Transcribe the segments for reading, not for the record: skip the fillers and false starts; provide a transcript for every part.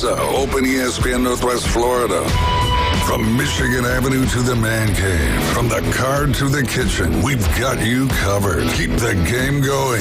Alexa, open ESPN Northwest Florida. From Michigan Avenue to the man cave, from the car to the kitchen, we've got you covered. Keep the game going.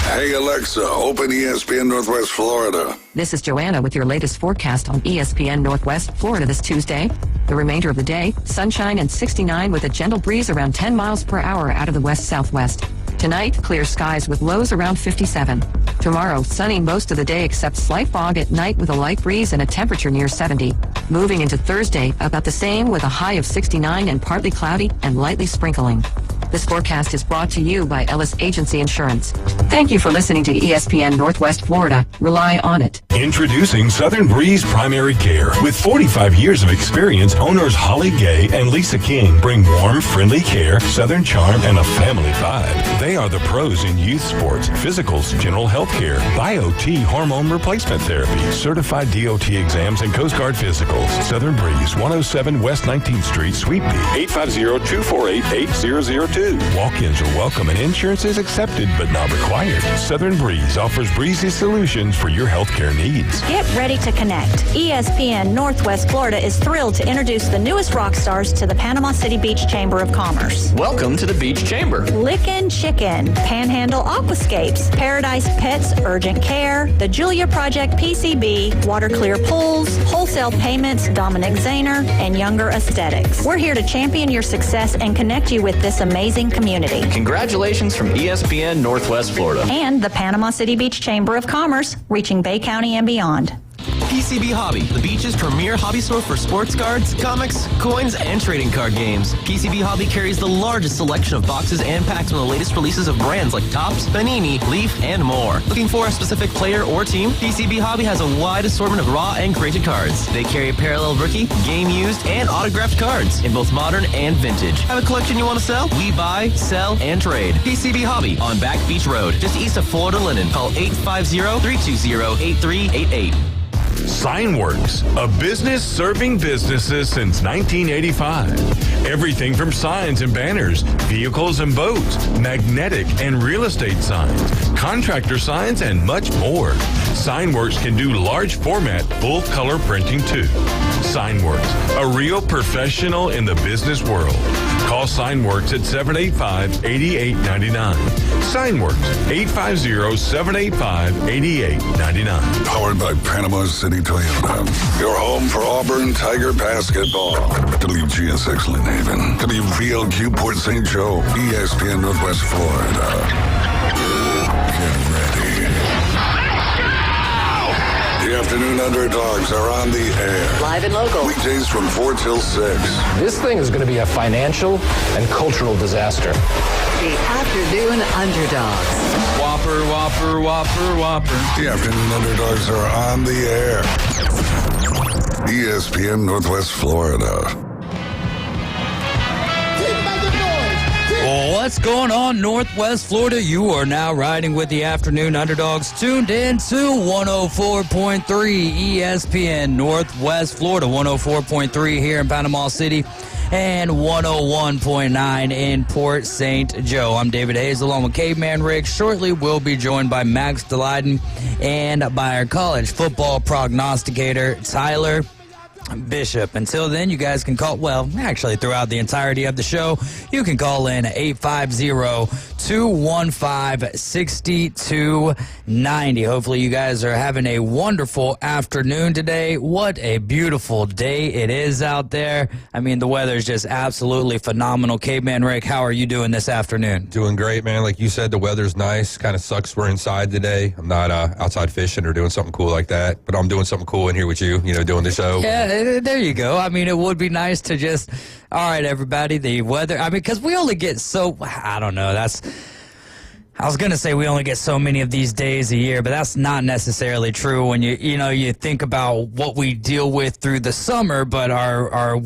Hey, Alexa, open ESPN Northwest Florida. This is Joanna with your latest forecast on ESPN Northwest Florida this Tuesday. The remainder of the day, sunshine and 69 with a gentle breeze around 10 miles per hour out of the west-southwest. Tonight, clear skies with lows around 57. Tomorrow, sunny most of the day except slight fog at night with a light breeze and a temperature near 70. Moving into Thursday, about the same with a high of 69 and partly cloudy and lightly sprinkling. This forecast is brought to you by Ellis Agency Insurance. Thank you for listening to ESPN Northwest Florida. Rely on it. Introducing Southern Breeze Primary Care. With 45 years of experience, owners Holly Gay and Lisa King bring warm, friendly care, Southern charm, and a family vibe. They are the pros in youth sports, physicals, general health care, Bio-T hormone replacement therapy, certified DOT exams, and Coast Guard physicals. Southern Breeze, 107 West 19th Street, Suite B, 850-248-8002. Walk-ins are welcome and insurance is accepted but not required. Southern Breeze offers breezy solutions for your healthcare needs. Get ready to connect. ESPN Northwest Florida is thrilled to introduce the newest rock stars to the Panama City Beach Chamber of Commerce. Welcome to the Beach Chamber. Lickin' Chicken, Panhandle Aquascapes, Paradise Pets Urgent Care, the Julia Project PCB, Water Clear Pools, Wholesale Payments, Dominic Zahner, and Younger Aesthetics. We're here to champion your success and connect you with this amazing community. Congratulations from ESPN Northwest Florida. And the Panama City Beach Chamber of Commerce, reaching Bay County and beyond. PCB Hobby, the beach's premier hobby store for sports cards, comics, coins, and trading card games. PCB Hobby carries the largest selection of boxes and packs from the latest releases of brands like Topps, Panini, Leaf, and more. Looking for a specific player or team? PCB Hobby has a wide assortment of raw and graded cards. They carry parallel rookie, game used, and autographed cards in both modern and vintage. Have a collection you want to sell? We buy, sell, and trade. PCB Hobby on Back Beach Road, just east of Florida Linen. Call 850-320-8388. Signworks, a business serving businesses since 1985. Everything from signs and banners, vehicles and boats, magnetic and real estate signs, contractor signs, and much more. Signworks can do large format, full color printing too. Signworks, a real professional in the business world. Call Signworks at 785-8899. Signworks, 850-785-8899. Powered by Panama City Toyota. Your home for Auburn Tiger basketball. WGSX Lynn Haven. WVLQ Port St. Joe. ESPN Northwest Florida. Get ready. The Afternoon Underdogs are on the air. Live and local. Weekdays from 4 till 6. This thing is going to be a financial and cultural disaster. The Afternoon Underdogs. Whopper, Whopper, Whopper, Whopper. The Afternoon Underdogs are on the air. ESPN Northwest Florida. Well, what's going on, Northwest Florida? You are now riding with the Afternoon Underdogs, tuned in to 104.3 ESPN Northwest Florida, 104.3 here in Panama City, and 101.9 in Port St. Joe. I'm David Hayes along with Caveman Rick. Shortly, we'll be joined by Max Delyden and by our college football prognosticator, Tyler Bishop. Until then, you guys can call, well, actually throughout the entirety of the show, you can call in 850-215-6290. Hopefully you guys are having a wonderful afternoon today. What a beautiful day it is out there. I mean, the weather is just absolutely phenomenal. Caveman Rick, how are you doing this afternoon? Doing great, man. Like you said, the weather's nice. Kind of sucks we're inside today. I'm not outside fishing or doing something cool like that, but I'm doing something cool in here with you, doing the show. Yeah, there you go. I mean, it would be nice to just, all right, everybody, the weather. I mean, because we only get so, I don't know, I was going to say we only get so many of these days a year, but that's not necessarily true when you think about what we deal with through the summer, but our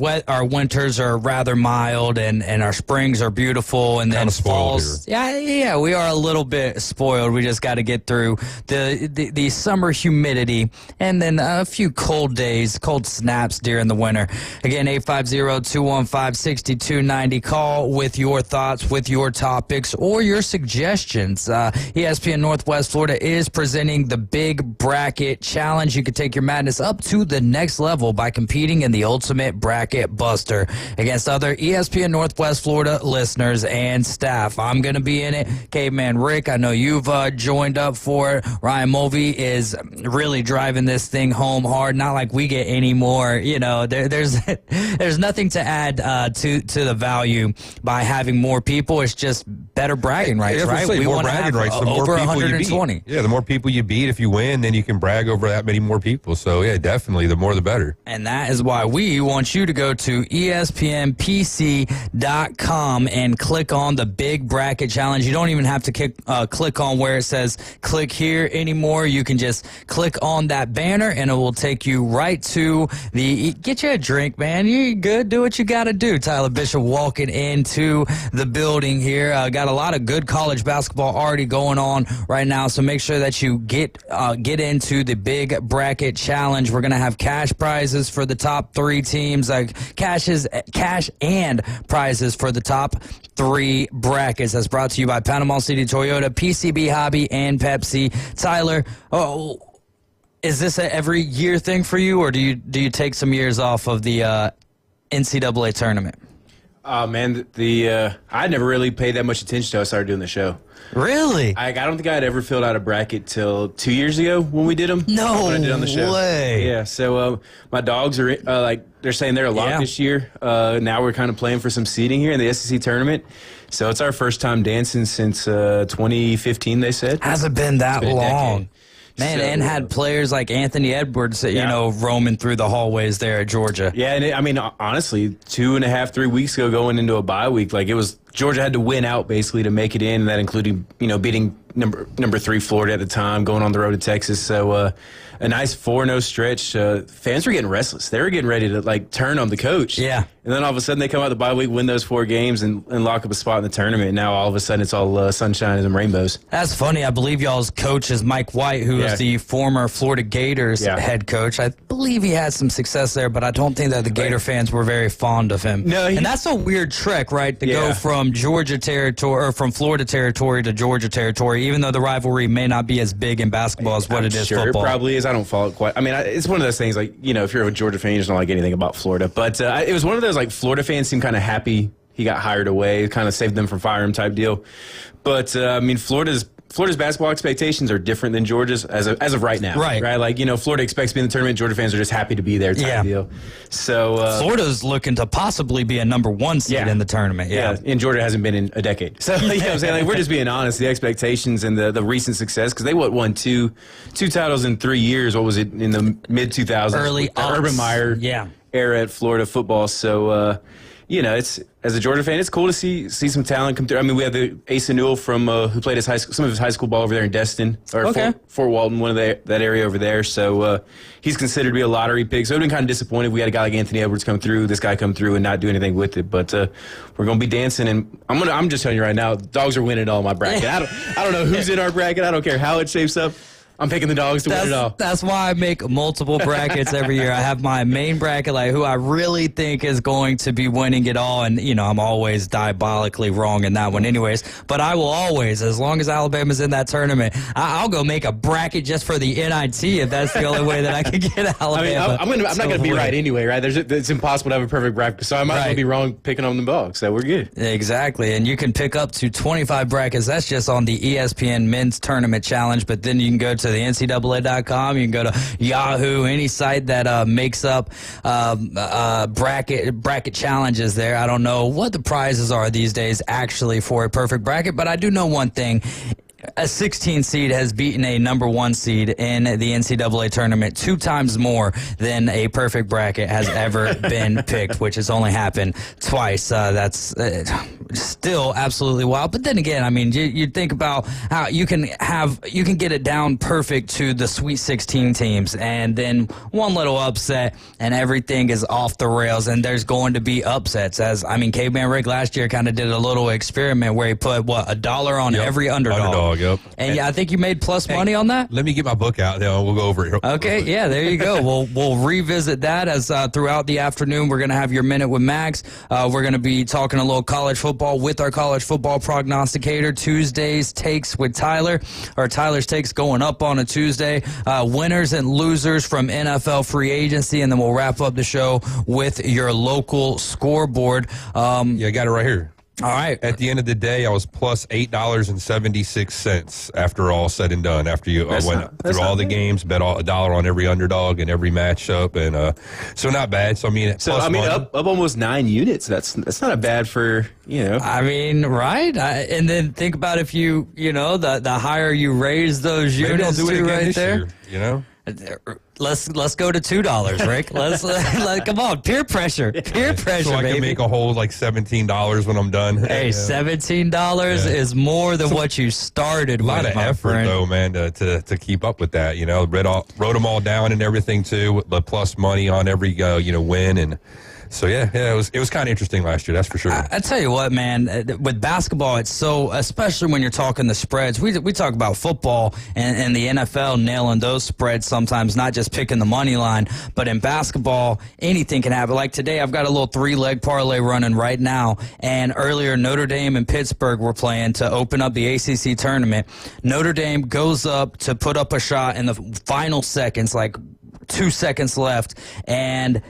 winters are rather mild and our springs are beautiful, and then falls. Yeah, we are a little bit spoiled. We just got to get through the summer humidity and then a few cold days, cold snaps during the winter. Again, 850-215-6290. Call with your thoughts, with your topics, or your suggestions congratulations. ESPN Northwest Florida is presenting the Big Bracket Challenge. You can take your madness up to the next level by competing in the Ultimate Bracket Buster against other ESPN Northwest Florida listeners and staff. I'm going to be in it. Caveman Rick, I know you've joined up for it. Ryan Mulvey is really driving this thing home hard. Not like we get any more. You know, there's nothing to add to the value by having more people. It's just better bragging rights, right? We want to have the more over people 120. you beat. Yeah, the more people you beat, if you win, then you can brag over that many more people. So, yeah, definitely, the more the better. And that is why we want you to go to ESPNPC.com and click on the Big Bracket Challenge. You don't even have to click on where it says click here anymore. You can just click on that banner, and it will take you right to get you a drink, man. You good? Do what you got to do. Tyler Bishop walking into the building here. Got a lot of good college basketball already going on right now, so make sure that you get into the Big Bracket Challenge. We're going to have cash prizes for the top 3 teams, cash and prizes for the top 3 brackets. That's brought to you by Panama City Toyota, PCB Hobby, and Pepsi. Tyler, is this a every year thing for you, or do you take some years off of the NCAA tournament? Man, I never really paid that much attention till I started doing the show. Really? I don't think I had ever filled out a bracket till 2 years ago when we did them. No when I did on the show. way. Yeah, so my dogs are they're saying they're a lock this year. Now we're kind of playing for some seeding here in the SEC tournament. So it's our first time dancing since 2015, they said. Hasn't been that long. Man, so, and had players like Anthony Edwards, roaming through the hallways there at Georgia. Yeah, and honestly, 2.5, 3 weeks ago going into a bye week, Georgia had to win out basically to make it in, and that including, beating number 3 Florida at the time, going on the road to Texas. So a nice 4-0 stretch. Fans were getting restless. They were getting ready to turn on the coach. Yeah. And then all of a sudden they come out the bye week, win those 4 games, and lock up a spot in the tournament. And now all of a sudden it's all sunshine and rainbows. That's funny. I believe y'all's coach is Mike White, who is the former Florida Gators head coach. I believe he had some success there, but I don't think that the Gator fans were very fond of him. No, and that's a weird trek, right? To go from Georgia territory or from Florida territory to Georgia territory, even though the rivalry may not be as big in basketball as what it is football. It probably is. I don't follow it quite. I mean, it's one of those things if you're a Georgia fan, you just don't like anything about Florida. But it was one of those Florida fans seemed kind of happy he got hired away, kind of saved them from firing him type deal. But Florida's basketball expectations are different than Georgia's as of right now. Right. Florida expects to be in the tournament. Georgia fans are just happy to be there type deal. So Florida's looking to possibly be a number 1 seed in the tournament. Yeah. And Georgia hasn't been in a decade. So, I'm saying? We're just being honest. The expectations and the recent success, because they won two titles in 3 years. What was it, in the mid-2000s? Early Urban Meyer era at Florida football. So, it's, as a Georgia fan, it's cool to see some talent come through. I mean, we have the Asa Newell from who played some of his high school ball over there in Destin, or Fort Walton, one of that area over there. So he's considered to be a lottery pick. So I've been kind of disappointed we had a guy like Anthony Edwards come through, this guy come through and not do anything with it. But we're gonna be dancing, and I'm just telling you right now, dogs are winning all my bracket. I don't know who's in our bracket. I don't care how it shapes up. I'm picking the dogs to win it all. That's why I make multiple brackets every year. I have my main bracket, who I really think is going to be winning it all. And, I'm always diabolically wrong in that one anyways. But I will always, as long as Alabama's in that tournament, I'll go make a bracket just for the NIT if that's the only way that I can get Alabama. I'm not going to be right anyway, right? It's impossible to have a perfect bracket. So I might as well be wrong picking on the dogs. So we're good. Exactly. And you can pick up to 25 brackets. That's just on the ESPN Men's Tournament Challenge. But then you can go to the NCAA.com. You can go to Yahoo, any site that makes up bracket challenges there. I don't know what the prizes are these days actually for a perfect bracket, but I do know one thing. A 16 seed has beaten a number 1 seed in the NCAA tournament 2 times more than a perfect bracket has ever been picked, which has only happened twice. That's still absolutely wild. But then again, I mean, you think about how you can get it down perfect to the Sweet 16 teams, and then one little upset and everything is off the rails, and there's going to be upsets. Caveman Rick last year kind of did a little experiment where he put $1 on every underdog. underdog. Yep. And I think you made plus money on that. Let me get my book out. Then we'll go over it. Okay, yeah, there you go. We'll revisit that as throughout the afternoon. We're going to have your Minute with Max. We're going to be talking a little college football with our college football prognosticator. Tuesday's takes with Tyler. Or Tyler's takes going up on a Tuesday. Winners and losers from NFL free agency, and then we'll wrap up the show with your local scoreboard. Yeah, I got it right here. All right. At the end of the day, I was plus $8.76 after all said and done. After you went through all the games, bet $1 on every underdog and every matchup, and so not bad. So I mean, up almost 9 units. That's not a bad for I mean, right? And then think about if the higher you raise those units, maybe I'll do it again right this there. Year, Let's go to $2, Rick. Let's come on, peer pressure, so I baby. can make a whole like $17 when I'm done. Hey, $17 is more than what you started with. A lot of effort though, man, to keep up with that. Wrote them all down and everything too, but plus money on every win. And so yeah, it was kind of interesting last year, that's for sure. I tell you what, man, with basketball, it's so, especially when you're talking the spreads. We talk about football and the NFL nailing those spreads sometimes, not just picking the money line, but in basketball, anything can happen. Like today, I've got a little 3-leg parlay running right now, and earlier Notre Dame and Pittsburgh were playing to open up the ACC tournament. Notre Dame goes up to put up a shot in the final seconds, like 2 seconds left, and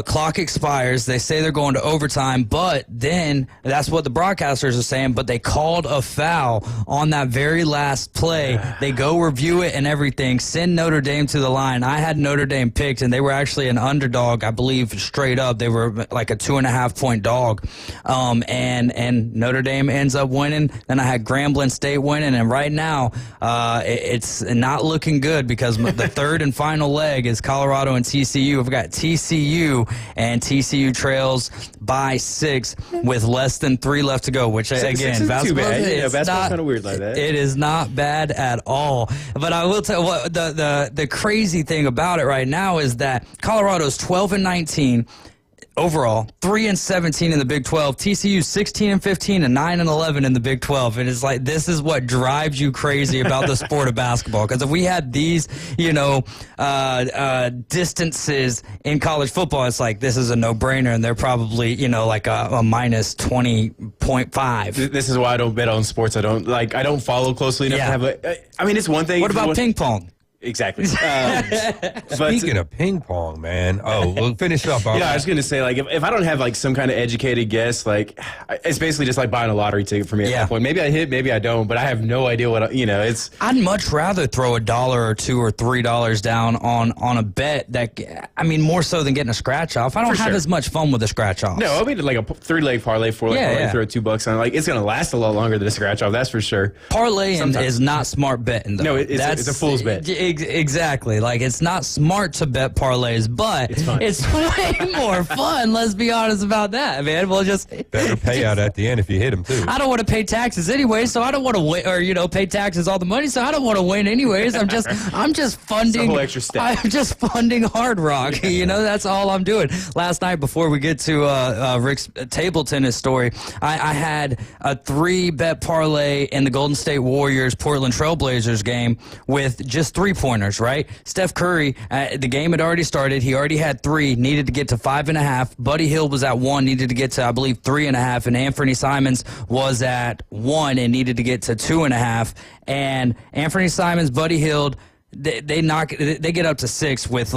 clock expires. They say they're going to overtime, but then that's what the broadcasters are saying, but they called a foul on that very last play. They go review it and everything, send Notre Dame to the line. I had Notre Dame picked, and they were actually an underdog, I believe, straight up. They were like a 2.5-point dog. And Notre Dame ends up winning. Then I had Grambling State winning, and right now it's not looking good because the third and final leg is Colorado and TCU. We've got TCU, and TCU trails by 6 with less than 3 left to go, which, again, basketball's kind of weird like that. It is not bad at all. But I will tell you what, the crazy thing about it right now is that Colorado's 12-19 overall, 3-17 in the Big 12. TCU 16-15 and 9-11 in the Big 12. And it's like, this is what drives you crazy about the sport of basketball. Because if we had these, distances in college football, it's like, this is a no-brainer, and they're probably, like a minus 20.5. This is why I don't bet on sports. I don't follow closely enough to have it's one thing. What about ping pong? Exactly. Speaking of ping pong, man. Oh, we'll finish up. I was going to say, if I don't have some kind of educated guess, it's basically just like buying a lottery ticket for me at that point. Maybe I hit, maybe I don't, but I have no idea what it's. I'd much rather throw $1 or $2 or $3 down on a bet that, more so than getting a scratch off. I don't have as much fun with a scratch off. No, I mean like a 3-leg parlay, 4-leg parlay, throw $2 on it. It's going to last a lot longer than a scratch off. That's for sure. Parlaying is not smart betting, though. No, it's a fool's bet. Exactly. It's not smart to bet parlays, but it's way more fun. Let's be honest about that, man. We'll just better payout at the end if you hit them too. I don't want to pay taxes anyway, so I don't want to win, or pay taxes all the money, so I don't want to win anyways. I'm just funding. It's a whole extra step. I'm just funding Hard Rock. That's all I'm doing. Last night, before we get to Rick's table tennis story, I had a 3-bet parlay in the Golden State Warriors Portland Trailblazers game with just 3-pointers. Right, Steph Curry, the game had already started. He already had 3, needed to get to 5.5. Buddy Hield was at 1, needed to get to, I believe, 3.5. And Anthony Simons was at 1 and needed to get to 2.5. And Anthony Simons, Buddy Hield, they get up to 6 with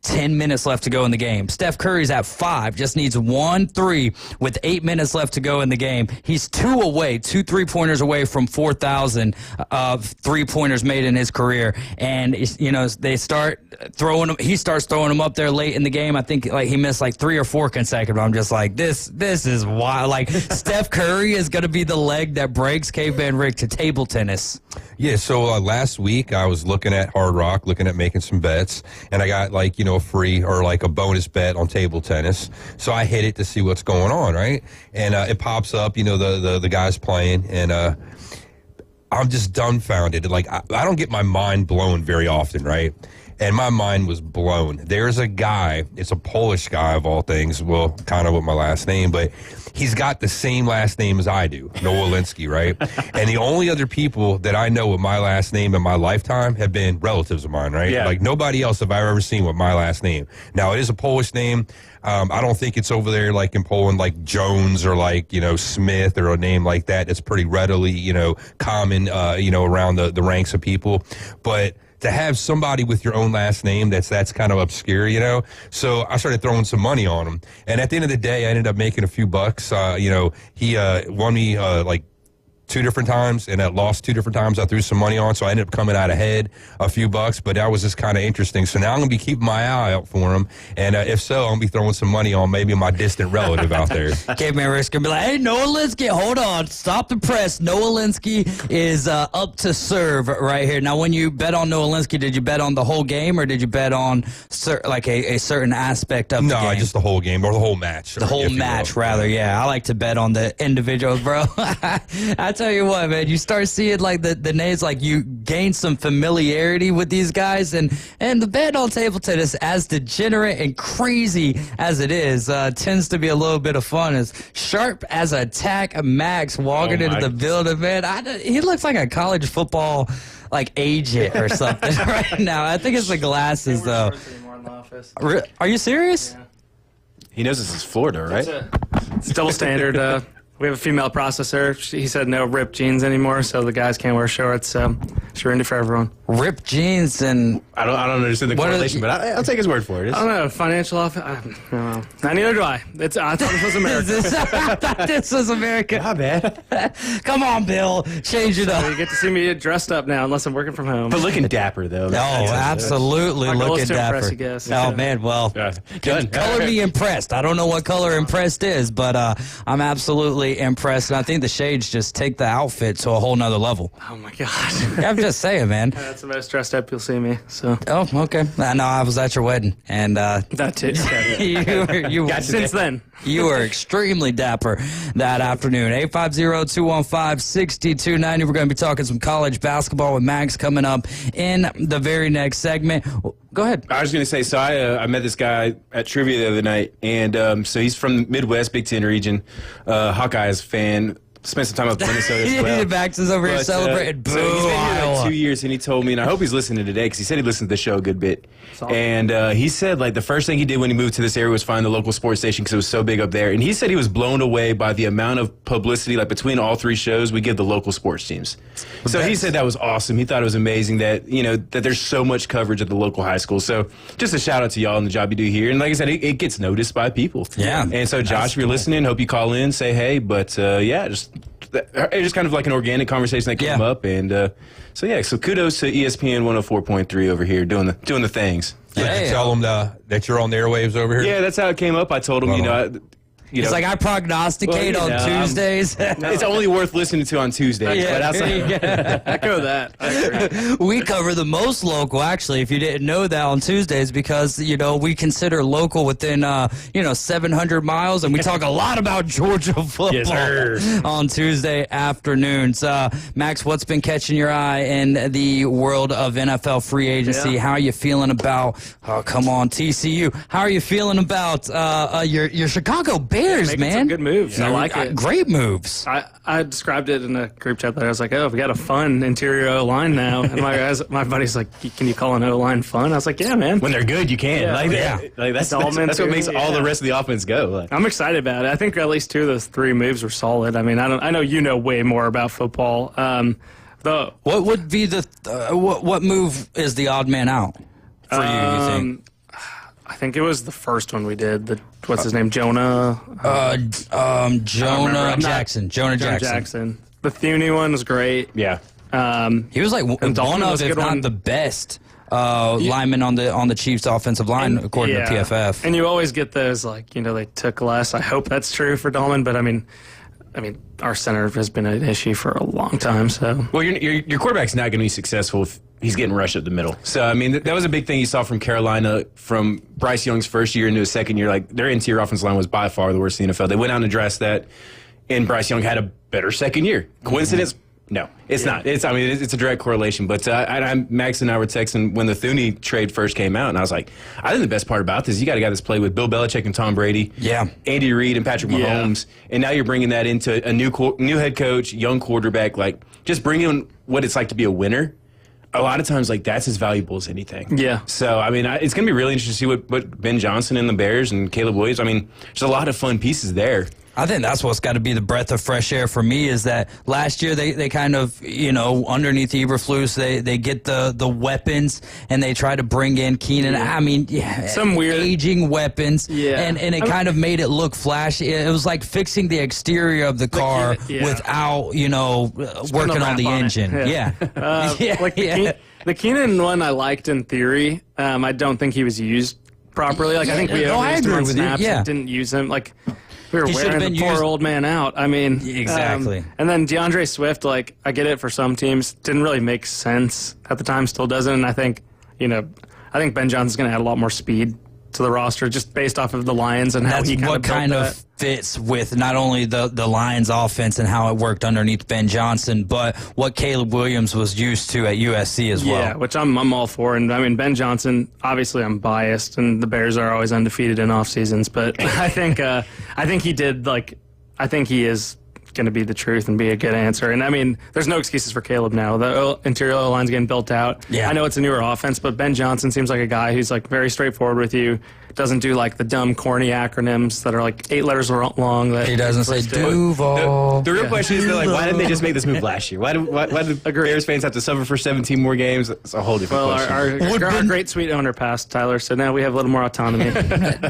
10 minutes left to go in the game. Steph Curry's at 5, just needs 1 3 with 8 minutes left to go in the game. He's 2 3-pointers away from 4,000 3-pointers made in his career. And, they start throwing him. He starts throwing them up there late in the game. I think he missed 3 or 4 consecutive. I'm just like, this is wild. Steph Curry is going to be the leg that breaks Caveman Rick to table tennis. Yeah, so last week I was looking at Hard Rock, looking at making some bets, and I got a free or a bonus bet on table tennis. So I hit it to see what's going on, right? And it pops up, the guys playing, and I'm just dumbfounded. I don't get my mind blown very often, right? and my mind was blown. There's a guy, it's a Polish guy of all things, well, kind of with my last name, but he's got the same last name as I do, Noah Linsky, right? And the only other people that I know with my last name in my lifetime have been relatives of mine, right? Yeah. Like nobody else have I ever seen with my last name. Now, it is a Polish name. I don't think it's over there like in Poland, like Jones or like, Smith or a name like that. It's pretty readily, common, around the ranks of people. But to have somebody with your own last name that's kind of obscure, So I started throwing some money on him. And at the end of the day, I ended up making a few bucks. He won me like 2 different times, and I lost 2 different times I threw some money on, so I ended up coming out ahead a few bucks, but that was just kind of interesting. So now I'm going to be keeping my eye out for him, and if so, I'm going to be throwing some money on maybe my distant relative out there. Caveman Rick's going to be like, hey, Noah Linsky, hold on, stop the press. Noah Linsky is up to serve right here. Now, when you bet on Noah Linsky, did you bet on the whole game, or did you bet on a certain aspect of the game? No, just the whole game, or the whole match. The whole match, rather, yeah. I like to bet on the individuals, bro. I tell you what, man, you start seeing like the names, like you gain some familiarity with these guys, and the bet on table tennis, as degenerate and crazy as it is, tends to be a little bit of fun. As sharp as attack, Max walking into the building, man. He looks like a college football like agent or something right now. I think it's the glasses though. Are you serious? Yeah. He knows this is Florida, right? It's double standard. We have a female processor. He said no ripped jeans anymore, so the guys can't wear shorts. So it's ruined it for everyone. Ripped jeans and I don't understand the correlation, but I'll take his word for it. I don't know. Financial office. I don't know. Neither do I. I thought this was America. I thought this was America. Not bad. Come on, Bill. Change it up. You get to see me dressed up now, unless I'm working from home. But looking dapper, though. Absolutely looking dapper. Impress, I guess. Oh, man, well, color me impressed. I don't know what color impressed is, but I'm absolutely impressed. And I think the shades just take the outfit to a whole nother level. Oh, my God. I'm just saying, man. That's the most dressed up you'll see me. So. Oh, okay. No, I was at your wedding, and that too. you were since then. You were extremely dapper that afternoon. 850-215-6290. We're going to be talking some college basketball with Max coming up in the very next segment. Go ahead. I was going to say, so I met this guy at trivia the other night, and so he's from the Midwest, Big Ten region, Hawkeyes fan. Spent some time up in Minnesota as well. Max is over here celebrating. Boo, so he's been here Iowa. like 2 years, and he told me, and I hope he's listening today, because he said he listened to the show a good bit. And he said, like, the first thing he did when he moved to this area was find the local sports station because it was so big up there. And he said he was blown away by the amount of publicity, like, between all 3 shows, we give the local sports teams. So he said that was awesome. He thought it was amazing that, that there's so much coverage at the local high school. So just a shout out to y'all and the job you do here. And like I said, it gets noticed by people. Yeah. And so, Josh, if you're listening, hope you call in, say hey. But, it's just kind of like an organic conversation that came up, and so kudos to ESPN 104.3 over here doing the things. Tell them that you're on the airwaves over here. Yeah, that's how it came up. I told him, It's like I prognosticate on Tuesdays. It's only worth listening to on Tuesdays. Yeah, but outside, echo that. I agree. We cover the most local, actually, if you didn't know that, on Tuesdays, because, we consider local within, 700 miles, and we talk a lot about Georgia football on Tuesday afternoons. Max, what's been catching your eye in the world of NFL free agency? Yeah. How are you feeling about, TCU? How are you feeling about your Chicago Bears, man? Some good moves. I like it. Great moves. I described it in a group chat that I was like, we got a fun interior O-line now. And my buddy's like, can you call an O-line fun? I was like, yeah, man. when they're good, you can. That's what makes all the rest of the offense go. Like. I'm excited about it. I think at least 2 of those 3 moves were solid. I mean, I know you know way more about football. What would be what move is the odd man out for you think? I think it was the first one we did. What's his name? Jonah Jackson. Jonah Jackson. The Thuney one was great. Yeah. He was like one of, if not the best lineman on the Chiefs' offensive line, according to PFF. And you always get those, like, they took less. I hope that's true for Dahlman, but I mean, our center has been an issue for a long time. So, well, your quarterback's not going to be successful if he's getting rushed up the middle. So, I mean, that was a big thing you saw from Carolina from Bryce Young's first year into his second year. Like, their interior offensive line was by far the worst in the NFL. They went out and addressed that, and Bryce Young had a better second year. Coincidence? No, it's not. It's a direct correlation. But Max and I were texting when the Thuney trade first came out, and I was like, I think the best part about this is you got a guy that's played with Bill Belichick and Tom Brady, Andy Reid and Patrick Mahomes, and now you're bringing that into a new head coach, young quarterback, like just bringing what it's like to be a winner. A lot of times, like, that's as valuable as anything. Yeah. So, I mean, it's going to be really interesting to see what Ben Johnson and the Bears and Caleb Williams, I mean, there's a lot of fun pieces there. I think that's what's got to be the breath of fresh air for me is that last year they kind of, underneath Eberflus, they get the weapons and they try to bring in Keenan. I mean, some weird aging weapons. Yeah. And it kind of made it look flashy. It was like fixing the exterior of the car without, working on the engine. The Keenan one I liked in theory. I don't think he was used properly. Like, I think we overused him on snaps and didn't use him. Like, we were wearing the poor old man out. I mean, exactly. And then DeAndre Swift, like, I get it for some teams, didn't really make sense at the time, still doesn't. And I think, I think Ben Johnson's going to add a lot more speed to the roster just based off of the Lions and how he kind of fits with not only the Lions offense and how it worked underneath Ben Johnson, but what Caleb Williams was used to at USC as well. Yeah, which I'm all for. And I mean, Ben Johnson, obviously I'm biased, and the Bears are always undefeated in off seasons, but I think he is going to be the truth and be a good answer. And I mean, there's no excuses for Caleb now. The interior line's getting built out. Yeah. I know it's a newer offense, but Ben Johnson seems like a guy who's like very straightforward with you. Doesn't do like the dumb, corny acronyms that are like 8 letters long. That he doesn't say Duval. The real question is, like, why didn't they just make this move last year? Why did the Bears fans have to suffer for 17 more games? It's a whole different question. Our great sweet owner passed, Tyler, so now we have a little more autonomy.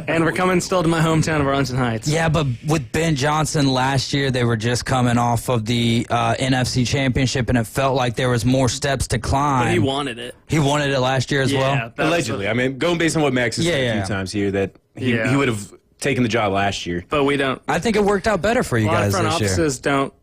And we're coming still to my hometown of Arlington Heights. Yeah, but with Ben Johnson last year, they were just coming off of the NFC Championship, and it felt like there was more steps to climb. But he wanted it. He wanted it last year as well? Allegedly. I mean, going based on what Max has said a few times here, that he would have taken the job last year. But we don't. I think it worked out better for you guys this year. A lot of front offices don't.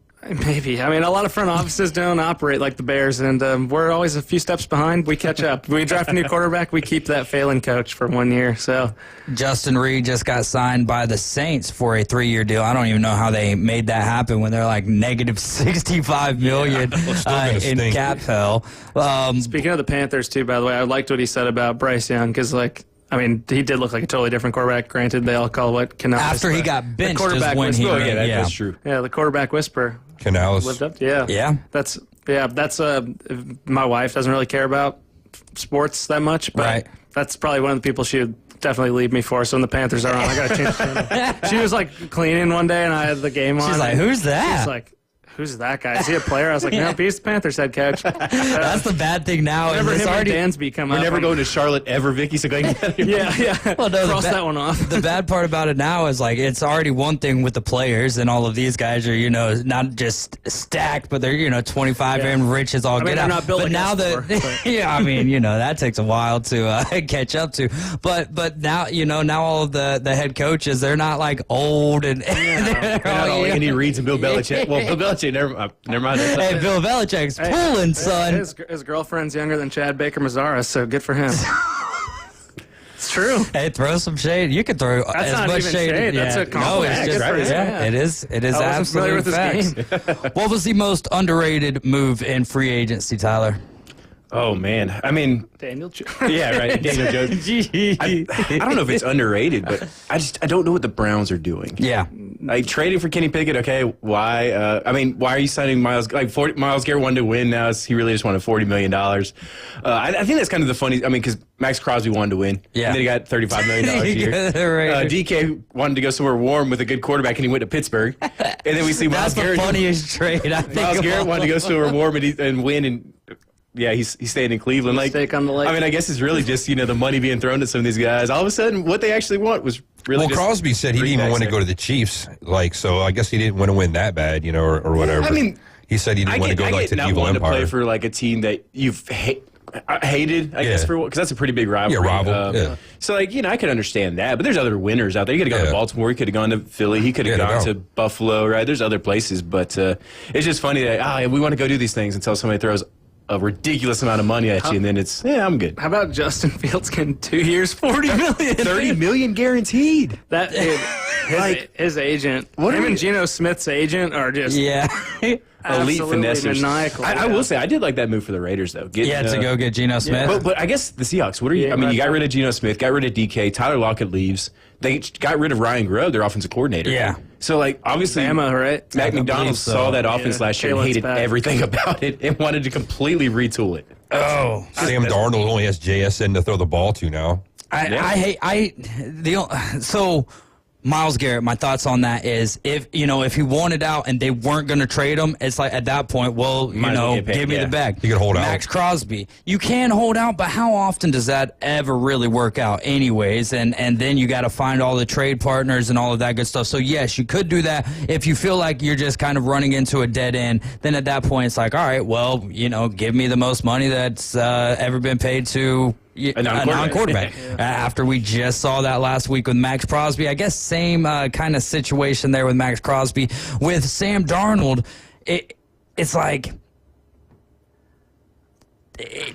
Maybe. I mean, a lot of front offices don't operate like the Bears, and we're always a few steps behind. We catch up. We draft a new quarterback. We keep that failing coach for 1 year. So, Justin Reed just got signed by the Saints for a 3-year deal. I don't even know how they made that happen when they're like negative $65 million in cap hell. Speaking of the Panthers, too, by the way, I liked what he said about Bryce Young because, like, I mean, he did look like a totally different quarterback. Granted, they all call what Canales. After he got benched quarterback is when he that's true. Yeah, the quarterback whisper. Canales. Lived up. Yeah. That's my wife doesn't really care about sports that much, but that's probably one of the people she would definitely leave me for. So when the Panthers are on, I got to change the channel. She was like cleaning one day, and I had the game on. She's like, "Who's that?" She's like, "Who's that guy? Is he a player?" I was like, "No, he's the Panthers head coach." That's the bad thing now. Whenever him and Dansby come We're up, never going to Charlotte ever, Vicky. So go ahead. Yeah. Well, no, cross that one off. The bad part about it now is like it's already one thing with the players, and all of these guys are not just stacked, but they're 25 and rich as all get out. Not built but like now I mean that takes a while to catch up to. But now now all of the head coaches, they're not like old and they're not all Andy Reid's and Bill Belichick. Well, Bill Belichick never mind. Hey, Bill Belichick's pulling, son. His girlfriend's younger than Chad Baker Mazzara, so good for him. It's true. Hey, throw some shade. You can throw That's as not much even shade. That's a compliment. No, it's just it is. It is absolutely facts. What was the most underrated move in free agency, Tyler? Oh man, I mean Daniel Jones. Yeah, right. Daniel Jones. I don't know if it's underrated, but I don't know what the Browns are doing. Yeah, like trading for Kenny Pickett. Okay, why? I mean, why are you signing Miles? Like Miles Garrett wanted to win. Now he really just wanted $40 million. I think that's kind of the funny. I mean, because Max Crosby wanted to win. Yeah, and then he got $35 million a year. DK wanted to go somewhere warm with a good quarterback, and he went to Pittsburgh. And then we see Miles Garrett. That's the funniest trade. I think Miles Garrett wanted to go somewhere warm and win and. Yeah, he's staying in Cleveland. Mistake on the lake. I mean, I guess it's really just the money being thrown at some of these guys. All of a sudden, what they actually want was really. Well, Crosby said he didn't even want to go to the Chiefs. So I guess he didn't want to win that bad, or whatever. I mean, he said he didn't want to go to the evil empire. To play for like a team that you've hated, I guess, because that's a pretty big rivalry. Yeah, rival. So I could understand that, but there's other winners out there. He could have gone to Baltimore. He could have gone to Philly. He could have gone to Buffalo. Right? There's other places, but it's just funny that we want to go do these things until somebody throws a ridiculous amount of money at you, and then it's I'm good. How about Justin Fields getting 2 years, $40 million, $30 million guaranteed? That his agent, him and Geno Smith's agent are just elite finessers. Maniacal. I will say I did like that move for the Raiders though. To go get Geno Smith. But I guess the Seahawks. What are you? I mean, you got rid of Geno Smith, got rid of DK. Tyler Lockett leaves. They got rid of Ryan Grubb, their offensive coordinator. Yeah. So like obviously, Bama, right? Mac McDonald saw that offense last year and hated everything about it and wanted to completely retool it. Oh, Sam Darnold only has JSN to throw the ball to now. So Myles Garrett, my thoughts on that is if he wanted out and they weren't going to trade him, it's like at that point, give me the bag. You can hold out. Max Crosby, you can hold out, but how often does that ever really work out anyways? And then you got to find all the trade partners and all of that good stuff. So yes, you could do that if you feel like you're just kind of running into a dead end. Then at that point, it's like, all right, well, give me the most money that's ever been paid to a non-quarterback. After we just saw that last week with Max Crosby, I guess same kind of situation there with Max Crosby. With Sam Darnold, it's like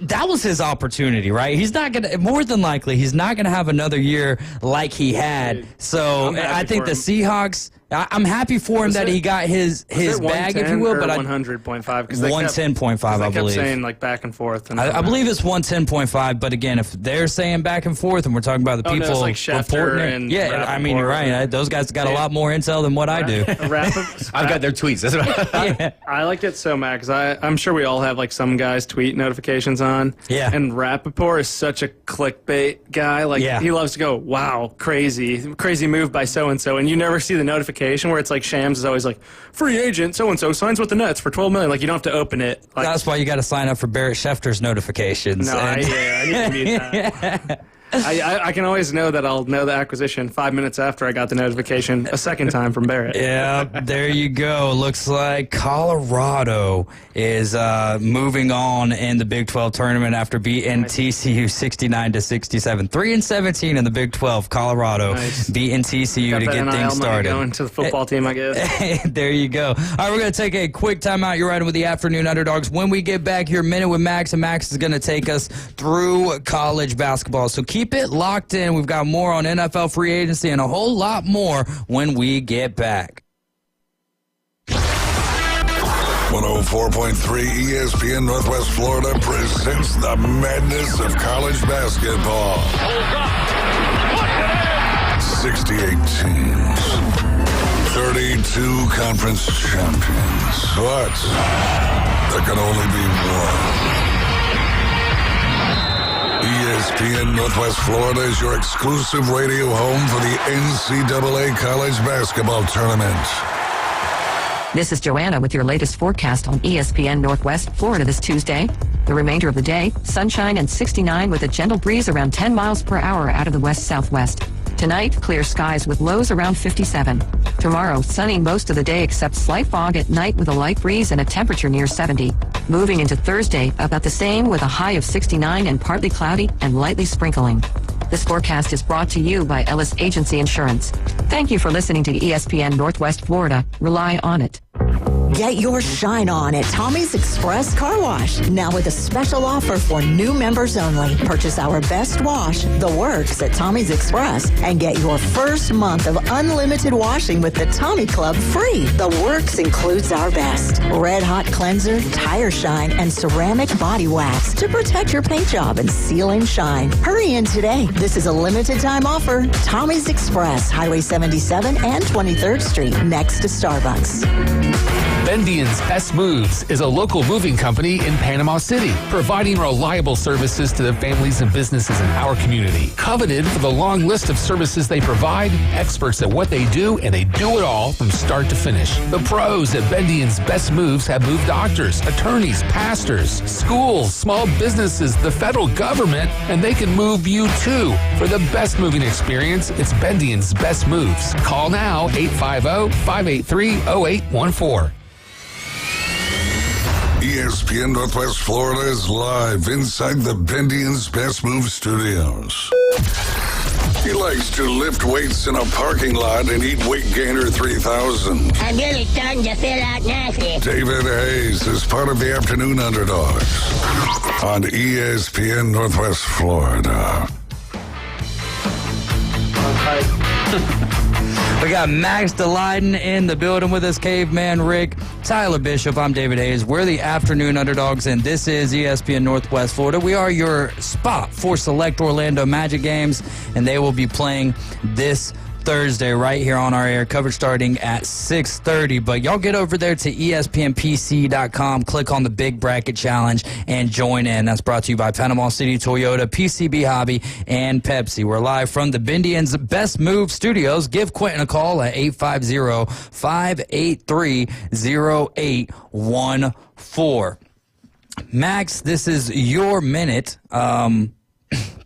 that was his opportunity, right? He's not going to, more than likely, he's not going to have another year like he had. So I think the Seahawks, I'm happy for him that he got his bag, if you will. But 100.5. 110.5, I believe. They kept saying like back and forth. And I believe it's 110.5. But again, if they're saying back and forth, and we're talking about the people like reporting it, I mean, you're right. Those guys got a lot more intel than what I do. I've got their tweets. That's what I like it so mad because I'm sure we all have like some guys' tweet notifications on. Yeah. And Rappaport is such a clickbait guy. Like he loves to go, wow, crazy move by so and so, and you never see the notification where it's like Shams is always like, free agent so and so signs with the Nets for $12 million. Like you don't have to open it. Like, that's why you got to sign up for Barrett Schefter's notifications. No, I need to mute that. I can always know that I'll know the acquisition 5 minutes after I got the notification a second time from Barrett. Yeah, there you go. Looks like Colorado is moving on in the Big 12 tournament after beating TCU 69-67. 3-17 in the Big 12. Colorado beating TCU to get things started. Going to the football team, I guess. There you go. All right, we're going to take a quick timeout. You're riding with the Afternoon Underdogs. When we get back here, Minute with Max, and Max is going to take us through college basketball. So keep it locked in. We've got more on NFL free agency and a whole lot more when we get back. 104.3 ESPN Northwest Florida presents the madness of college basketball. 68 teams, 32 conference champions, but there can only be one. ESPN Northwest Florida is your exclusive radio home for the NCAA College Basketball Tournament. This is Joanna with your latest forecast on ESPN Northwest Florida this Tuesday. The remainder of the day, sunshine and 69 with a gentle breeze around 10 miles per hour out of the west-southwest. Tonight, clear skies with lows around 57. Tomorrow, sunny most of the day except slight fog at night with a light breeze and a temperature near 70. Moving into Thursday, about the same with a high of 69 and partly cloudy and lightly sprinkling. This forecast is brought to you by Ellis Agency Insurance. Thank you for listening to ESPN Northwest Florida. Rely on it. Get your shine on at Tommy's Express Car Wash. Now with a special offer for new members only. Purchase our best wash, The Works, at Tommy's Express and get your first month of unlimited washing with the Tommy Club free. The Works includes our best: Red Hot Cleanser, Tire Shine, and Ceramic Body Wax to protect your paint job and seal and shine. Hurry in today. This is a limited time offer. Tommy's Express, Highway 77 and 23rd Street, next to Starbucks. Bendian's Best Moves is a local moving company in Panama City, providing reliable services to the families and businesses in our community. Coveted for the long list of services they provide, experts at what they do, and they do it all from start to finish. The pros at Bendian's Best Moves have moved doctors, attorneys, pastors, schools, small businesses, the federal government, and they can move you too. For the best moving experience, it's Bendian's Best Moves. Call now, 850-583-0814. ESPN Northwest Florida is live inside the Bendian's Best Move studios. He likes to lift weights in a parking lot and eat Weight Gainer 3000. I'm really starting to feel out nasty. David Hayes is part of the Afternoon Underdogs on ESPN Northwest Florida. We got Max DeLyden in the building with us, Caveman Rick, Tyler Bishop. I'm David Hayes. We're the Afternoon Underdogs, and this is ESPN Northwest Florida. We are your spot for select Orlando Magic games, and they will be playing this Thursday right here on our air, coverage starting at 6:30. But y'all get over there to ESPNPC.com, click on the Big Bracket Challenge, and join in. That's brought to you by Panama City Toyota, PCB Hobby, and Pepsi. We're live from the Bendians Best Move Studios. Give Quentin a call at 850-583-0814. Max, this is your minute.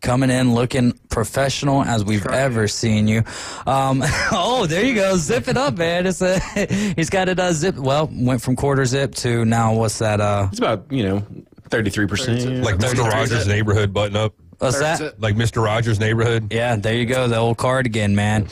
Coming in looking professional as we've ever seen you. Oh, there you go. Zip it up, man. He's got it zip. Well, went from quarter zip to now what's that? It's about, 33%. Like Mr. Rogers' neighborhood button up. What's that? Like Mr. Rogers' neighborhood. Yeah, there you go. The old cardigan, man.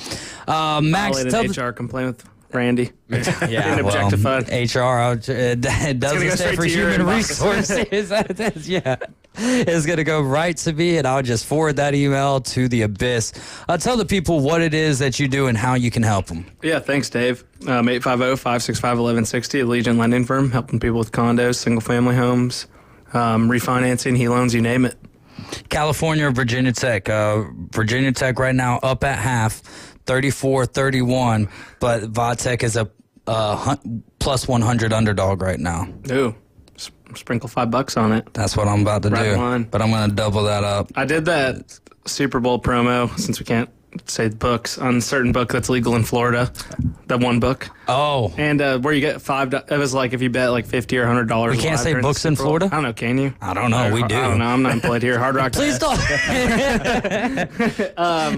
Max, tell HR complaint with Randy. Yeah, objectified. HR, it doesn't stand for human resources. Yeah. It's going to go right to me, and I'll just forward that email to the abyss. Tell the people what it is that you do and how you can help them. Yeah, thanks, Dave. 850-565-1160, a Legion lending firm, helping people with condos, single-family homes, refinancing, HELoans, you name it. California or Virginia Tech? Virginia Tech right now up at half, 34-31, but Vatech is a plus 100 underdog right now. Ooh. Sprinkle $5 on it. That's what I'm about to do. Line. But I'm going to double that up. I did that Super Bowl promo, since we can't say books, on a certain book that's legal in Florida. That one book. Oh. And where you get $5. It was like if you bet like $50 or $100. We can't say books in Florida? I don't know. Can you? I don't know. We do. I don't know. I'm not employed here. Hard Rock. Please don't.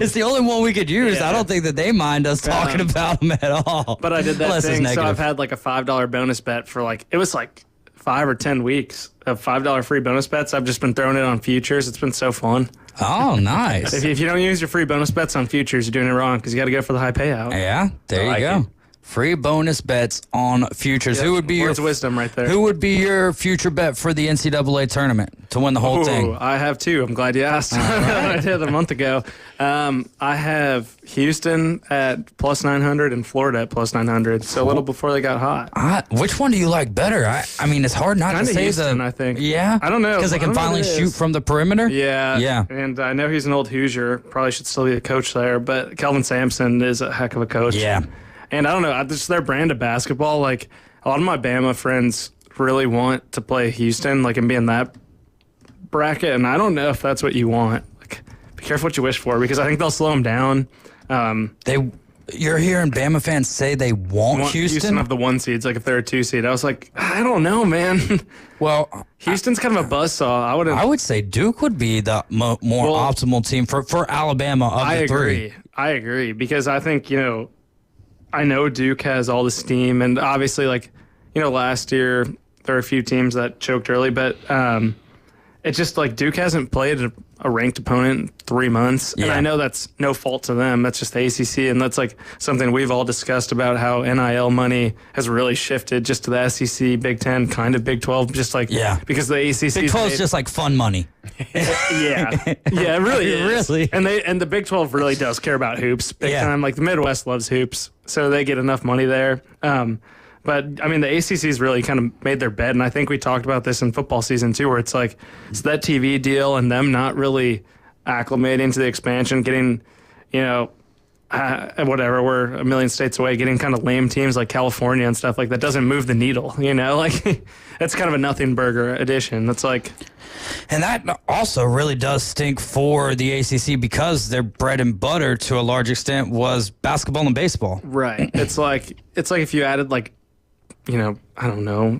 It's the only one we could use. Yeah. I don't think that they mind us talking about them at all. But I did that thing. So I've had like a $5 bonus bet for it was like 5 or 10 weeks of $5 free bonus bets. I've just been throwing it on futures. It's been so fun. Oh, nice. If you don't use your free bonus bets on futures, you're doing it wrong because you got to go for the high payout. Yeah, there you go. Free bonus bets on futures. Yep. Who would be Words of wisdom right there. Who would be your future bet for the NCAA tournament to win the whole thing? I have two. I'm glad you asked. I did a month ago. I have Houston at plus 900 and Florida at plus 900. So a little before they got hot. Which one do you like better? I mean, it's hard not to say Houston, I think. Yeah? I don't know. Because they can finally shoot from the perimeter? Yeah. Yeah. And I know he's an old Hoosier. Probably should still be the coach there. But Kelvin Sampson is a heck of a coach. Yeah. And I don't know, just their brand of basketball, like a lot of my Bama friends really want to play Houston, and be in that bracket. And I don't know if that's what you want. Be careful what you wish for, because I think they'll slow them down. You're hearing Bama fans say they want Houston of the 1 seeds, if they're a 2 seed. I was like, I don't know, man. Well, Houston's kind of a buzzsaw. I would say Duke would be the more optimal team for Alabama of the three. I agree, because I think, I know Duke has all the steam, and obviously, last year there were a few teams that choked early, but it's just Duke hasn't played a ranked opponent in 3 months, and I know that's no fault to them. That's just the ACC, and that's something we've all discussed about how NIL money has really shifted just to the SEC, Big Ten, kind of Big 12, because the ACC Big 12 is just fun money. Yeah, it really is. Really, and the Big 12 really does care about hoops big time. The Midwest loves hoops, so they get enough money there. But I mean, the ACC's really kind of made their bed, and I think we talked about this in football season too, where it's that TV deal and them not really acclimating to the expansion, getting, whatever, we're a million states away, getting kind of lame teams like California and stuff that doesn't move the needle. That's kind of a nothing burger addition. That's and that also really does stink for the ACC, because their bread and butter to a large extent was basketball and baseball. Right. It's like if you added I don't know,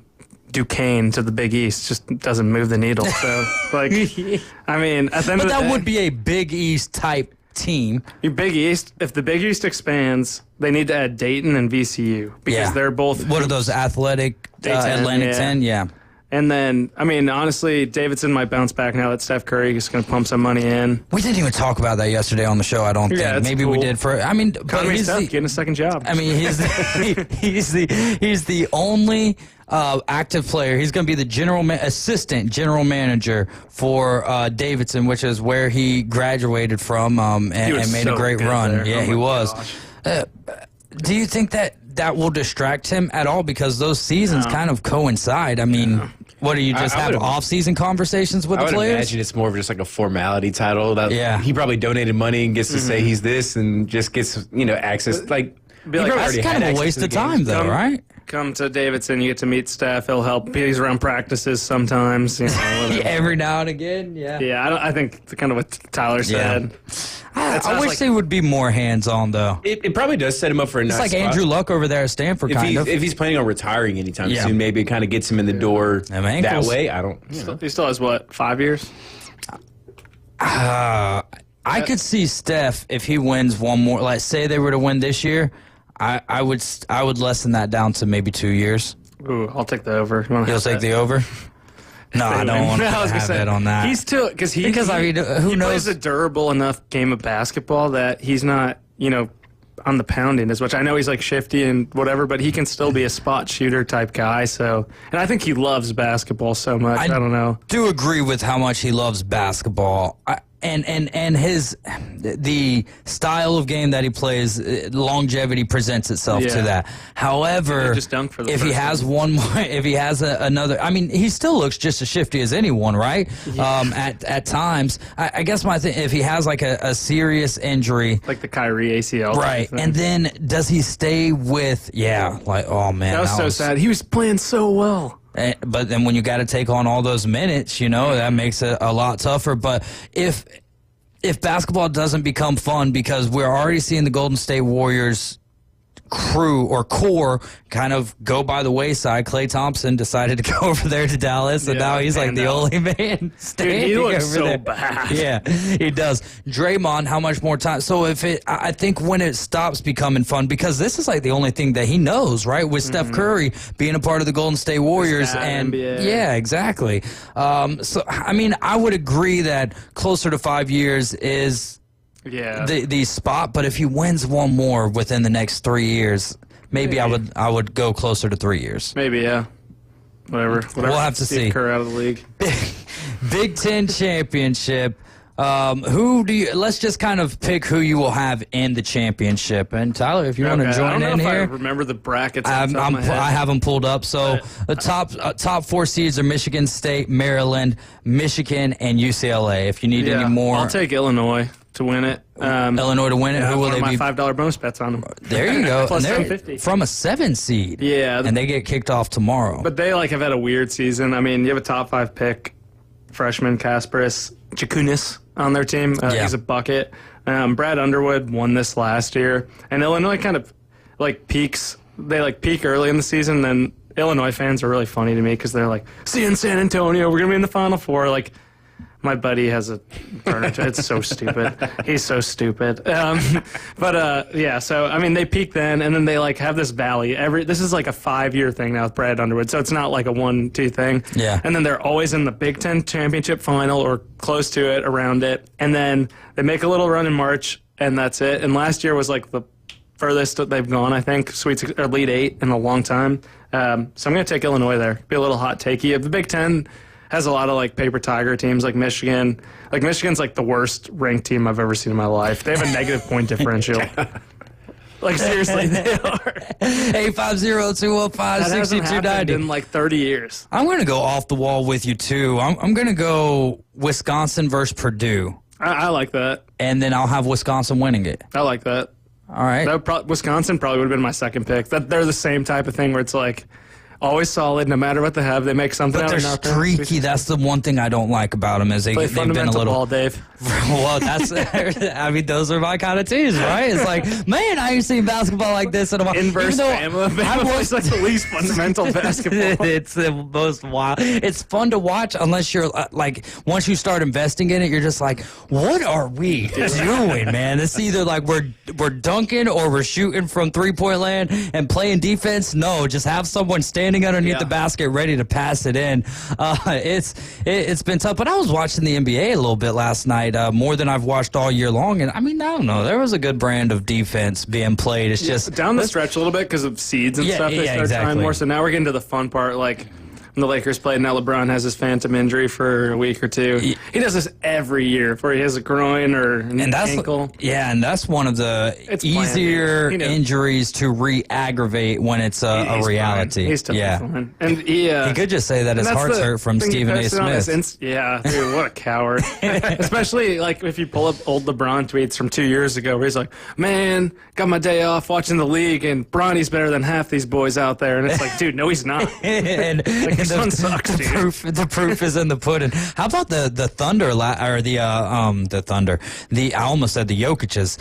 Duquesne to the Big East, just doesn't move the needle. So I mean, at the end of the day, that would be a Big East type team. Big East, if the Big East expands, they need to add Dayton and VCU, because they're both. What are those athletic Atlantic 10? Yeah. And then, I mean, honestly, Davidson might bounce back now that Steph Curry is going to pump some money in. We didn't even talk about that yesterday on the show, I don't think. Maybe cool. We did but he's getting a second job. I mean, he's the only active player. He's going to be the assistant general manager for Davidson, which is where he graduated from and made a great run. There. Yeah, he was. Do you think that will distract him at all? Because those seasons kind of coincide. I mean, what do you just have off-season conversations with the players? I would imagine it's more of just like a formality title. That he probably donated money and gets to say he's this and just gets access. Like, that's kind of a waste of time, though, right? Come to Davidson, you get to meet Steph. He'll help. He's around practices sometimes. Every now and again, Yeah, I think kind of what Tyler said. I wish they would be more hands-on, though. It probably does set him up for a nice spot. It's like Andrew Luck over there at Stanford, If he's planning on retiring anytime soon, maybe it kind of gets him in the door that way. I don't. He still has, 5 years? I could see Steph, if he wins one more, like say they were to win this year, I would lessen that down to maybe 2 years. Ooh, I'll take the over. You'll take the over? No, I don't want to have that on that. He's too who knows? Plays a durable enough game of basketball that he's not, on the pounding as much. I know he's like shifty and whatever, but he can still be a spot shooter type guy. So, and I think he loves basketball so much. I don't know. Do agree with how much he loves basketball. And the style of game that he plays, longevity presents itself to that. However, just dunk for the if he has one more, if he has another, I mean, he still looks just as shifty as anyone, right? Yeah. At times, I guess my thing, if he has like a serious injury, like the Kyrie ACL, right? And then does he stay with? Yeah, like oh man, that was so sad. He was playing so well. But then when you got to take on all those minutes, that makes it a lot tougher. But if basketball doesn't become fun, because we're already seeing the Golden State Warriors crew or core kind of go by the wayside. Klay Thompson decided to go over there to Dallas, and now he's like the only man standing. Dude, he looks over so there. bad. Yeah, he does. Draymond, how much more time? So I think when it stops becoming fun, because this is like the only thing that he knows, right? With Steph Curry being a part of the Golden State Warriors, and NBA. yeah, exactly. So I mean, I would agree that closer to 5 years is. Yeah, the spot, but if he wins one more within the next 3 years, maybe I would go closer to 3 years. Maybe, yeah. Whatever. We'll have to see. Kerr out of the league. Big Ten championship. Let's just kind of pick who you will have in the championship. And Tyler, if you want to join in here, I remember the brackets. I have them pulled up. So the top 4 seeds are Michigan State, Maryland, Michigan, and UCLA. If you need any more, I'll take Illinois to win it. Illinois to win it. Who will they be? My $5 bonus bets on them. There you go. Plus and 750 from a 7 seed. Yeah, and they get kicked off tomorrow. But they have had a weird season. I mean, you have a top 5 pick, freshman Kasparis Jakunis on their team. He's a bucket. Brad Underwood won this last year, and Illinois kind of peaks. They peak early in the season. Then Illinois fans are really funny to me because they're like, "See you in San Antonio. We're gonna be in the Final Four." My buddy has a burner. It's so stupid. He's so stupid. So, I mean, they peak then, and then they, have this valley. This is, a 5-year thing now with Brad Underwood, so it's not, a 1-2 thing. Yeah. And then they're always in the Big Ten championship final or close to it, around it. And then they make a little run in March, and that's it. And last year was, the furthest that they've gone, I think, Elite 8 in a long time. So I'm going to take Illinois there. Be a little hot takey. The Big Ten has a lot of paper tiger teams like Michigan. Michigan's the worst ranked team I've ever seen in my life. They have a negative point differential. Seriously, they are. 850-215-6290. In 30 years. I'm going to go off the wall with you too. I'm going to go Wisconsin versus Purdue. I like that. And then I'll have Wisconsin winning it. I like that. All right. Wisconsin probably would have been my second pick. They're the same type of thing where it's always solid, no matter what they have. They make something out of nothing. But they're streaky. That's the one thing I don't like about them is they've been a little ball, Dave. Well, that's. I mean, those are my kind of teams, right? It's man, I ain't seen basketball like this in a while. Inverse Bama. Bama plays the least fundamental basketball. It's the most wild. It's fun to watch unless you're once you start investing in it, you're just what are we doing, man? It's either we're dunking or we're shooting from 3-point land and playing defense. No, just have someone standing underneath the basket ready to pass it in. It's been tough, but I was watching the NBA a little bit last night, more than I've watched all year long, and I mean, I don't know, there was a good brand of defense being played. It's just down the stretch a little bit because of seeds and stuff. They start tying more. So now we're getting to the fun part. when the Lakers played. Now LeBron has his phantom injury for a week or two. He does this every year where he has a groin or an ankle. Yeah, and that's one of the easier injuries to re-aggravate when it's a reality. Fine. He's totally fine. And he could just say that his heart's hurt from Stephen A. Smith. Yeah, dude, what a coward. Especially like if you pull up old LeBron tweets from 2 years ago where he's like, man, got my day off watching the league and Bronny's better than half these boys out there. And it's like, dude, no, he's not. and the son sucks, dude. The proof is in the pudding. How about the Thunder, or the Thunder? I almost said the Jokic's.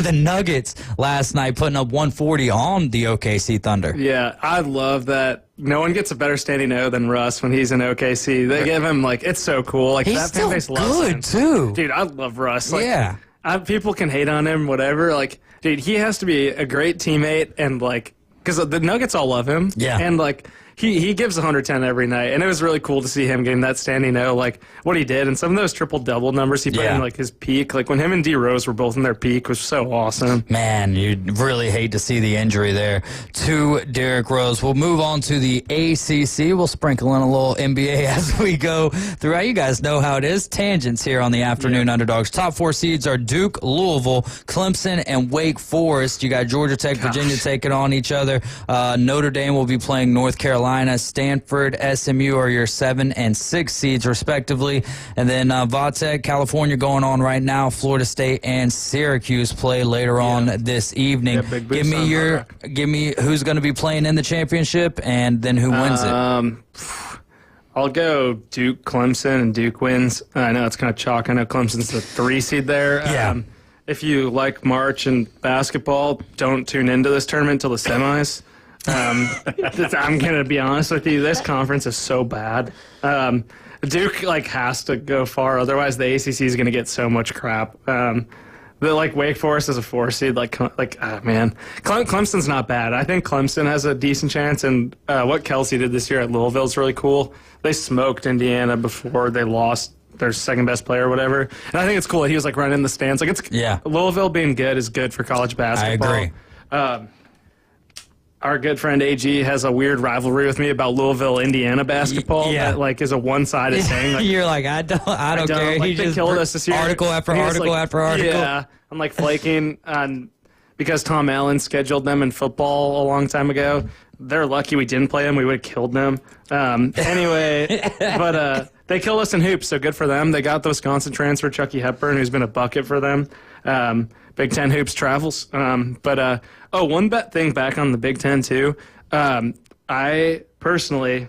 The Nuggets last night putting up 140 on the OKC Thunder. Yeah, I love that. No one gets a better standing O than Russ when he's in OKC. They give him, like, it's so cool. Like, he's that fan base loves good, him. too. Dude, I love Russ. Like, yeah. People can hate on him, whatever. Like, dude, he has to be a great teammate and, like, because the Nuggets all love him. Yeah. And, like, he gives 110 every night. And it was really cool to see him getting that standing O, like, what he did. And some of those triple-double numbers he put in, like, his peak. Like, when him and D. Rose were both in their peak was so awesome. Man, you'd really hate to see the injury there to Derrick Rose. We'll move on to the ACC. We'll sprinkle in a little NBA as we go throughout. You guys know how it is. Tangents here on the Afternoon Underdogs. Top 4 seeds are Duke, Louisville, Clemson, and Wake Forest. You got Georgia Tech, Virginia taking on each other. Notre Dame will be playing North Carolina. Stanford, SMU are your 7 and 6 seeds, respectively. And then Vatech, California going on right now. Florida State and Syracuse play later on this evening. Give me who's going to be playing in the championship and then who wins it. I'll go Duke, Clemson, and Duke wins. I know it's kind of chalk. I know Clemson's the 3 seed there. Yeah. If you like March and basketball, don't tune into this tournament until the semis. I'm going to be honest with you. This conference is so bad. Duke has to go far. Otherwise, the ACC is going to get so much crap. Wake Forest is a 4 seed. Man, Clemson's not bad. I think Clemson has a decent chance. And what Kelsey did this year at Louisville is really cool. They smoked Indiana before they lost their second best player or whatever. And I think it's cool that he was running in the stands. Louisville being good is good for college basketball. I agree. Our good friend AG has a weird rivalry with me about Louisville, Indiana basketball. Yeah. That is a one-sided thing. You're like, I don't care. He just killed us this year. Article after article after article. Yeah, I'm flaking on because Tom Allen scheduled them in football a long time ago. They're lucky we didn't play them. We would have killed them. Anyway, but they killed us in hoops, so good for them. They got the Wisconsin transfer, Chucky Hepburn, who's been a bucket for them. Big Ten hoops travels. One thing back on the Big Ten, too. I personally,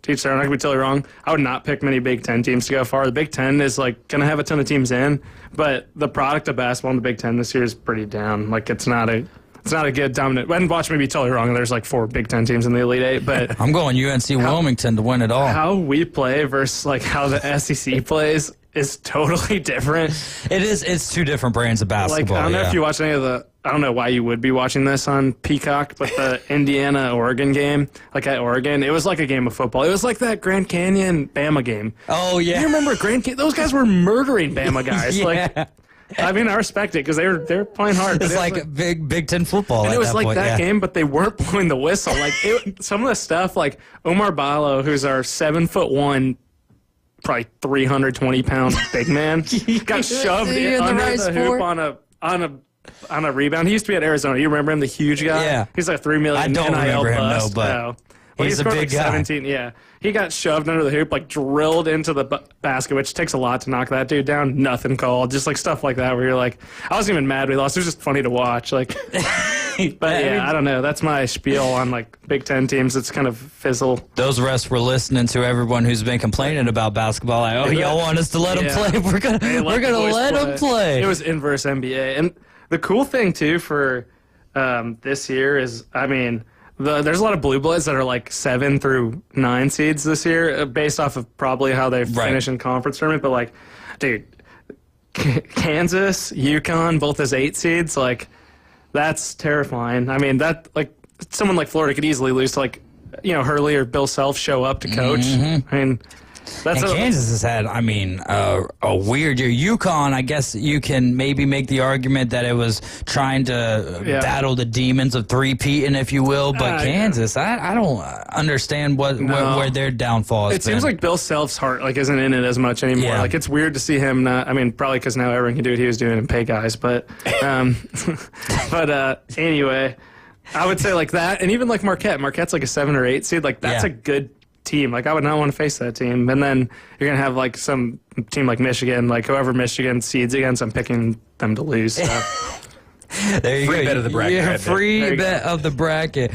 teach there, I'm not going to be totally wrong. I would not pick many Big Ten teams to go far. The Big Ten is going to have a ton of teams in, but the product of basketball in the Big Ten this year is pretty down. It's not a good dominant. And watch me be totally wrong. There's 4 Big Ten teams in the Elite Eight, but I'm going UNC Wilmington to win it all. How we play versus how the SEC plays is totally different. It is. It's 2 different brands of basketball. I don't know if you watch any of the. I don't know why you would be watching this on Peacock, but the Indiana-Oregon game, at Oregon, it was like a game of football. It was like that Grand Canyon-Bama game. Oh, yeah. You remember Grand Canyon? Those guys were murdering Bama guys. Yeah. I respect it because they're playing hard. It's Big Ten football. And it was that game, but they weren't blowing the whistle. Some of the stuff, Omar Ballo, who's our 7'1", probably 320-pound big man, got shoved under the hoop on a rebound. He used to be at Arizona. You remember him, the huge guy? Yeah. He's $3 million. I don't NIL remember him, bust. no, but he's a big guy. 17, yeah. He got shoved under the hoop, drilled into the basket, which takes a lot to knock that dude down. Nothing called. Just stuff like that where you're I wasn't even mad we lost. It was just funny to watch. But yeah, I don't know. That's my spiel on Big Ten teams. It's kind of fizzle. Those of us were listening to everyone who's been complaining about basketball. Y'all want us to let them play? We're gonna let them play. It was inverse NBA, and the cool thing too for this year is, there's a lot of blue bloods that are 7 through 9 seeds this year, based off of probably how they finish in conference tournament. But dude, Kansas, UConn, both as 8 seeds, that's terrifying. That someone like Florida could easily lose to Hurley or Bill Self show up to coach. Mm-hmm. That's and Kansas has had, I mean, a weird year. UConn, I guess you can maybe make the argument that it was trying to battle the demons of three-peating, if you will. But Kansas, I don't understand where their downfall has been. It seems like Bill Self's heart isn't in it as much anymore. Yeah. Like, it's weird to see him not. I mean, probably because now everyone can do what he was doing and pay guys. But, anyway, I would say like that, and even like Marquette. Marquette's like a 7 or 8 seed. Like that's a good team. Like I would not want to face that team. And then you're gonna have like some team like Michigan, like whoever Michigan seeds against, I'm picking them to lose. So. There you free go. bet of the bracket. Yeah, right free bet of the bracket.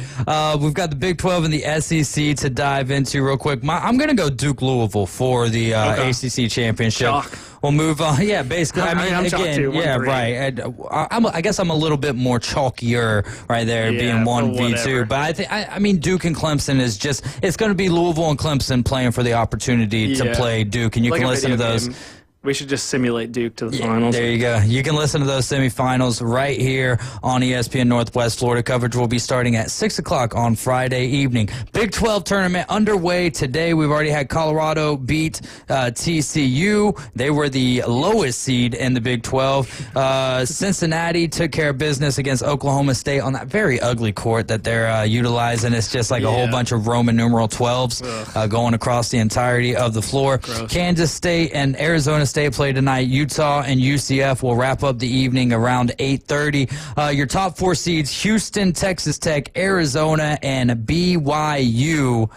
We've got the Big 12 and the SEC to dive into real quick. I'm going to go Duke Louisville for the ACC championship. Chalk. We'll move on. Yeah, basically. I mean, I'm again, too, yeah, 1-3. right. I guess I'm a little bit more chalkier right there, being 1v2. But I mean, Duke and Clemson is just. It's going to be Louisville and Clemson playing for the opportunity to play Duke, and you like can listen to those. Game. We should just simulate Duke to the finals. There you go. You can listen to those semifinals right here on ESPN Northwest Florida. Coverage will be starting at 6 o'clock on Friday evening. Big 12 tournament underway today. We've already had Colorado beat TCU. They were the lowest seed in the Big 12. Cincinnati took care of business against Oklahoma State on that very ugly court that they're utilizing. It's just like a whole bunch of Roman numeral 12s going across the entirety of the floor. Gross. Kansas State and Arizona State play tonight. Utah and UCF will wrap up the evening around 8:30. Your top 4 seeds: Houston, Texas Tech, Arizona, and BYU.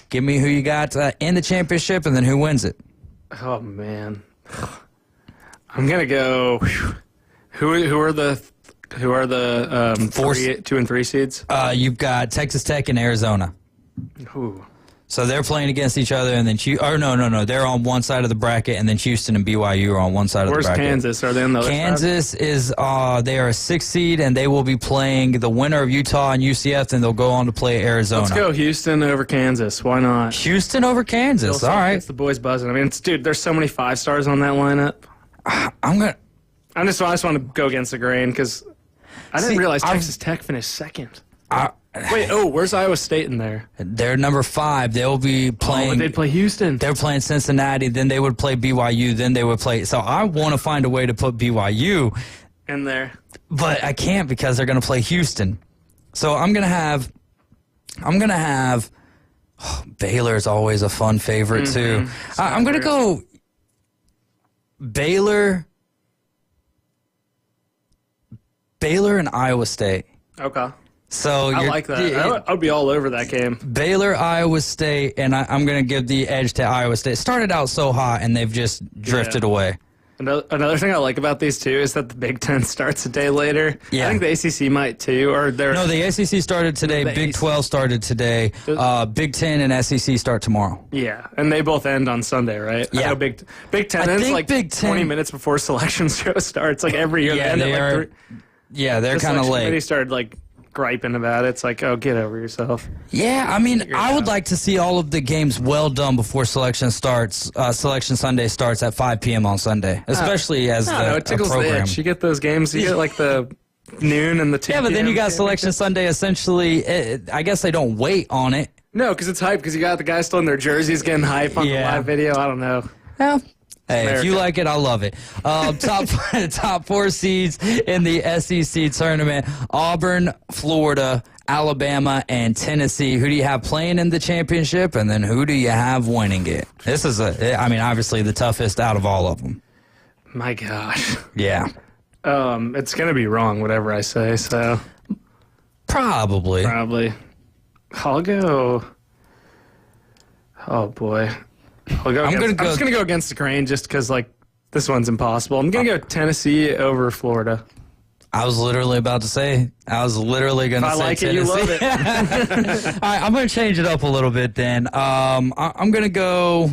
Give me who you got in the championship, and then who wins it. Oh man, I'm gonna go. Who are the 2 and 3 seeds? You've got Texas Tech and Arizona. Ooh. So they're playing against each other, and then no. They're on one side of the bracket, and then Houston and BYU are on one side of the bracket. Where's Kansas? Are they on the other Kansas side? is they are a 6 seed, and they will be playing the winner of Utah and UCF, and they'll go on to play Arizona. Let's go Houston over Kansas. Why not? Houston over Kansas. All right. It's the boys buzzing. I mean, there's so many 5 stars on that lineup. I just want to go against the grain because I didn't realize Texas Tech finished second. Wait, where's Iowa State in there? They're number 5. They'll be playing. But they'd play Houston. They're playing Cincinnati. Then they would play BYU. Then they would play. So I want to find a way to put BYU in there, but I can't because they're going to play Houston. So I'm going to have. Baylor is always a fun favorite too. I'm going to go Baylor and Iowa State. Okay. So I like that. I would be all over that game. Baylor, Iowa State, and I'm going to give the edge to Iowa State. It started out so hot, and they've just drifted away. Another thing I like about these two is that the Big Ten starts a day later. Yeah. I think the ACC might too. No, the ACC started today. Big 12 started today. Big 10 and SEC start tomorrow. Yeah, and they both end on Sunday, right? Yeah. I know Big 10 ends like Big 10, 20 minutes before selection show starts. Like every year. Yeah, they're kind of late. They started like griping about it. It's like, oh, get over yourself. Yeah, I mean, I would like to see all of the games well done before selection starts. Selection Sunday starts at 5 p.m. on Sunday, especially as it tickles the itch. You get those games. You get like the noon and the 2 Yeah, but then you got PM. Selection Sunday. Essentially, I guess they don't wait on it. No, because it's hype. Because you got the guys still in their jerseys getting hype on the live video. I don't know. Yeah. Hey, if you like it, I love it. Top 4 seeds in the SEC tournament: Auburn, Florida, Alabama, and Tennessee. Who do you have playing in the championship, and then who do you have winning it? This is obviously the toughest out of all of them. My gosh. Yeah. It's gonna be wrong, whatever I say. So probably. I'll go. Oh boy. I'm just going to go against the grain just because, like, this one's impossible. I'm going to go Tennessee over Florida. I was literally about to say, going to say like Tennessee. You love it. All right, I'm going to change it up a little bit then. I'm going to go,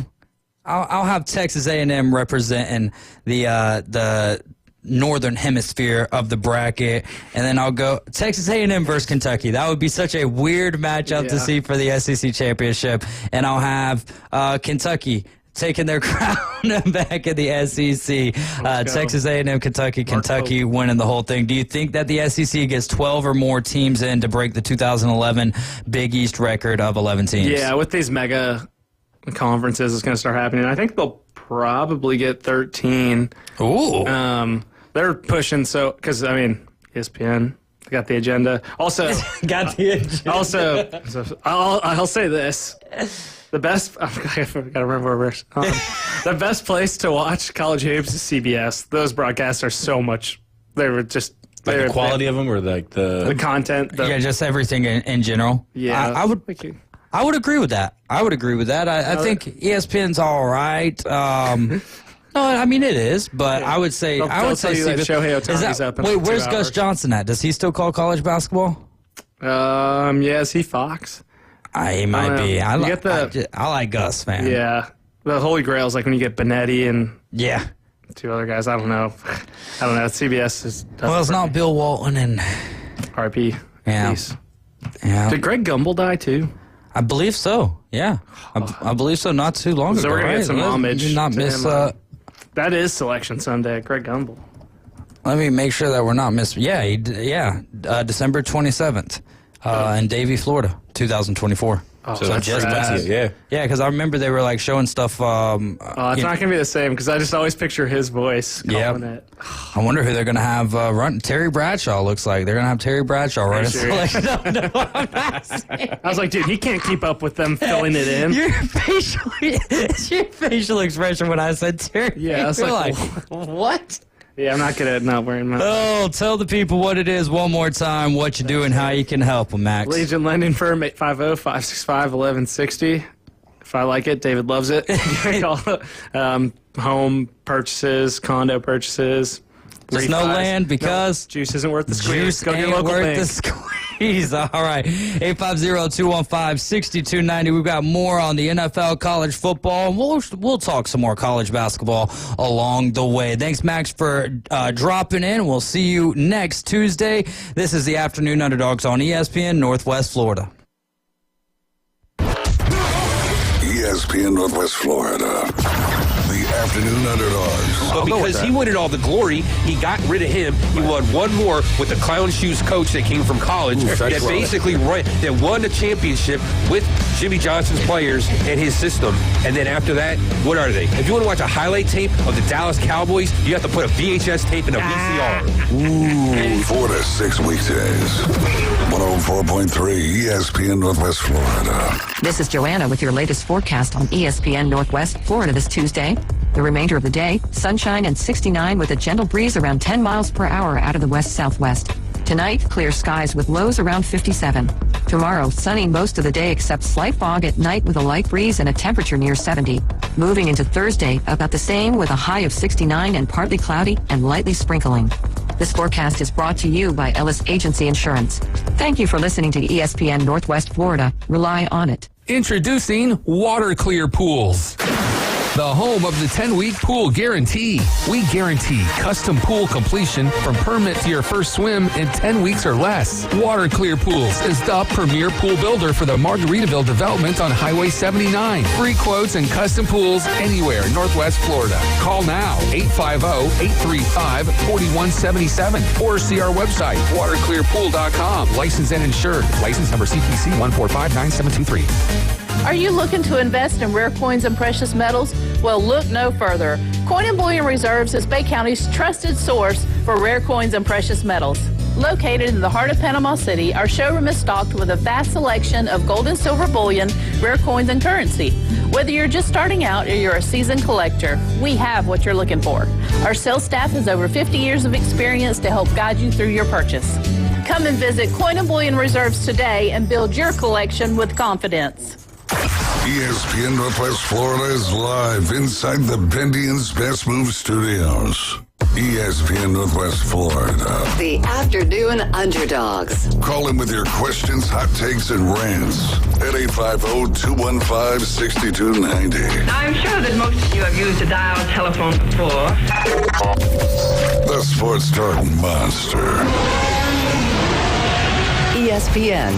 I'll have Texas A&M representing the northern hemisphere of the bracket, and then I'll go Texas A&M versus Kentucky. That would be such a weird matchup to see for the SEC championship, and I'll have Kentucky taking their crown back in the SEC. Texas A&M, Kentucky winning the whole thing. Do you think that the SEC gets 12 or more teams in to break the 2011 Big East record of 11 teams? Yeah, with these mega conferences is going to start happening. I think they'll probably get 13. Ooh. They're pushing because ESPN got the agenda. Also, got the agenda. Also, I'll say this: the best. I gotta remember where we're. The best place to watch college hoops is CBS. Those broadcasts are so much. They were just. Like the quality of them, or like the content. Just everything in general. Yeah, I would agree with that. I think ESPN's all right. No, I mean it is, but I would say They'll tell you that Shohei Ohtani's up. Wait, where's Gus Johnson at? Does he still call college basketball? Yeah, is he Fox? He might be. I like Gus, man. Yeah, the Holy Grail is like when you get Benetti and 2 other guys. I don't know. CBS is. Well, it's not Bill Walton and RP. Yeah. Peace. Yeah. Did Greg Gumbel die too? I believe so. Yeah, I believe so. Not too long ago. So we're gonna get some homage. Did not miss. That is Selection Sunday. Greg Gumbel. Let me make sure that we're not missing. Yeah, December 27th in Davie, Florida, 2024. So that's just passed. Yeah, because I remember they were like showing stuff. It's not going to be the same because I just always picture his voice calling it. I wonder who they're going to have run. Terry Bradshaw looks like they're going to have Terry Bradshaw running. Selection. No, I'm not saying. I was like, dude, he can't keep up with them filling it in. Your facial expression when I said Terry. Yeah, I was like, what? Yeah, I'm not good at not wearing my. Oh, tell the people what it is one more time, what you do, and how you can help them, Max. Legion Lending Firm, 850-565-1160. If I like it, David loves it. Home purchases, condo purchases. There's no land because juice isn't worth the squeeze. Juice Go to your ain't local worth bank. the squeeze. All right. 850-215-6290. We've got more on the NFL, college football, and we'll talk some more college basketball along the way. Thanks, Max, for dropping in. We'll see you next Tuesday. This is the Afternoon Underdogs on ESPN Northwest Florida. ESPN Northwest Florida. The Afternoon Underdogs. But because he wanted all the glory, he got rid of him. He won one more with the Clown Shoes coach that came from college that basically won the championship with Jimmy Johnson's players and his system. And then after that, what are they? If you want to watch a highlight tape of the Dallas Cowboys, you have to put a VHS tape in a VCR. Ooh, 4 to 6 weekdays. 104.3 ESPN Northwest Florida. This is Joanna with your latest forecast on ESPN Northwest Florida this Tuesday. The remainder of the day, sunshine and 69 with a gentle breeze around 10 miles per hour out of the west-southwest. Tonight, clear skies with lows around 57. Tomorrow, sunny most of the day except slight fog at night with a light breeze and a temperature near 70. Moving into Thursday, about the same with a high of 69 and partly cloudy and lightly sprinkling. This forecast is brought to you by Ellis Agency Insurance. Thank you for listening to ESPN Northwest Florida. Rely on it. Introducing Water Clear Pools, the home of the 10-week pool guarantee. We guarantee custom pool completion from permit to your first swim in 10 weeks or less. Water Clear Pools is the premier pool builder for the Margaritaville development on Highway 79. Free quotes and custom pools anywhere in Northwest Florida. Call now, 850-835-4177, or see our website, waterclearpool.com. Licensed and insured. License number CPC 1459723. Are you looking to invest in rare coins and precious metals? Well, look no further. Coin and Bullion Reserves is Bay County's trusted source for rare coins and precious metals. Located in the heart of Panama City, our showroom is stocked with a vast selection of gold and silver bullion, rare coins, and currency. Whether you're just starting out or you're a seasoned collector, we have what you're looking for. Our sales staff has over 50 years of experience to help guide you through your purchase. Come and visit Coin and Bullion Reserves today and build your collection with confidence. ESPN Northwest Florida is live inside the Bendian's Best Move Studios. ESPN Northwest Florida. The Afternoon Underdogs. Call in with your questions, hot takes, and rants at 850-215-6290. I'm sure that most of you have used a dial telephone before. The Sports Talk Monster. ESPN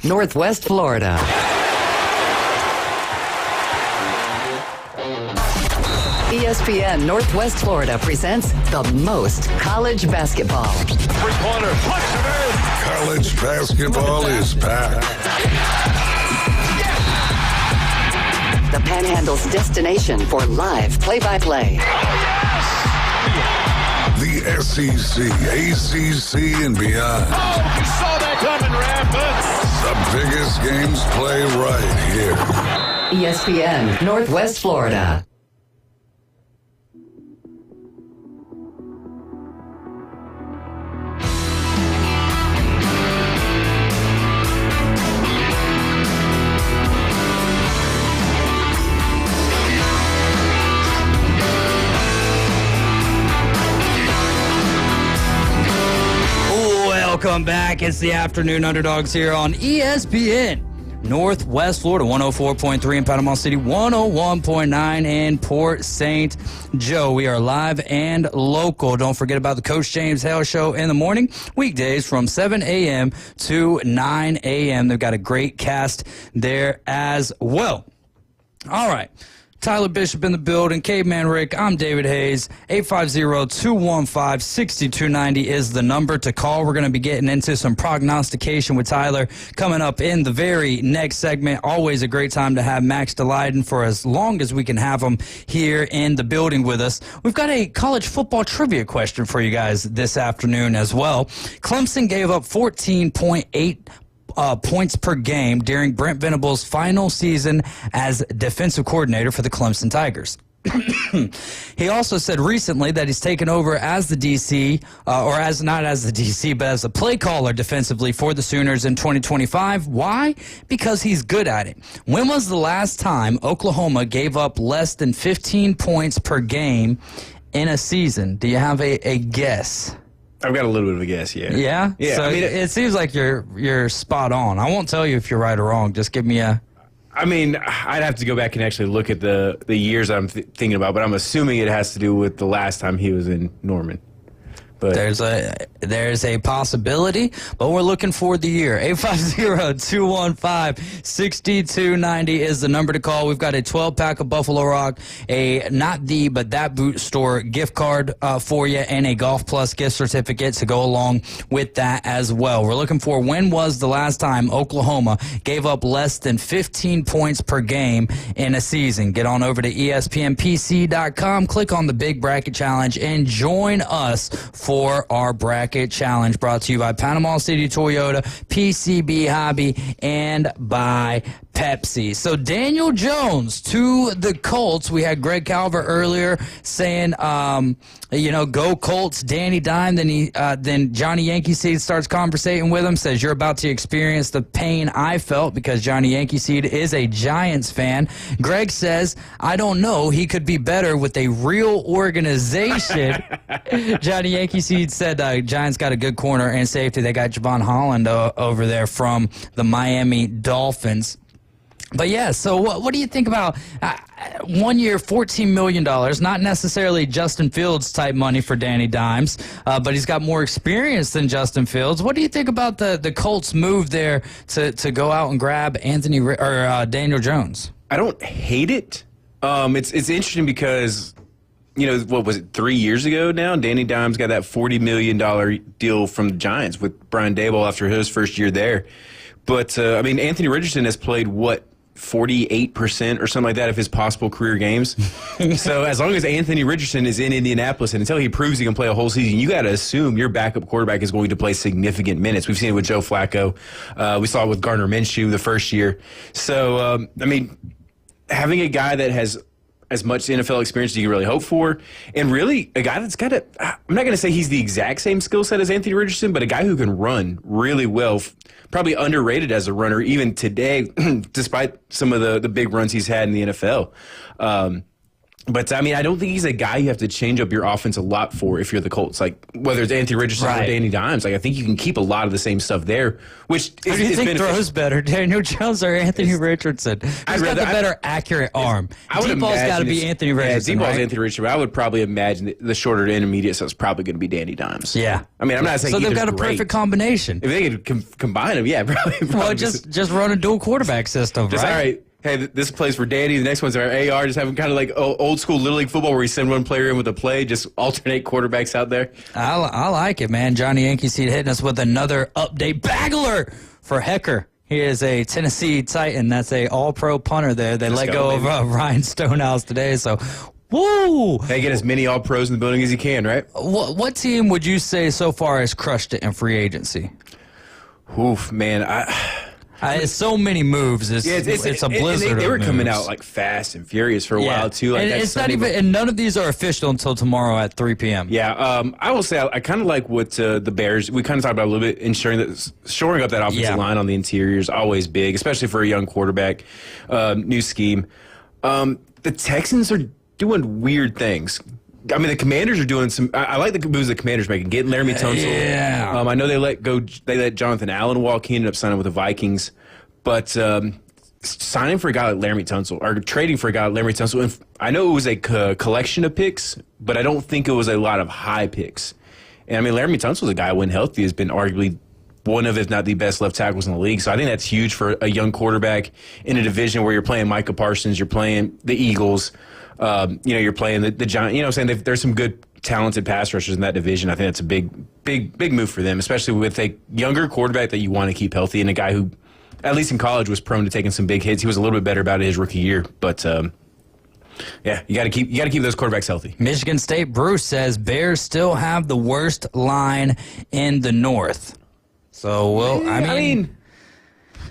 Northwest Florida. ESPN Northwest Florida presents the most college basketball. Three-pointer, college basketball is back. the Panhandle's destination for live play-by-play. The SEC, ACC, and beyond. Oh, you saw that coming, Rampant. The biggest games play right here. ESPN, Northwest Florida. Welcome back. It's the Afternoon Underdogs here on ESPN Northwest Florida, 104.3 in Panama City, 101.9 in Port St. Joe. We are live and local. Don't forget about the Coach James Hale Show in the morning, weekdays from 7 a.m. to 9 a.m. They've got a great cast there as well. All right. Tyler Bishop in the building, Caveman Rick, I'm David Hayes. 850-215-6290 is the number to call. We're going to be getting into some prognostication with Tyler coming up in the very next segment. Always a great time to have Max DeLyden for as long as we can have him here in the building with us. We've got a college football trivia question for you guys this afternoon as well. Clemson gave up 14.8 points per game during Brent Venables' final season as defensive coordinator for the Clemson Tigers. He also said recently that he's taken over as the DC, or as not as the DC, but as a play caller defensively for the Sooners in 2025. Why? Because he's good at it. When was the last time Oklahoma gave up less than 15 points per game in a season? Do you have a guess? I've got a little bit of a guess, yeah. Yeah? Yeah. So I mean, it seems like you're spot on. I won't tell you if you're right or wrong. Just give me a... I mean, I'd have to go back and actually look at the years I'm thinking about, but I'm assuming it has to do with the last time he was in Norman. But there's a possibility, but we're looking for the year. 850-215-6290 is the number to call. We've got a 12-pack of Buffalo Rock, a not the, but that boot store gift card for you, and a Golf Plus gift certificate to go along with that as well. We're looking for when was the last time Oklahoma gave up less than 15 points per game in a season. Get on over to ESPNPC.com, click on the Big Bracket Challenge, and join us for our bracket challenge, brought to you by Panama City Toyota, PCB Hobby, and by Pepsi. So Daniel Jones to the Colts. We had Greg Calvert earlier saying, go Colts, Danny Dime. Then Johnny Yankee Seed starts conversating with him, says, you're about to experience the pain I felt because Johnny Yankee Seed is a Giants fan. Greg says, I don't know. He could be better with a real organization. Johnny Yankee Seed said Giants got a good corner and safety. They got Javon Holland over there from the Miami Dolphins. But yeah, so what do you think about 1 year, $14 million? Not necessarily Justin Fields type money for Danny Dimes, but he's got more experience than Justin Fields. What do you think about the Colts move there to go out and grab Daniel Jones? I don't hate it. It's interesting because, what was it, 3 years ago now? Danny Dimes got that $40 million deal from the Giants with Brian Daboll after his first year there. But, Anthony Richardson has played, 48% or something like that of his possible career games. So as long as Anthony Richardson is in Indianapolis and until he proves he can play a whole season, you got to assume your backup quarterback is going to play significant minutes. We've seen it with Joe Flacco. We saw it with Gardner Minshew the first year. So, having a guy that has as much NFL experience as you can really hope for, and really a guy that's got I'm not going to say he's the exact same skill set as Anthony Richardson, but a guy who can run really well, probably underrated as a runner even today, despite some of the big runs he's had in the NFL. But, I don't think he's a guy you have to change up your offense a lot for if you're the Colts. Like, whether it's Anthony Richardson or Danny Dimes, I think you can keep a lot of the same stuff there, which Who do you think throws better, Daniel Jones or Anthony Richardson? Who's got the better accurate arm? Deep ball's got to be Anthony Richardson, deep ball's Anthony Richardson. I would probably imagine the shorter to intermediate, so it's probably going to be Danny Dimes. Yeah. I'm not saying so they've got a perfect combination. If they could combine them, yeah, probably. Well, just run a dual quarterback system, right? All right. Hey, this plays for Danny. The next one's our AR. Just have them kind of like old school Little League football where you send one player in with a play, just alternate quarterbacks out there. I like it, man. Johnny Yankee Seed hitting us with another update. Bagler for Hecker He is a Tennessee Titan. That's a all-pro punter there. They let go of Ryan Stonehouse today, so woo! They get as many all-pros in the building as you can, right? What team would you say so far has crushed it in free agency? Oof, man. It's so many moves. It's a blizzard. They were of coming moves. out like fast and furious for a while too. Like and it's not even, and none of these are official until tomorrow at 3 p.m. Yeah, I will say I kind of like what the Bears. We kind of talked about a little bit, shoring up that offensive line on the interior is always big, especially for a young quarterback. New scheme. The Texans are doing weird things. I mean, the Commanders are doing some. I like the moves the Commanders making. Getting Laramie Tunsil. Yeah. I know they let Jonathan Allen walk. He ended up signing with the Vikings, but signing for a guy like Laramie Tunsil or trading for a guy like Laramie Tunsil. And I know it was a collection of picks, but I don't think it was a lot of high picks. And I mean, Laramie Tunsil is a guy when healthy has been arguably one of, if not the best left tackles in the league. So I think that's huge for a young quarterback in a division where you're playing Micah Parsons, you're playing the Eagles. You're playing the Giants. You know what I'm saying? There's some good, talented pass rushers in that division. I think that's a big move for them, especially with a younger quarterback that you want to keep healthy and a guy who, at least in college, was prone to taking some big hits. He was a little bit better about it his rookie year, but you got to keep those quarterbacks healthy. Michigan State Bruce says Bears still have the worst line in the North. So, I mean.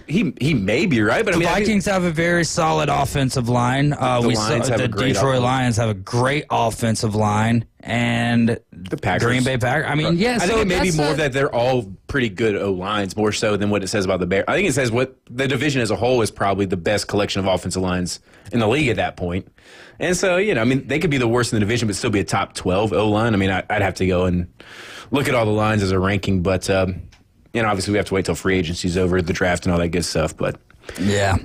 He may be right, but the Vikings have a very solid offensive line. The Detroit Lions have a great offensive line, and the Packers. Green Bay Packers. I mean, I think it may be more that they're all pretty good O-lines, more so than what it says about the Bears. I think it says what the division as a whole is probably the best collection of offensive lines in the league at that point. And so, they could be the worst in the division, but still be a top 12 O-line. I mean, I'd have to go and look at all the lines as a ranking, but. Obviously we have to wait till free agency's over, the draft and all that good stuff, but. Yeah.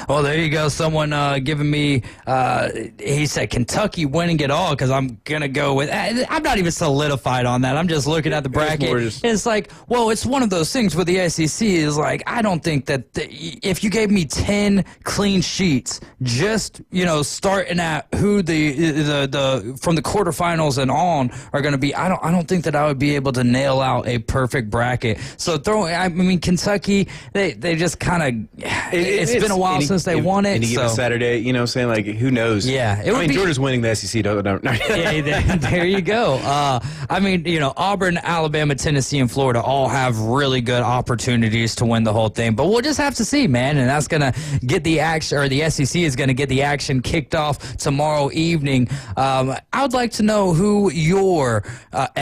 Well, there you go. Someone giving me, he said Kentucky winning it all because I'm going to go with, I'm not even solidified on that. I'm just looking at the bracket. It's like, well, it's one of those things with the SEC is like, I don't think that if you gave me 10 clean sheets, just, starting at who the from the quarterfinals and on are going to be, I don't think that I would be able to nail out a perfect bracket. So Kentucky, they just kind of, it's been a while since they won it. And you give a Saturday, saying like, who knows? Yeah. Georgia's winning the SEC. There you go. Auburn, Alabama, Tennessee, and Florida all have really good opportunities to win the whole thing. But we'll just have to see, man. And that's going to get the action, or the SEC is going to get the action kicked off tomorrow evening. I would like to know who your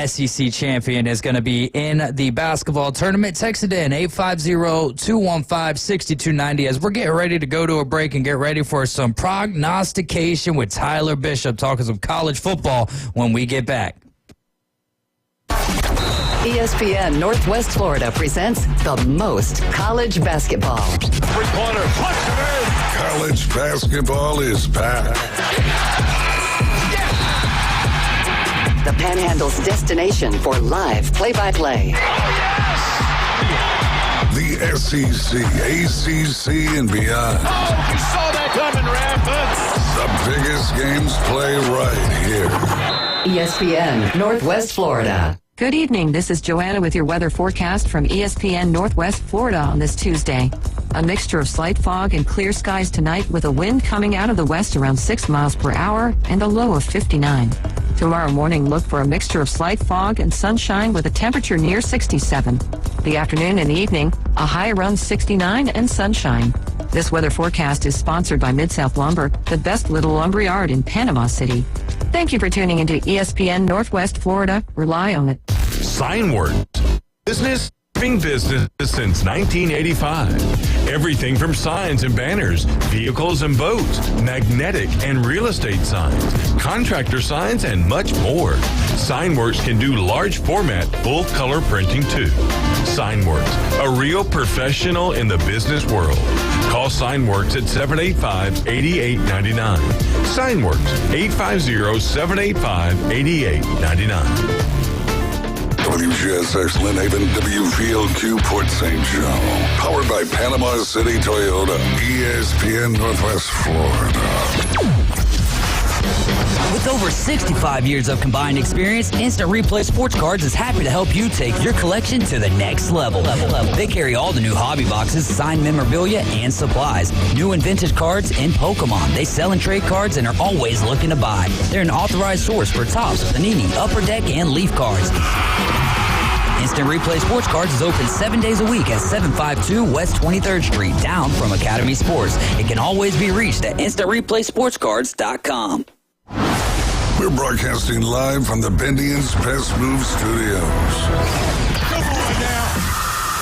SEC champion is going to be in the basketball tournament. Text it in, 850-215-6290. As we're getting ready to go to a break and get ready for some prognostication with Tyler Bishop, talking some college football when we get back. ESPN Northwest Florida presents the most college basketball. Three-pointer, college basketball is back. The Panhandle's destination for live play-by-play. The SEC, ACC, and beyond. Oh, you saw that coming, Rampant. The biggest games play right here. ESPN Northwest Florida. Good evening. This is Joanna with your weather forecast from ESPN Northwest Florida on this Tuesday. A mixture of slight fog and clear skies tonight with a wind coming out of the west around 6 miles per hour and a low of 59. Tomorrow morning, look for a mixture of slight fog and sunshine with a temperature near 67. The afternoon and evening, a high around 69 and sunshine. This weather forecast is sponsored by Mid-South Lumber, the best little lumber yard in Panama City. Thank you for tuning into ESPN Northwest Florida. Rely on it. Signworks. Business serving business since 1985. Everything from signs and banners, vehicles and boats, magnetic and real estate signs, contractor signs, and much more. Signworks can do large format, full color printing too. Signworks, a real professional in the business world. Call Signworks at 785-8899. Signworks, 850-785-8899. WGSX Lynn Haven, WVLQ Port St. Joe. Powered by Panama City Toyota. ESPN Northwest Florida. With over 65 years of combined experience, Instant Replay Sports Cards is happy to help you take your collection to the next level. They carry all the new hobby boxes, signed memorabilia, and supplies. New and vintage cards and Pokemon. They sell and trade cards and are always looking to buy. They're an authorized source for Topps, Panini, Upper Deck, and Leaf cards. Instant Replay Sports Cards is open 7 days a week at 752 West 23rd Street, down from Academy Sports. It can always be reached at instantReplaySportsCards.com. We're broadcasting live from the Bendian's Best Move Studios.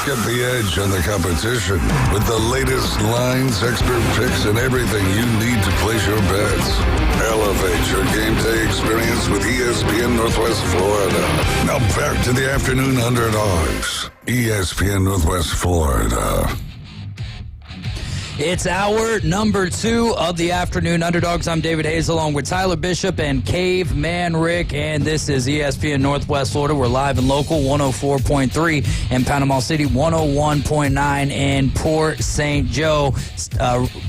Get the edge on the competition with the latest lines, expert picks, and everything you need to place your bets. Elevate your game day experience with ESPN Northwest Florida. Now back to the Afternoon Underdogs. ESPN Northwest Florida. It's hour number 2 of the Afternoon Underdogs. I'm David Hayes along with Tyler Bishop and Caveman Rick, and this is ESPN Northwest Florida. We're live and local, 104.3 in Panama City, 101.9 in Port St. Joe.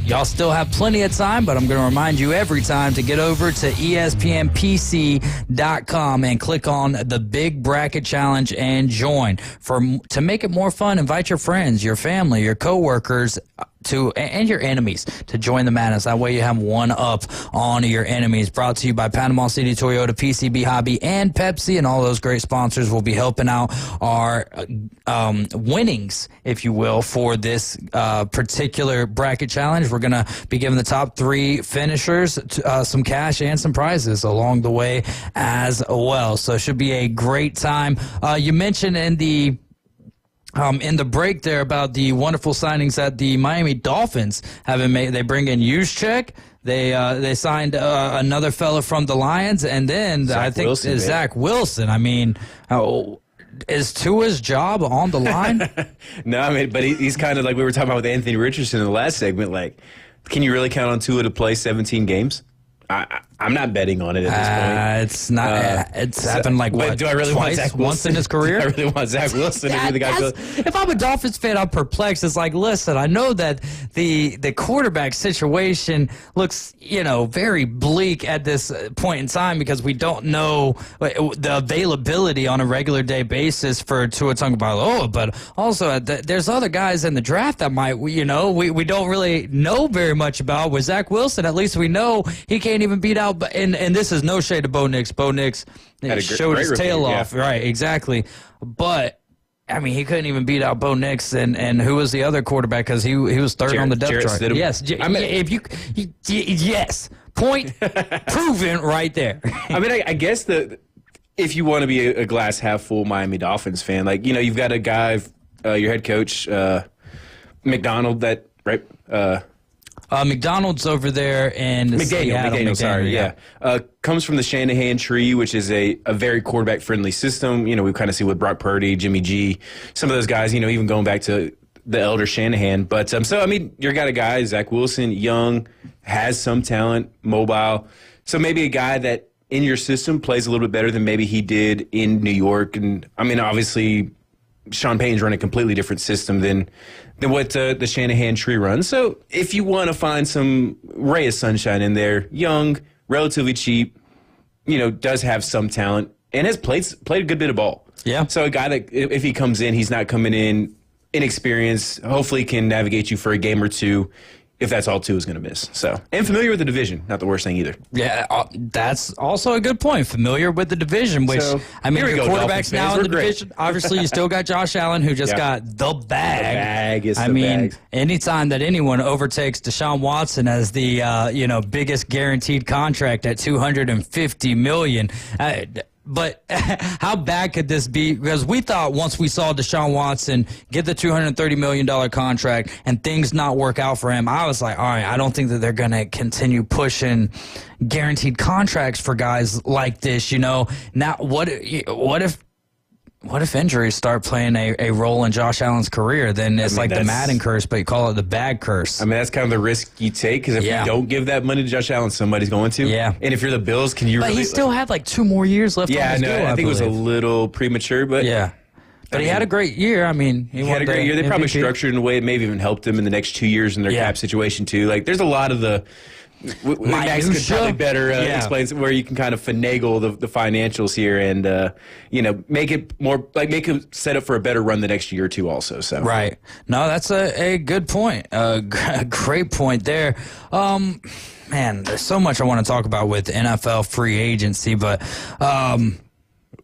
Y'all still have plenty of time, but I'm going to remind you every time to get over to ESPNPC.com and click on the Big Bracket Challenge and join. To make it more fun, invite your friends, your family, your coworkers, and your enemies to join the madness. That way you have one up on your enemies. Brought to you by Panama City Toyota, PCB Hobby, and Pepsi, and all those great sponsors will be helping out our winnings, if you will, for this particular bracket challenge. We're going to be giving the top 3 finishers some cash and some prizes along the way as well. So it should be a great time. You mentioned in the break there about the wonderful signings that the Miami Dolphins have made. They bring in Juszczyk. They signed another fella from the Lions, and then Zach Wilson. I mean, is Tua's job on the line? No, I mean, but he's kind of like we were talking about with Anthony Richardson in the last segment. Like, can you really count on Tua to play 17 games? I'm not betting on it at this point. It's not. It's happened like what? Do I really twice, want Zach Wilson? Once in his career? I really want Zach Wilson to be the guy. If I'm a Dolphins fan, I'm perplexed. It's like, listen, I know that the quarterback situation looks, very bleak at this point in time because we don't know the availability on a regular day basis for Tua Tagovailoa, but also there's other guys in the draft that might, we don't really know very much about. With Zach Wilson, at least we know he can't even beat out. And this is no shade to Bo Nix. Bo Nix showed his tail off. Yeah. Right, exactly. But, I mean, he couldn't even beat out Bo Nix. And who was the other quarterback? Because he was third on the depth chart. Yes. Yes. Point proven right there. I mean, I guess if you want to be a glass half full Miami Dolphins fan, like, you've got a guy, your head coach, McDonald, McDonald's over there in McDaniel, sorry, yeah. Comes from the Shanahan tree, which is a very quarterback-friendly system. We kind of see with Brock Purdy, Jimmy G, some of those guys, even going back to the elder Shanahan. But, you got a guy, Zach Wilson, young, has some talent, mobile. So maybe a guy that in your system plays a little bit better than maybe he did in New York. And, obviously, Sean Payton's running a completely different system than what the Shanahan tree runs. So if you want to find some ray of sunshine in there, young, relatively cheap, does have some talent and has played a good bit of ball. Yeah. So a guy that if he comes in, he's not coming in inexperienced, hopefully can navigate you for a game or two if that's all Tua is going to miss. So, and familiar with the division, not the worst thing either. Yeah, that's also a good point. Familiar with the division, which, your quarterback's now in the division. Obviously, you still got Josh Allen, who just got the bag. The bag. Anytime that anyone overtakes Deshaun Watson as the, biggest guaranteed contract at $250 million, but how bad could this be? Because we thought once we saw Deshaun Watson get the $230 million contract and things not work out for him, I was like, all right, I don't think that they're going to continue pushing guaranteed contracts for guys like this. Now, what if injuries start playing a role in Josh Allen's career? Then it's the Madden curse, but you call it the bag curse. That's kind of the risk you take because if you don't give that money to Josh Allen, somebody's going to. Yeah. And if you're the Bills, can you But he still had 2 more years left on his deal, I think it was a little premature, but... Yeah. But he had a great year. He had a great year. They probably structured in a way it maybe even helped him in the next 2 years in their cap situation, too. There's a lot of the Max could probably better explain where you can kind of finagle the financials here and make it more make it set up for a better run the next year or two also. So right. No, that's a good point. A great point there. Man, there's so much I want to talk about with NFL free agency, but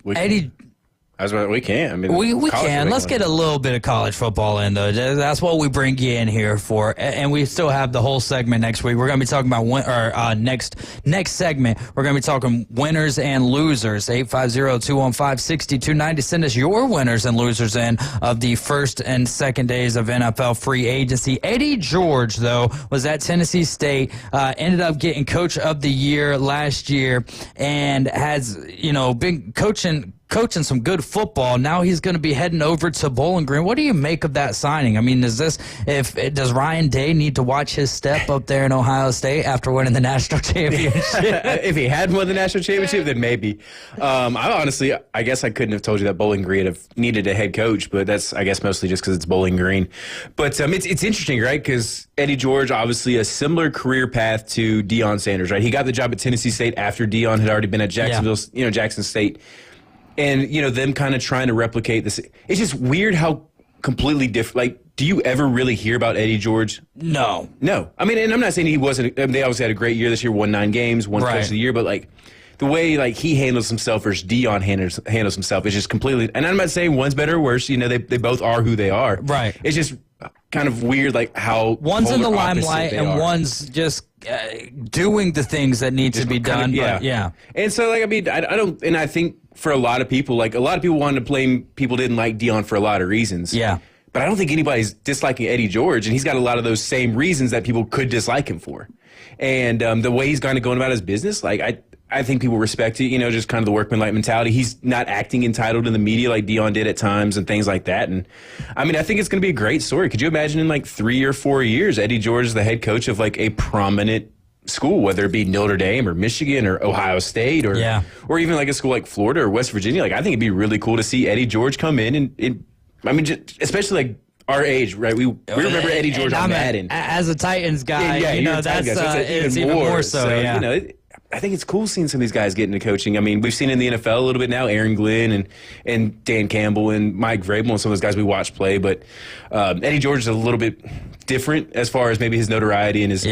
Eddie. We can. I mean, we can. Let's get a little bit of college football in, though. That's what we bring you in here for. And we still have the whole segment next week. We're going to be talking about next segment. We're going to be talking winners and losers. 850-215-6290. Send us your winners and losers in of the first and second days of NFL free agency. Eddie George, though, was at Tennessee State. Ended up getting Coach of the Year last year, and has been coaching some good football. Now he's going to be heading over to Bowling Green. What do you make of that signing? I mean, does Ryan Day need to watch his step up there in Ohio State after winning the national championship? If he had won the national championship, then maybe. I guess I couldn't have told you that Bowling Green have needed a head coach, but that's, I guess, mostly just because it's Bowling Green. But it's interesting, right? Because Eddie George, obviously a similar career path to Deion Sanders, right? He got the job at Tennessee State after Deion had already been at Jackson State. And, them kind of trying to replicate this. It's just weird how completely different. Like, do you ever really hear about Eddie George? No. I mean, and I'm not saying he wasn't. I mean, they obviously had a great year this year, won 9 games, won Coach of the Year. But, the way, he handles himself versus Deion handles himself is just completely. And I'm not saying one's better or worse. They both are who they are. Right. It's just kind of weird, how one's in the limelight and one's just doing the things that need to be done. And so, I don't, and I think for a lot of people, a lot of people wanted to blame people didn't like Deion for a lot of reasons. Yeah. But I don't think anybody's disliking Eddie George, and he's got a lot of those same reasons that people could dislike him for. And the way he's kind of going about his business, I think people respect it, just kind of the workmanlike mentality. He's not acting entitled in the media like Deion did at times and things like that. And I think it's going to be a great story. Could you imagine in 3 or 4 years, Eddie George is the head coach of a prominent school, whether it be Notre Dame or Michigan or Ohio State or even a school like Florida or West Virginia? I think it'd be really cool to see Eddie George come in and especially our age, right? We remember Eddie George on Madden. As a Titans guy, that's it's even more so. I think it's cool seeing some of these guys get into coaching. I mean, we've seen in the NFL a little bit now, Aaron Glenn and Dan Campbell and Mike Vrabel and some of those guys we watch play. But Eddie George is a little bit different as far as maybe his notoriety and his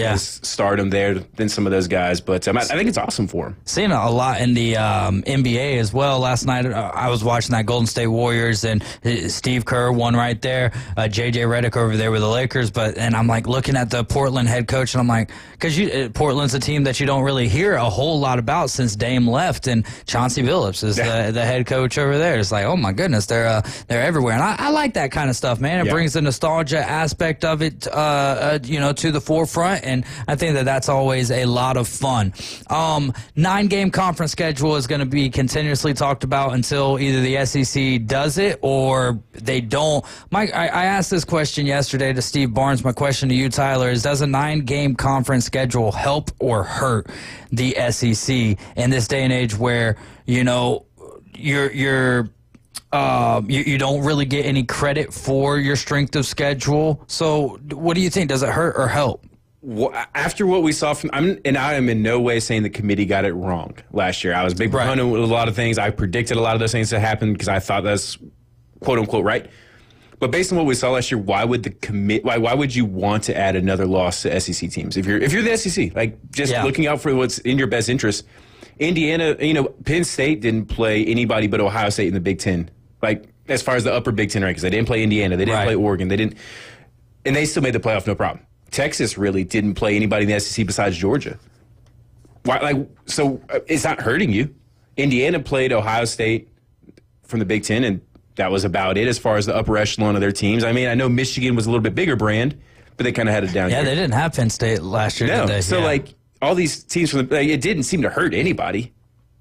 stardom there than some of those guys. But I think it's awesome for him. Seeing a lot in the NBA as well. Last night I was watching that Golden State Warriors and Steve Kerr won right there. J.J. Redick over there with the Lakers. And I'm looking at the Portland head coach and I'm because Portland's a team that you don't really hear a whole lot about since Dame left, and Chauncey Billups is the head coach over there. It's oh my goodness, they're everywhere, and I like that kind of stuff, man. It brings the nostalgia aspect of it, to the forefront, and I think that's always a lot of fun. 9-game conference schedule is going to be continuously talked about until either the SEC does it or they don't. Mike, I asked this question yesterday to Steve Barnes. My question to you, Tyler, is: does a 9-game conference schedule help or hurt the SEC in this day and age where you don't really get any credit for your strength of schedule? So what do you think? Does it hurt or help? After what we saw I am in no way saying the committee got it wrong last year. I was a big proponent with a lot of things. I predicted a lot of those things to happen because I thought that's quote unquote right. But based on what we saw last year, why would why would you want to add another loss to SEC teams? If you're the SEC, looking out for what's in your best interest. Indiana, Penn State didn't play anybody but Ohio State in the Big Ten. As far as the upper Big Ten rankings, they didn't play Indiana, they didn't play Oregon, and they still made the playoff, no problem. Texas really didn't play anybody in the SEC besides Georgia. Why? So it's not hurting you. Indiana played Ohio State from the Big Ten, and that was about it as far as the upper echelon of their teams. I know Michigan was a little bit bigger brand, but they kind of had it down here. Yeah, they didn't have Penn State last year, did they? So, all these teams from it didn't seem to hurt anybody.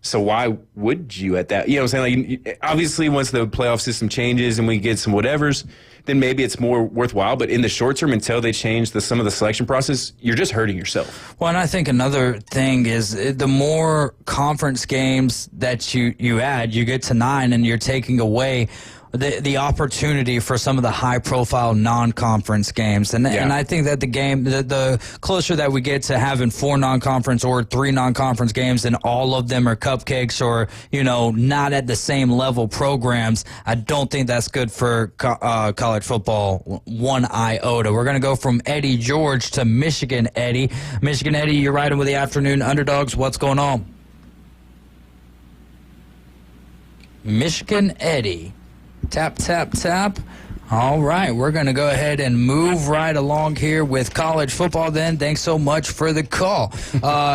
So why would you at that? You know what I'm saying? Obviously, once the playoff system changes and we get some whatevers, then maybe it's more worthwhile. But in the short term, until they change some of the selection process, you're just hurting yourself. Well, and I think another thing is the more conference games that you add, you get to 9 and you're taking away the opportunity for some of the high-profile non-conference games. And I think that the closer that we get to having 4 non-conference or 3 non-conference games and all of them are cupcakes or, not at the same level programs, I don't think that's good for college football one iota. We're going to go from Eddie George to Michigan Eddie. Michigan Eddie, you're riding with the Afternoon Underdogs. What's going on? Michigan Eddie. Tap, tap, tap. All right, we're going to go ahead and move right along here with college football then. Thanks so much for the call.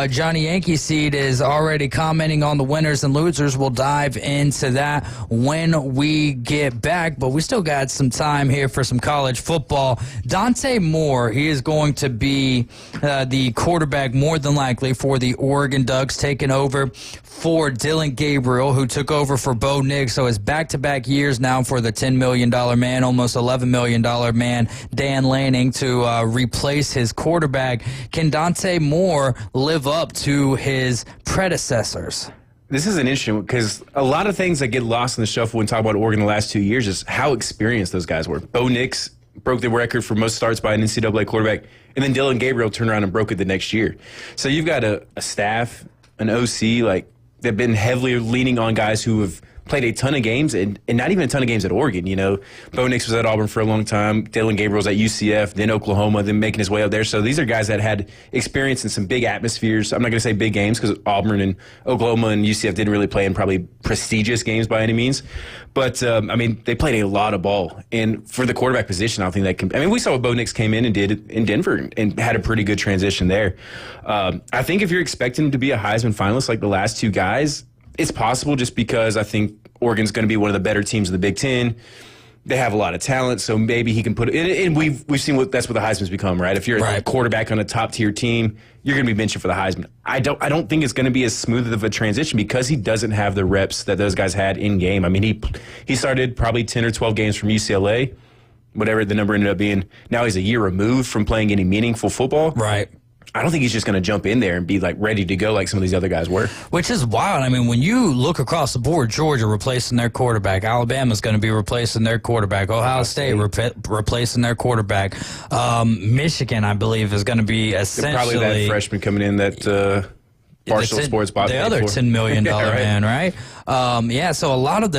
Johnny Yankee Seed is already commenting on the winners and losers. We'll dive into that when we get back, but we still got some time here for some college football. Dante Moore, he is going to be the quarterback more than likely for the Oregon Ducks, taking over for Dylan Gabriel, who took over for Bo Nix. So it's back-to-back years now for the $10 million man, almost $11 million man, Dan Lanning, to replace his quarterback. Can Dante Moore live up to his predecessors? This is an issue because a lot of things that get lost in the shuffle when talking about Oregon the last 2 years is how experienced those guys were. Bo Nix broke the record for most starts by an NCAA quarterback, and then Dylan Gabriel turned around and broke it the next year. So you've got a staff, an OC, they've been heavily leaning on guys who have played a ton of games and not even a ton of games at Oregon. Bo Nix was at Auburn for a long time. Dylan Gabriel was at UCF, then Oklahoma, then making his way up there. So these are guys that had experience in some big atmospheres. I'm not going to say big games because Auburn and Oklahoma and UCF didn't really play in probably prestigious games by any means. But, they played a lot of ball. And for the quarterback position, I don't think that can – we saw what Bo Nix came in and did in Denver and had a pretty good transition there. I think if you're expecting to be a Heisman finalist like the last 2 guys – it's possible just because I think Oregon's going to be one of the better teams in the Big Ten. They have a lot of talent, so maybe he can put it. And we've seen that's what the Heisman's become, right? If you're a quarterback on a top tier team, you're going to be mentioned for the Heisman. I don't think it's going to be as smooth of a transition because he doesn't have the reps that those guys had in game. He started probably 10 or 12 games from UCLA, whatever the number ended up being. Now he's a year removed from playing any meaningful football. Right. I don't think he's just going to jump in there and be ready to go like some of these other guys were. Which is wild. When you look across the board, Georgia replacing their quarterback, Alabama's going to be replacing their quarterback, Ohio State replacing their quarterback, Michigan, I believe, is going to be essentially probably that freshman coming in that Barstool Sports bought the other $10 million man, right? So a lot of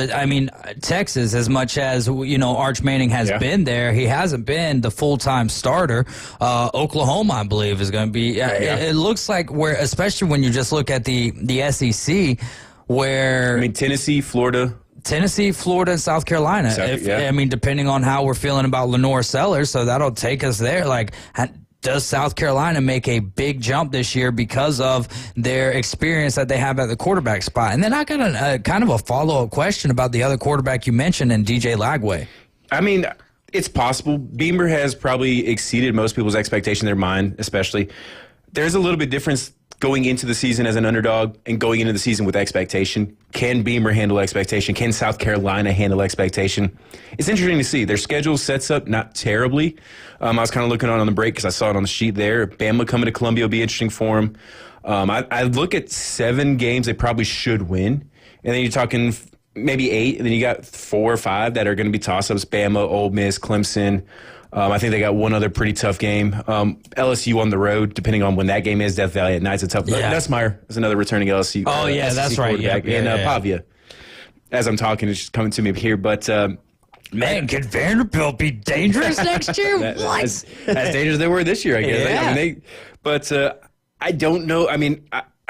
Texas, as much as Arch Manning has been there, he hasn't been the full-time starter. Oklahoma, I believe, is going to be. It looks like especially when you just look at the SEC, where Tennessee, Florida, and South Carolina. Depending on how we're feeling about Lenore Sellers, so that'll take us there. Does South Carolina make a big jump this year because of their experience that they have at the quarterback spot? And then I got a kind of a follow-up question about the other quarterback you mentioned, and DJ Lagway. It's possible. Beamer has probably exceeded most people's expectation in their mind, especially. There's a little bit difference going into the season as an underdog and going into the season with expectation. Can Beamer handle expectation? Can South Carolina handle expectation? It's interesting to see. Their schedule sets up not terribly. I was kind of looking on the break because I saw it on the sheet there. Bama coming to Columbia will be interesting for them. I look at 7 games they probably should win. And then you're talking maybe 8, and then you got 4 or 5 that are going to be toss-ups. Bama, Ole Miss, Clemson. I think they got one other pretty tough game. LSU on the road, depending on when that game is. Death Valley at night's a tough. Nussmeier is another returning LSU. Oh, yeah, SEC that's right. And Pavia. As I'm talking, it's just coming to me here. But, man, could Vanderbilt be dangerous next year? What? As dangerous as they were this year, I guess. Yeah. I don't know. I'm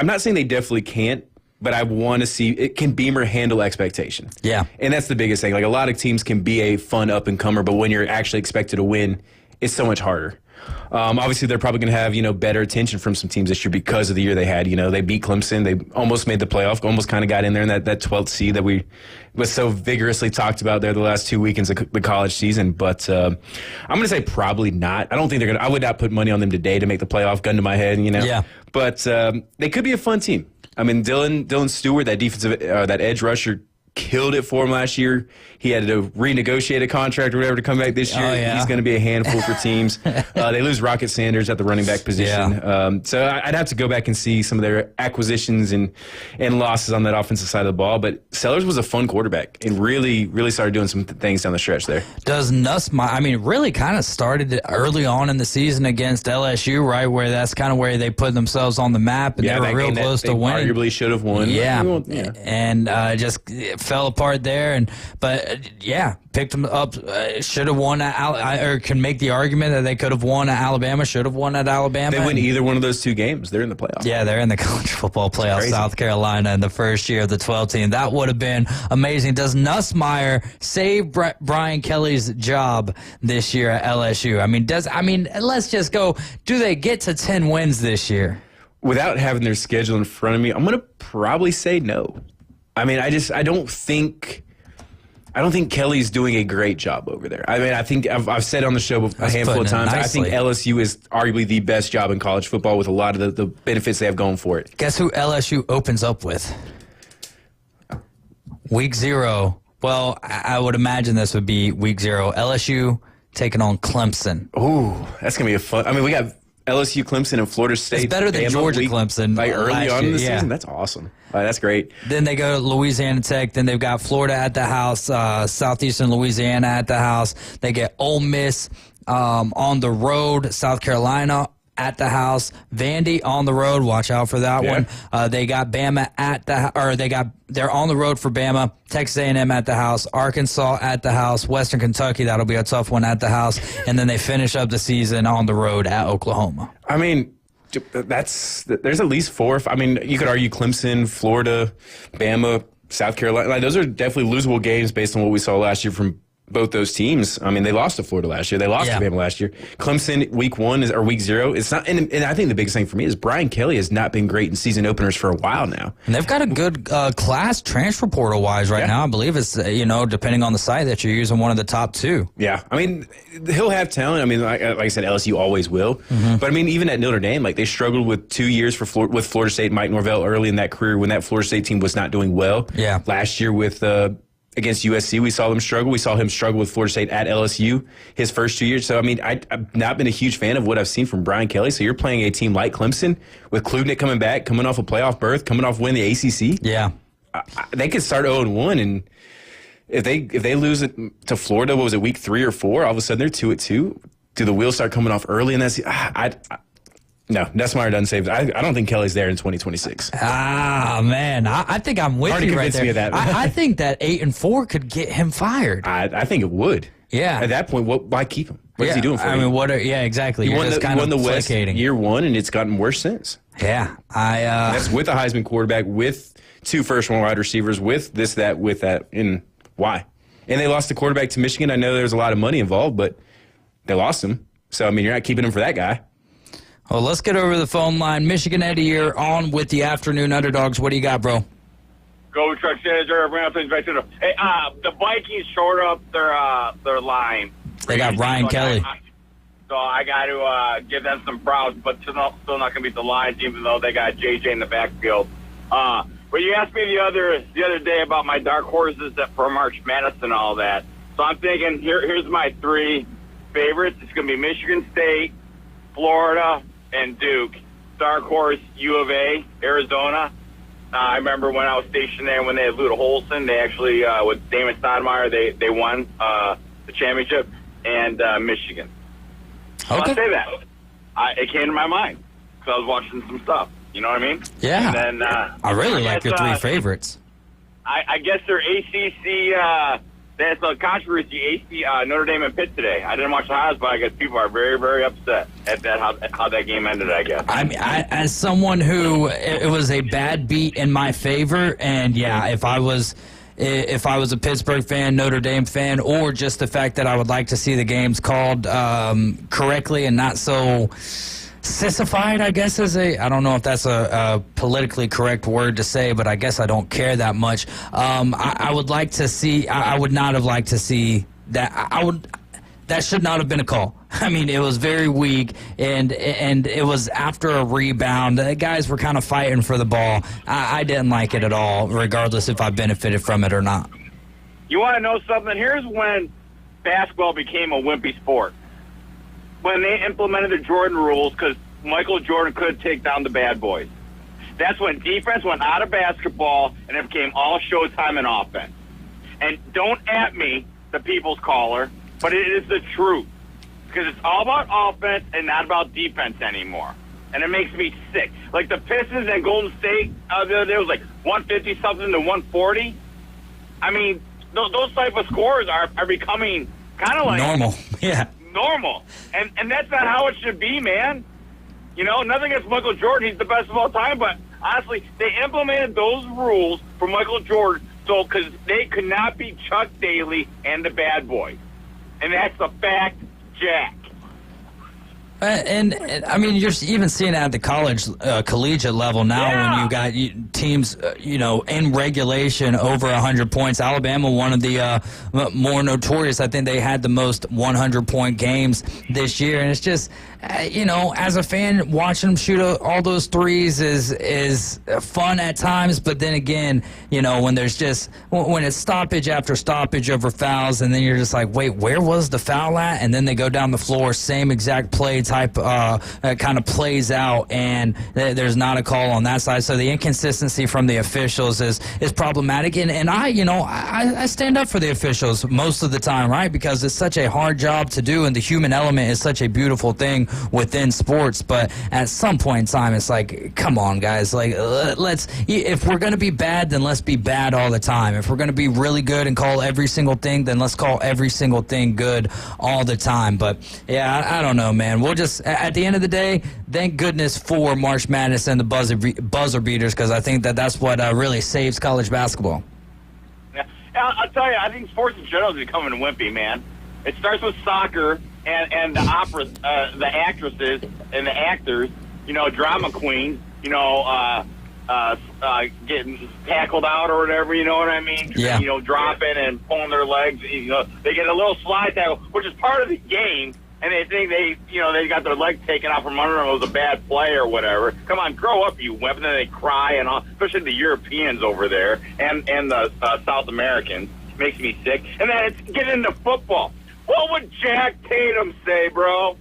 not saying they definitely can't. But I want to see, can Beamer handle expectation? Yeah. And that's the biggest thing. A lot of teams can be a fun up-and-comer, but when you're actually expected to win, it's so much harder. Obviously, they're probably going to have, better attention from some teams this year because of the year they had. They beat Clemson. They almost made the playoff, almost kind of got in there in that 12th seed that we was so vigorously talked about there the last 2 weekends of the college season. But I'm going to say probably not. I don't think they're going to – I would not put money on them today to make the playoff, gun to my head, Yeah. But they could be a fun team. Dylan Stewart, that defensive, that edge rusher, killed it for him last year. He had to renegotiate a contract or whatever to come back this year. Oh, yeah. He's going to be a handful for teams. They lose Rocket Sanders at the running back position. Yeah. So I'd have to go back and see some of their acquisitions and losses on that offensive side of the ball. But Sellers was a fun quarterback and really, really started doing some things down the stretch there. Does Nussmeier, I mean, really kind of started early on in the season against LSU, right, where that's kind of where they put themselves on the map, and they were real close to winning. Arguably should have won. Yeah, and just fell apart there. But picked them up. Should have won or can make the argument that they could have won at Alabama. Should have won at Alabama. They win either one of those two games, they're in the playoffs. Yeah, they're in the college football playoffs. South Carolina in the first year of the 12 team. That would have been amazing. Does Nussmeier save Brian Kelly's job this year at LSU? I mean, let's just go. Do they get to 10 wins this year? Without having their schedule in front of me, I'm going to probably say no. I mean, I don't think Kelly's doing a great job over there. I mean, I think I've said on the show a handful of times, I think LSU is arguably the best job in college football with a lot of the benefits they have going for it. Guess who LSU opens up with? Week 0. Well, I would imagine this would be week 0. LSU taking on Clemson. Ooh, that's going to be a fun. I mean, we got LSU, Clemson, and Florida State. It's better than Georgia, Clemson. Like early on in the season. That's awesome. That's great. Then they go to Louisiana Tech. Then they've got Florida at the house, Southeastern Louisiana at the house. They get Ole Miss on the road, South Carolina at the house, Vandy on the road. Watch out for that one. They got Bama they're on the road for Bama, Texas A&M at the house, Arkansas at the house, Western Kentucky. That'll be a tough one at the house, and then they finish up the season on the road at Oklahoma. I mean, there's at least 4. I mean, you could argue Clemson, Florida, Bama, South Carolina. Like, those are definitely losable games based on what we saw last year from both those teams. I mean, they lost to Florida last year. They lost to Bama last year. Clemson, week 1 or week 0. It's not, and I think the biggest thing for me is Brian Kelly has not been great in season openers for a while now. And they've got a good class transfer portal wise right now. I believe it's depending on the site that you're using, one of the top 2. Yeah, I mean, he'll have talent. I mean, like I said, LSU always will. Mm-hmm. But I mean, even at Notre Dame, like they struggled with 2 years with Florida State. Mike Norvell early in that career when that Florida State team was not doing well. Yeah, last year with. Against USC, we saw them struggle. We saw him struggle with Florida State at LSU his first 2 years. So, I mean, I've not been a huge fan of what I've seen from Brian Kelly. So you're playing a team like Clemson with Klubnik coming back, coming off a playoff berth, coming off win the ACC. Yeah. They could start 0-1, and if they lose it to Florida, what was it, week 3 or 4, all of a sudden they're 2-2. Do the wheels start coming off early? And that's no, Nussmeier doesn't save it. I don't think Kelly's there in 2026. Ah, man. I think I'm with you right there. Me of that. I think that 8-4 could get him fired. I think it would. Yeah. At that point, why keep him? What is he doing for you? I mean, exactly. He won the West year 1, and it's gotten worse since. Yeah. That's with a Heisman quarterback, with 2 first-round wide receivers, with this, that, with that. And why? And they lost the quarterback to Michigan. I know there's a lot of money involved, but they lost him. So, I mean, you're not keeping him for that guy. Well, let's get over to the phone line. Michigan Eddie, you're on with the Afternoon Underdogs. What do you got, bro? Go Truck Senator. Hey, the Vikings short up their line. They got Ryan Kelly. So I got to give them some props, but still not going to beat the Lions, even though they got JJ in the backfield. But you asked me the other day about my dark horses for March Madness and all that. So I'm thinking here's my 3 favorites. It's going to be Michigan State, Florida, and Duke. Dark horse, U of A, Arizona. I remember when I was stationed there when they had Luda Holson. They actually, with Damon Stoudemire, they won the championship. And Michigan. So Okay. I'll say that. It came to my mind because I was watching some stuff. You know what I mean? Yeah. And then, I really like your 3 favorites. I guess they're ACC. That's a controversy. Notre Dame and Pitt today. I didn't watch the highlights, but I guess people are very, very upset at that how that game ended. I guess. I mean, as someone who it was a bad beat in my favor, and yeah, if I was a Pittsburgh fan, Notre Dame fan, or just the fact that I would like to see the games called correctly and not so sissified, I guess I don't know if that's a politically correct word to say, but I guess I don't care that much. I would like to see, I would not have liked to see that. That should not have been a call. I mean, it was very weak, and it was after a rebound. The guys were kind of fighting for the ball. I didn't like it at all, regardless if I benefited from it or not. You want to know something? Here's when basketball became a wimpy sport. When they implemented the Jordan rules, because Michael Jordan could take down the bad boys. That's when defense went out of basketball, and it became all showtime and offense. And don't at me, the people's caller, but it is the truth. Because it's all about offense and not about defense anymore. And it makes me sick. Like the Pistons and Golden State, the other day was like 150-something to 140. I mean, those type of scores are becoming kind of like... normal, yeah. Normal. And that's not how it should be, man. You know, nothing against Michael Jordan. He's the best of all time. But honestly, they implemented those rules for Michael Jordan because they could not be Chuck Daly and the bad boys. And that's a fact, Jack. And I mean, you're even seeing it at the collegiate level now when you got teams, in regulation over 100 points. Alabama, one of the more notorious. I think they had the most 100-point games this year. And it's just, as a fan, watching them shoot all those threes is fun at times. But then again, when there's just, when it's stoppage after stoppage over fouls, and then you're just like, wait, where was the foul at? And then they go down the floor, same exact play type kind of plays out, and there's not a call on that side. So the inconsistency from the officials is problematic. And I stand up for the officials most of the time, right? Because it's such a hard job to do, and the human element is such a beautiful thing within sports. But at some point in time, it's like, come on, guys. Like, if we're going to be bad, then let's be bad all the time. If we're going to be really good and call every single thing, then let's call every single thing good all the time. But yeah, I don't know, man. We'll just, at the end of the day, thank goodness for March Madness and the buzzer beaters, because I think that's what really saves college basketball. Yeah, I'll tell you, I think sports in general is becoming wimpy, man. It starts with soccer and the opera, the actresses and the actors, drama queens, getting tackled out or whatever, you know what I mean? Yeah. Dropping and pulling their legs. They get a little slide tackle, which is part of the game. And they think they got their leg taken out from under them. It was a bad play or whatever. Come on, grow up, you wimp. And then they cry, and all, especially the Europeans over there and the South Americans. Makes me sick. And then it's getting into football. What would Jack Tatum say, bro?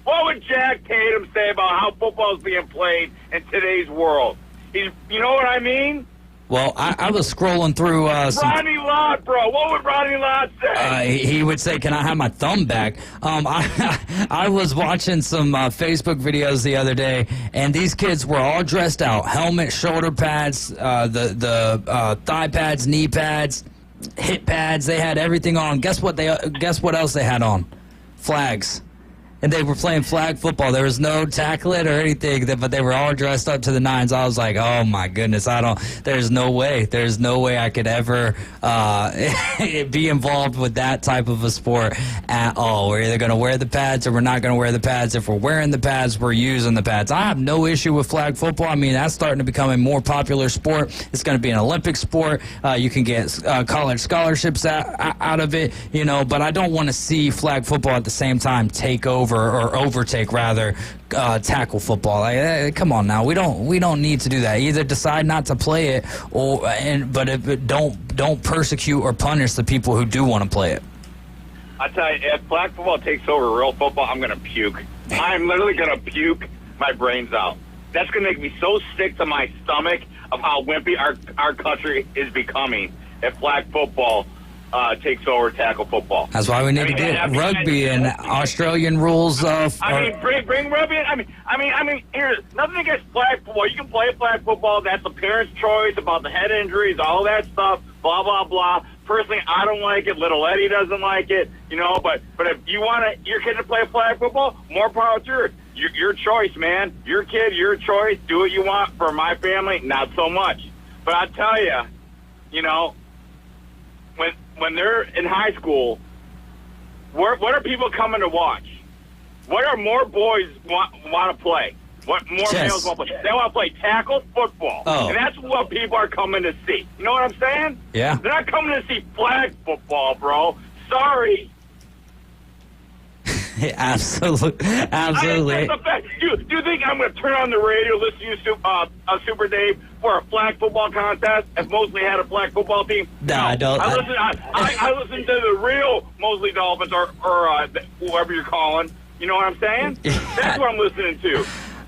What would Jack Tatum say about how football is being played in today's world? You know what I mean? Well, I was scrolling through Ronnie Lott, bro. What would Ronnie Lott say? He would say, "Can I have my thumb back?" I was watching some Facebook videos the other day, and these kids were all dressed out: helmet, shoulder pads, the thigh pads, knee pads, hip pads. They had everything on. Guess what else they had on? Flags. And they were playing flag football. There was no tackling or anything, but they were all dressed up to the nines. I was like, oh my goodness, there's no way I could ever be involved with that type of a sport at all. We're either going to wear the pads or we're not going to wear the pads. If we're wearing the pads, we're using the pads. I have no issue with flag football. I mean, that's starting to become a more popular sport. It's going to be an Olympic sport. You can get college scholarships out of it, but I don't want to see flag football at the same time take over or overtake rather tackle football. Like, come on now, we don't need to do that. Either decide not to play it, but don't persecute or punish the people who do want to play it. I tell you, if flag football takes over real football, I'm gonna puke. I'm literally gonna puke my brains out. That's gonna make me so sick to my stomach of how wimpy our country is becoming if flag football takes over tackle football. That's why we need to get rugby and Australian rules. Bring rugby in. I mean, here, nothing against flag football. You can play flag football. That's the parents' choice about the head injuries, all that stuff, blah, blah, blah. Personally, I don't like it. Little Eddie doesn't like it, but if you want your kid to play flag football, more power to yours. Your choice, man. Your kid, your choice. Do what you want. For my family, not so much. But I tell you, when they're in high school, what are people coming to watch? What are more boys want to play? What more males want to play? They want to play tackle football. Oh. And that's what people are coming to see. You know what I'm saying? Yeah. They're not coming to see flag football, bro. Sorry. Absolutely. Absolutely. Do you think I'm going to turn on the radio, listen to you, Super Dave, for a flag football contest if Mosley had a flag football team? No, I don't. I listen to the real Mosley Dolphins or whoever you're calling. You know what I'm saying? That's what I'm listening to.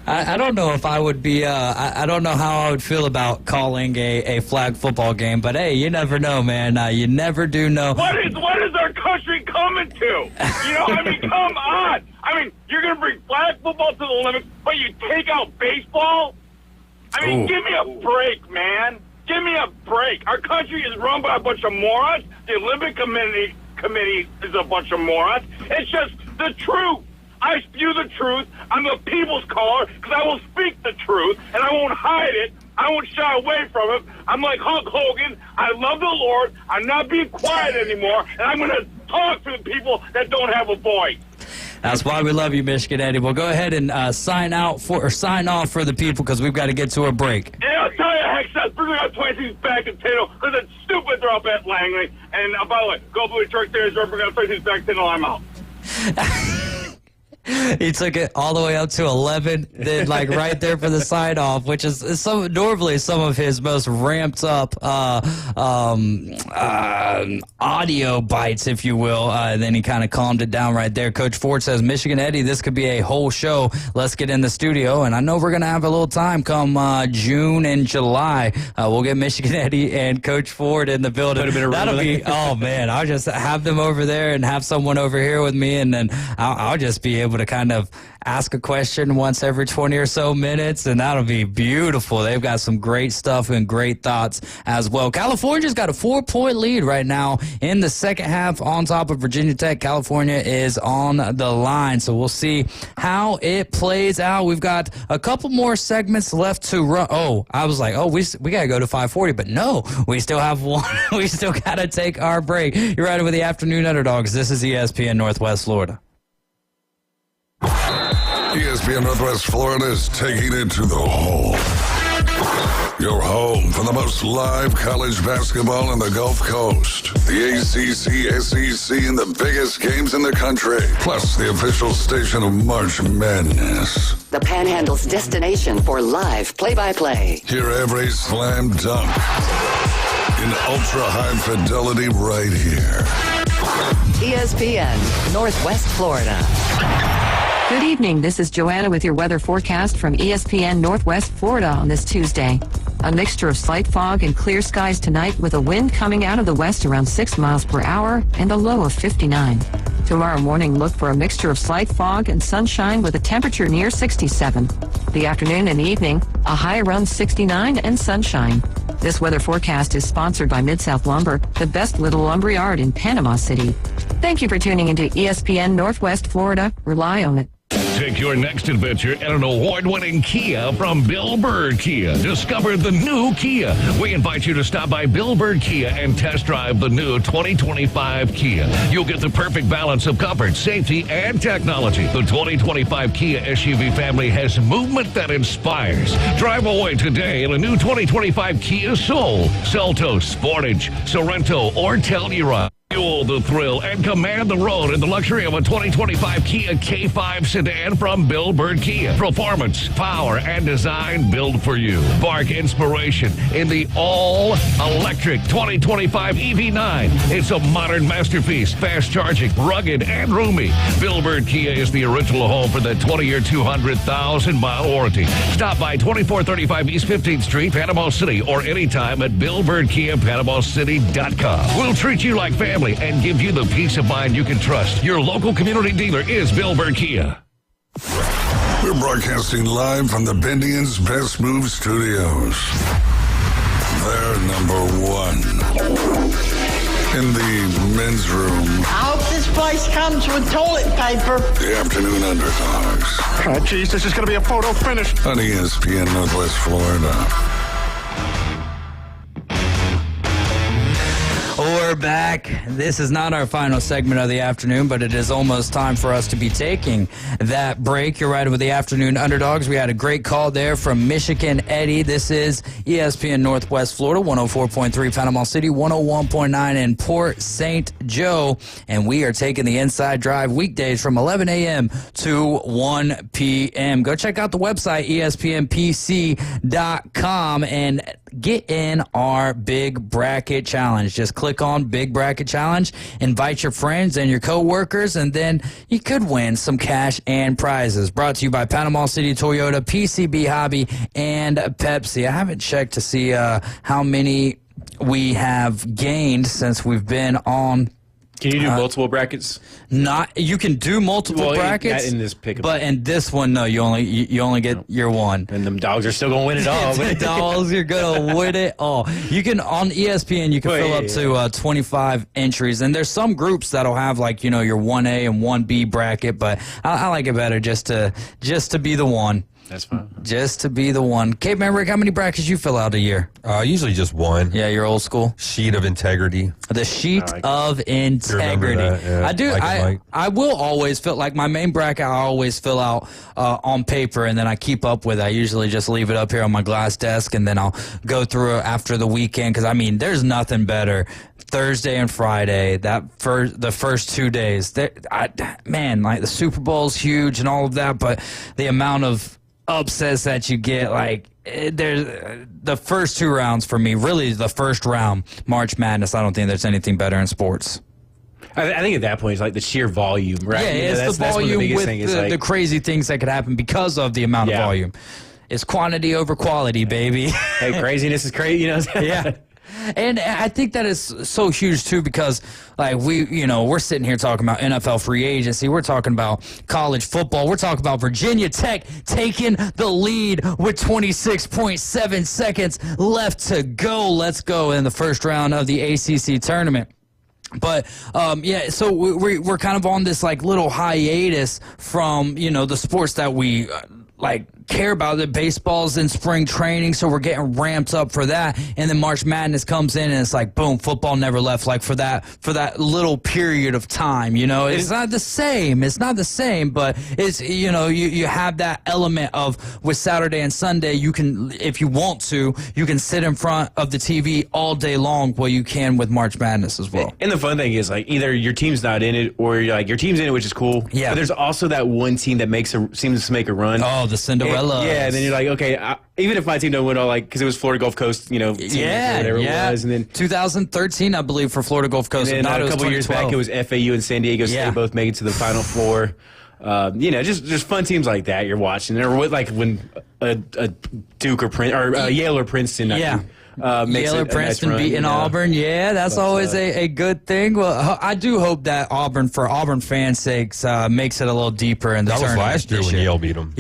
I don't know if I would be, I don't know how I would feel about calling a flag football game, but hey, you never know, man. You never do know. What is our country coming to? You know, I mean, come on. I mean, you're going to bring flag football to the Olympics, but you take out baseball? I mean, give me a break, man. Give me a break. Our country is run by a bunch of morons. The Olympic Committee is a bunch of morons. It's just the truth. I spew the truth. I'm a people's caller because I will speak the truth, and I won't hide it. I won't shy away from it. I'm like Hulk Hogan. I love the Lord. I'm not being quiet anymore, and I'm going to talk to the people that don't have a voice. That's why we love you, Michigan Eddie. Well, go ahead and sign off for the people because we've got to get to a break. And I'll tell you, Hex, bring out 26 back to Tano because it's stupid they're up at Langley. And by the way, go Blue Truck there. Bring out 26 back to Tano. I'm out. He took it all the way up to 11, then like right there for the sign off, which is normally some of his most ramped up audio bites, if you will. And then he kind of calmed it down right there. Coach Ford says, Michigan Eddie, this could be a whole show. Let's get in the studio. And I know we're going to have a little time come June and July. We'll get Michigan Eddie and Coach Ford in the building. That'll be, oh man, I'll just have them over there and have someone over here with me. And then I'll just be able to kind of ask a question once every 20 or so minutes, and that'll be beautiful. They've got some great stuff and great thoughts as well. California's got a 4-point lead right now in the second half on top of Virginia Tech. California is on the line, so we'll see how it plays out. We've got a couple more segments left to run. Oh, I was like, we got to go to 5:40, but no, we still have one. We still got to take our break. You're riding with the Afternoon Underdogs. This is ESPN Northwest Florida. ESPN Northwest Florida is taking it to the hole. Your home for the most live college basketball on the Gulf Coast. The ACC, SEC, and the biggest games in the country. Plus the official station of March Madness. The Panhandle's destination for live play-by-play. Hear every slam dunk in ultra-high fidelity right here. ESPN Northwest Florida. Good evening. This is Joanna with your weather forecast from ESPN Northwest Florida on this Tuesday. A mixture of slight fog and clear skies tonight with a wind coming out of the west around 6 miles per hour and a low of 59. Tomorrow morning, look for a mixture of slight fog and sunshine with a temperature near 67. The afternoon and evening, a high around 69 and sunshine. This weather forecast is sponsored by Mid-South Lumber, the best little lumber yard in Panama City. Thank you for tuning into ESPN Northwest Florida. Rely on it. Take your next adventure in an award-winning Kia from Bill Bird Kia. Discover the new Kia. We invite you to stop by Bill Bird Kia and test drive the new 2025 Kia. You'll get the perfect balance of comfort, safety, and technology. The 2025 Kia SUV family has movement that inspires. Drive away today in a new 2025 Kia Soul, Seltos, Sportage, Sorento, or Telluride. Fuel the thrill and command the road in the luxury of a 2025 Kia K5 sedan from Bill Bird Kia. Performance, power, and design built for you. Spark inspiration in the all-electric 2025 EV9. It's a modern masterpiece, fast charging, rugged, and roomy. Bill Bird Kia is the original home for the 20-year, 200,000-mile warranty. Stop by 2435 East 15th Street, Panama City, or anytime at BillBirdKia.PanamaCity.com. We'll treat you like family and give you the peace of mind you can trust. Your local community dealer is Bill Bird Kia. We're broadcasting live from the Bendian's Best Move Studios. They're number one in the men's room. I hope this place comes with toilet paper. The Afternoon Underdogs. Oh, geez, this is going to be a photo finish. On ESPN Northwest Florida. We're We're back. This is not our final segment of the afternoon, but it is almost time for us to be taking that break. You're right with the Afternoon Underdogs. We had a great call there from Michigan Eddie. This is ESPN Northwest Florida, 104.3 Panama City, 101.9 in Port St. Joe. And we are taking the Inside Drive weekdays from 11 a.m. to 1 p.m. Go check out the website, espnpc.com, and get in our Big Bracket Challenge. Just click on Big Bracket Challenge, invite your friends and your coworkers, and then you could win some cash and prizes. Brought to you by Panama City Toyota, PCB Hobby, and Pepsi. I haven't checked to see how many we have gained since we've been on. Can you do multiple brackets? Not, you can do multiple brackets. In this pick, but in this one, no. You only get your one. And them dogs are still gonna win it all. The dogs are gonna win it all. You can on ESPN. You can fill up to 25 entries, and there's some groups that'll have your 1A and 1B bracket. But I like it better just to be the one. That's fine. Just to be the one. Caveman Rick, how many brackets you fill out a year? Usually just one. Yeah, you're old school. Sheet of integrity. The sheet of integrity. Yeah. I do. I will always fill, my main bracket, I always fill out on paper, and then I keep up with it. I usually just leave it up here on my glass desk, and then I'll go through it after the weekend, because, there's nothing better. Thursday and Friday, the first 2 days. The Super Bowl's huge and all of that, but the amount of upsets that you get, there's the first two rounds for me, really the first round, March Madness. I don't think there's anything better in sports. I think at that point it's the sheer volume, right? Yeah, it's the volume with the crazy things that could happen because of the amount of volume. It's quantity over quality, baby. Hey, craziness is crazy, Yeah. And I think that is so huge too, because we're sitting here talking about NFL free agency. We're talking about college football. We're talking about Virginia Tech taking the lead with 26.7 seconds left to go. Let's go in the first round of the ACC tournament. But, so we're kind of on this little hiatus from, the sports that we care about. The baseball's in spring training, so we're getting ramped up for that. And then March Madness comes in, and it's boom, football never left. For that little period of time, it's not the same. It's not the same, but it's you have that element of with Saturday and Sunday. You can, if you want to, you can sit in front of the TV all day long. Well, you can with March Madness as well. And the fun thing is either your team's not in it, or your team's in it, which is cool. Yeah. But there's also that one team that seems to make a run. Oh, the Cinderella. Yeah, and then you're okay, even if my team don't win all, because it was Florida Gulf Coast, team, whatever it was. And then 2013, I believe, for Florida Gulf Coast. And then a couple years back, it was FAU and San Diego State both made it to the Final Four. Just fun teams like that you're watching. Or when a Duke or Yale or Princeton. Yale or Princeton beating Auburn. Yeah, that's always a good thing. Well, I do hope that Auburn, for Auburn fans' sakes, makes it a little deeper in the tournament. That was last year when Yale beat them.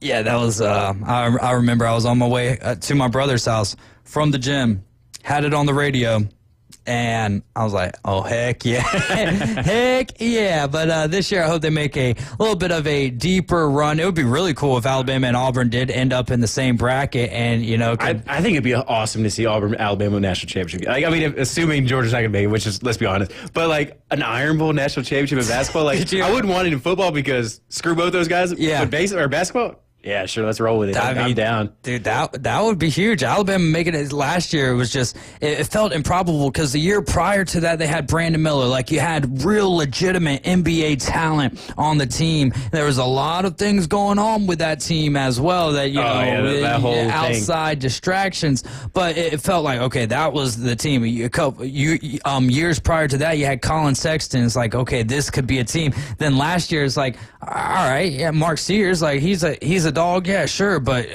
Yeah, that was, I remember I was on my way to my brother's house from the gym, had it on the radio, and I was like, oh, heck yeah. Heck yeah. But this year I hope they make a little bit of a deeper run. It would be really cool if Alabama and Auburn did end up in the same bracket. And, I think it'd be awesome to see Auburn-Alabama national championship. Assuming Georgia's not going to make it, which is, let's be honest. But, an Iron Bowl national championship in basketball, I wouldn't want it in football because screw both those guys. Yeah. But basketball? Yeah, sure. Let's roll with it. I'm down. Dude, that would be huge. Alabama making it last year was just, it felt improbable because the year prior to that, they had Brandon Miller. You had real legitimate NBA talent on the team. There was a lot of things going on with that team as well that, that whole outside distractions. But it felt okay, that was the team. Years prior to that, you had Colin Sexton. It's okay, this could be a team. Then last year, it's all right, yeah, Mark Sears, he's a dog, yeah, sure, but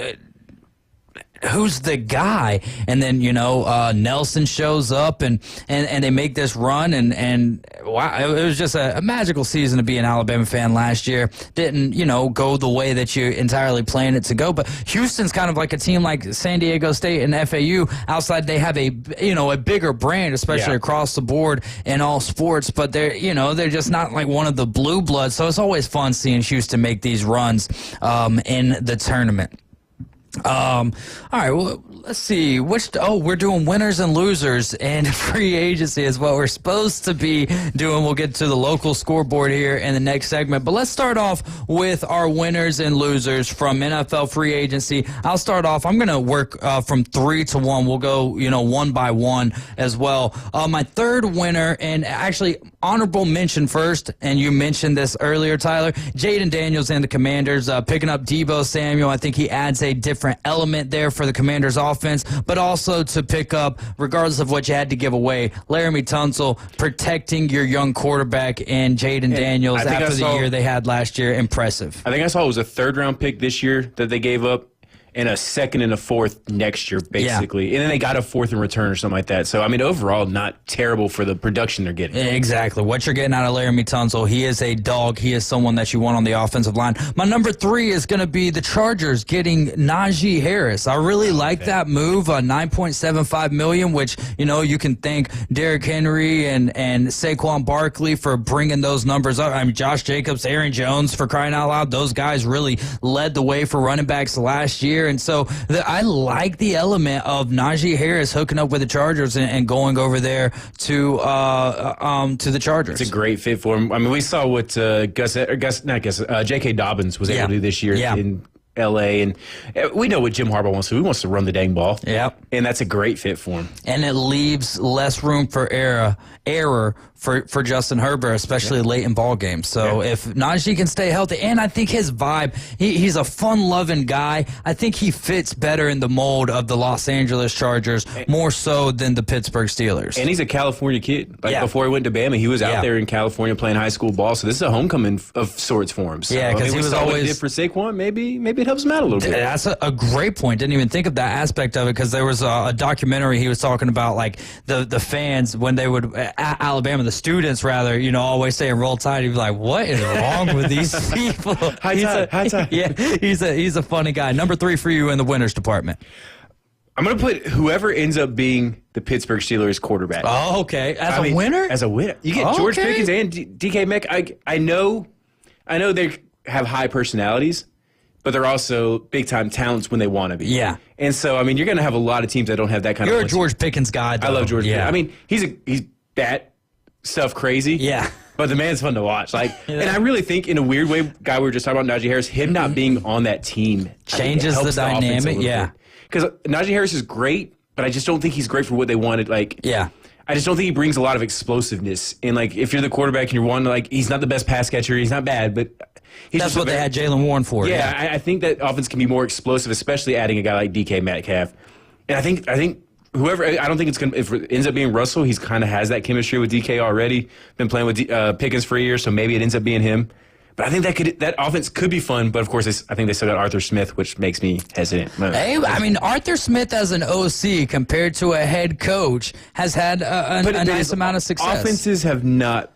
who's the guy? And then Nelson shows up and they make this run and wow, it was just a magical season to be an Alabama fan last year. Didn't go the way that you entirely planned it to go, but Houston's kind of like a team like San Diego State and FAU. Outside they have a bigger brand, especially across the board in all sports, but they're just not one of the blue bloods. So it's always fun seeing Houston make these runs in the tournament. All right, well, let's see. We're doing winners and losers, and free agency is what we're supposed to be doing. We'll get to the local scoreboard here in the next segment, but let's start off with our winners and losers from NFL free agency. I'll start off. I'm going to work from 3 to 1. We'll go, one by one as well. My third winner, and actually honorable mention first, and you mentioned this earlier, Tyler, Jaden Daniels and the Commanders picking up Deebo Samuel. I think he adds a different element there for the Commanders offense, but also to pick up, regardless of what you had to give away, Laramie Tunsil protecting your young quarterback and Jaden Daniels after the year they had last year. Impressive. I think I saw it was a 3rd-round pick this year that they gave up, and a 2nd and a 4th next year, basically. Yeah. And then they got a 4th in return or something like that. So, overall, not terrible for the production they're getting. Exactly. What you're getting out of Laramie Tunsil, he is a dog. He is someone that you want on the offensive line. My number 3 is going to be the Chargers getting Najee Harris. I really like that move, $9.75 million, which, you can thank Derrick Henry and Saquon Barkley for bringing those numbers up. Josh Jacobs, Aaron Jones, for crying out loud. Those guys really led the way for running backs last year. And so I like the element of Najee Harris hooking up with the Chargers and going over there to the Chargers. It's a great fit for him. We saw what J.K. Dobbins was able to do this year in L.A., and we know what Jim Harbaugh wants to do. He wants to run the dang ball. Yep. And that's a great fit for him. And it leaves less room for error for Justin Herbert, especially late in ball games. So if Najee can stay healthy, and I think his vibe, he's a fun-loving guy. I think he fits better in the mold of the Los Angeles Chargers more so than the Pittsburgh Steelers. And he's a California kid. Before he went to Bama, he was out there in California playing high school ball. So this is a homecoming of sorts for him. So, because he was always what he did for Saquon. Maybe it helps him out a little bit. That's a great point. Didn't even think of that aspect of it, because there was a documentary he was talking about, like the fans when they would at Alabama, the students rather, always saying "Roll Tide." He'd be like, "What is wrong with these people?" High tide. Yeah, he's a funny guy. Number 3 for you in the winners department. I'm going to put whoever ends up being the Pittsburgh Steelers quarterback. Oh, okay. As a winner? As a winner. You get George Pickens and DK Metcalf. I know they have high personalities, but they're also big-time talents when they want to be. Yeah. And so, you're going to have a lot of teams that don't have that kind You're of... You're a George Pickens guy, though. I love George Pickens. He's bat stuff crazy. Yeah. But the man's fun to watch. And I really think, in a weird way, guy we were just talking about, Najee Harris, him not being on that team changes the dynamic. Because Najee Harris is great, but I just don't think he's great for what they wanted. I just don't think he brings a lot of explosiveness. And if you're the quarterback and you're wanting, he's not the best pass catcher, he's not bad, but that's what they had Jalen Warren for. Yeah, I think that offense can be more explosive, especially adding a guy like DK Metcalf. And I think whoever, I don't think it's going to, if it ends up being Russell, he's kind of has that chemistry with DK already. Been playing with Pickens for a year, so maybe it ends up being him. But I think that offense could be fun. But of course, I think they still got Arthur Smith, which makes me hesitant. Hey, Arthur Smith as an OC compared to a head coach has had a nice amount of success. Offenses have not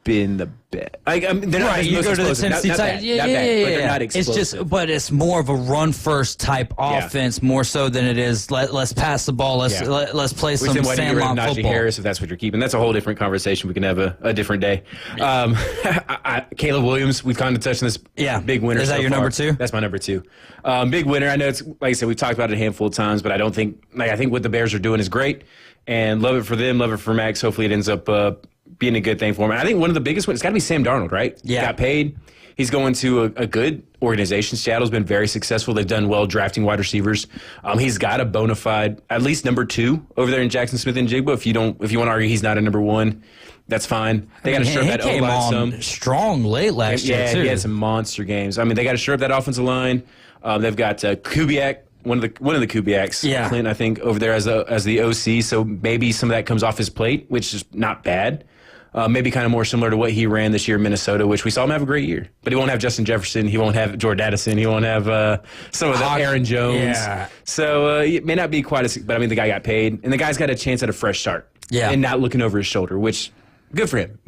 been the best. They're not you go to the Tennessee Titans. But they're not explosive. It's more of a run first type offense more so than it is let's pass the ball. Let's play some sandlot football. Najee Harris, if that's what you're keeping, that's a whole different conversation. We can have a different day. Caleb Williams, we've kind of touched on this. Yeah, big winner. Is that your number 2? That's my number 2. Big winner. I know it's like I said, we've talked about it a handful of times, but I don't think I think what the Bears are doing is great, and love it for them, love it for Max. Hopefully, it ends up being a good thing for him. And I think one of the biggest ones, it's got to be Sam Darnold, right? Yeah. Got paid. He's going to a good organization. Seattle's been very successful. They've done well drafting wide receivers. He's got a bona fide, at least number 2 over there in Jackson Smith and Jigba. If you want to argue he's not a number 1, that's fine. They got to shore up that O-line some. Strong late last year, too. Yeah, he had some monster games. They got to shore up that offensive line. They've got Kubiak, one of the Kubiaks, Clint, I think, over there as the OC. So maybe some of that comes off his plate, which is not bad. Maybe kind of more similar to what he ran this year in Minnesota, which we saw him have a great year. But he won't have Justin Jefferson. He won't have Jordan Addison. He won't have some of the Aaron Jones. Yeah. So it may not be quite as – but, the guy got paid. And the guy's got a chance at a fresh start. Yeah. And not looking over his shoulder, which – good for him,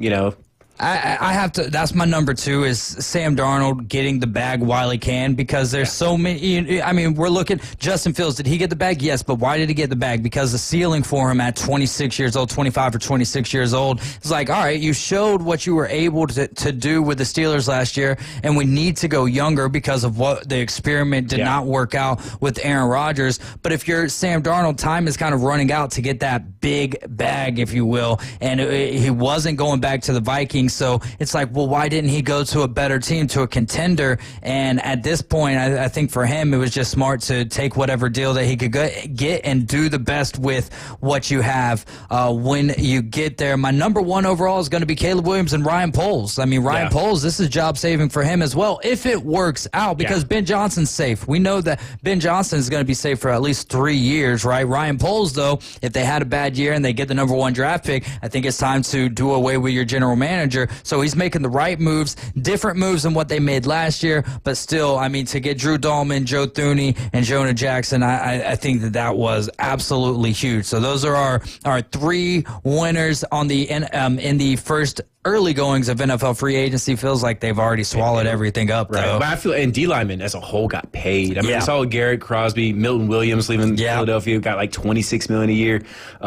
I have to. That's my number 2 is Sam Darnold getting the bag while he can, because there's so many. I mean, we're looking. Justin Fields, did he get the bag? Yes, but why did he get the bag? Because the ceiling for him at 26 years old, 25 or 26 years old, it's like, all right, you showed what you were able to do with the Steelers last year, and we need to go younger because of what the experiment did not work out with Aaron Rodgers. But if you're Sam Darnold, time is kind of running out to get that big bag, if you will, and he wasn't going back to the Vikings. So it's like, well, why didn't he go to a better team, to a contender? And at this point, I think for him, it was just smart to take whatever deal that he could get and do the best with what you have when you get there. My number 1 overall is going to be Caleb Williams and Ryan Poles. I mean, Ryan Poles, this is job saving for him as well, if it works out, because Ben Johnson's safe. We know that Ben Johnson is going to be safe for at least 3 years, right? Ryan Poles, though, if they had a bad year and they get the number 1 draft pick, I think it's time to do away with your general manager. So he's making the right moves, different moves than what they made last year, but still, I mean, to get Drew Dahlman, Joe Thuney, and Jonah Jackson, I think that was absolutely huge. So those are our 3 winners on the in the first early goings of NFL free agency. Feels like they've already swallowed everything up, right? Though. But I feel, and D linemen as a whole got paid. I mean, I saw Garrett Crosby, Milton Williams leaving Philadelphia, got like $26 million a year.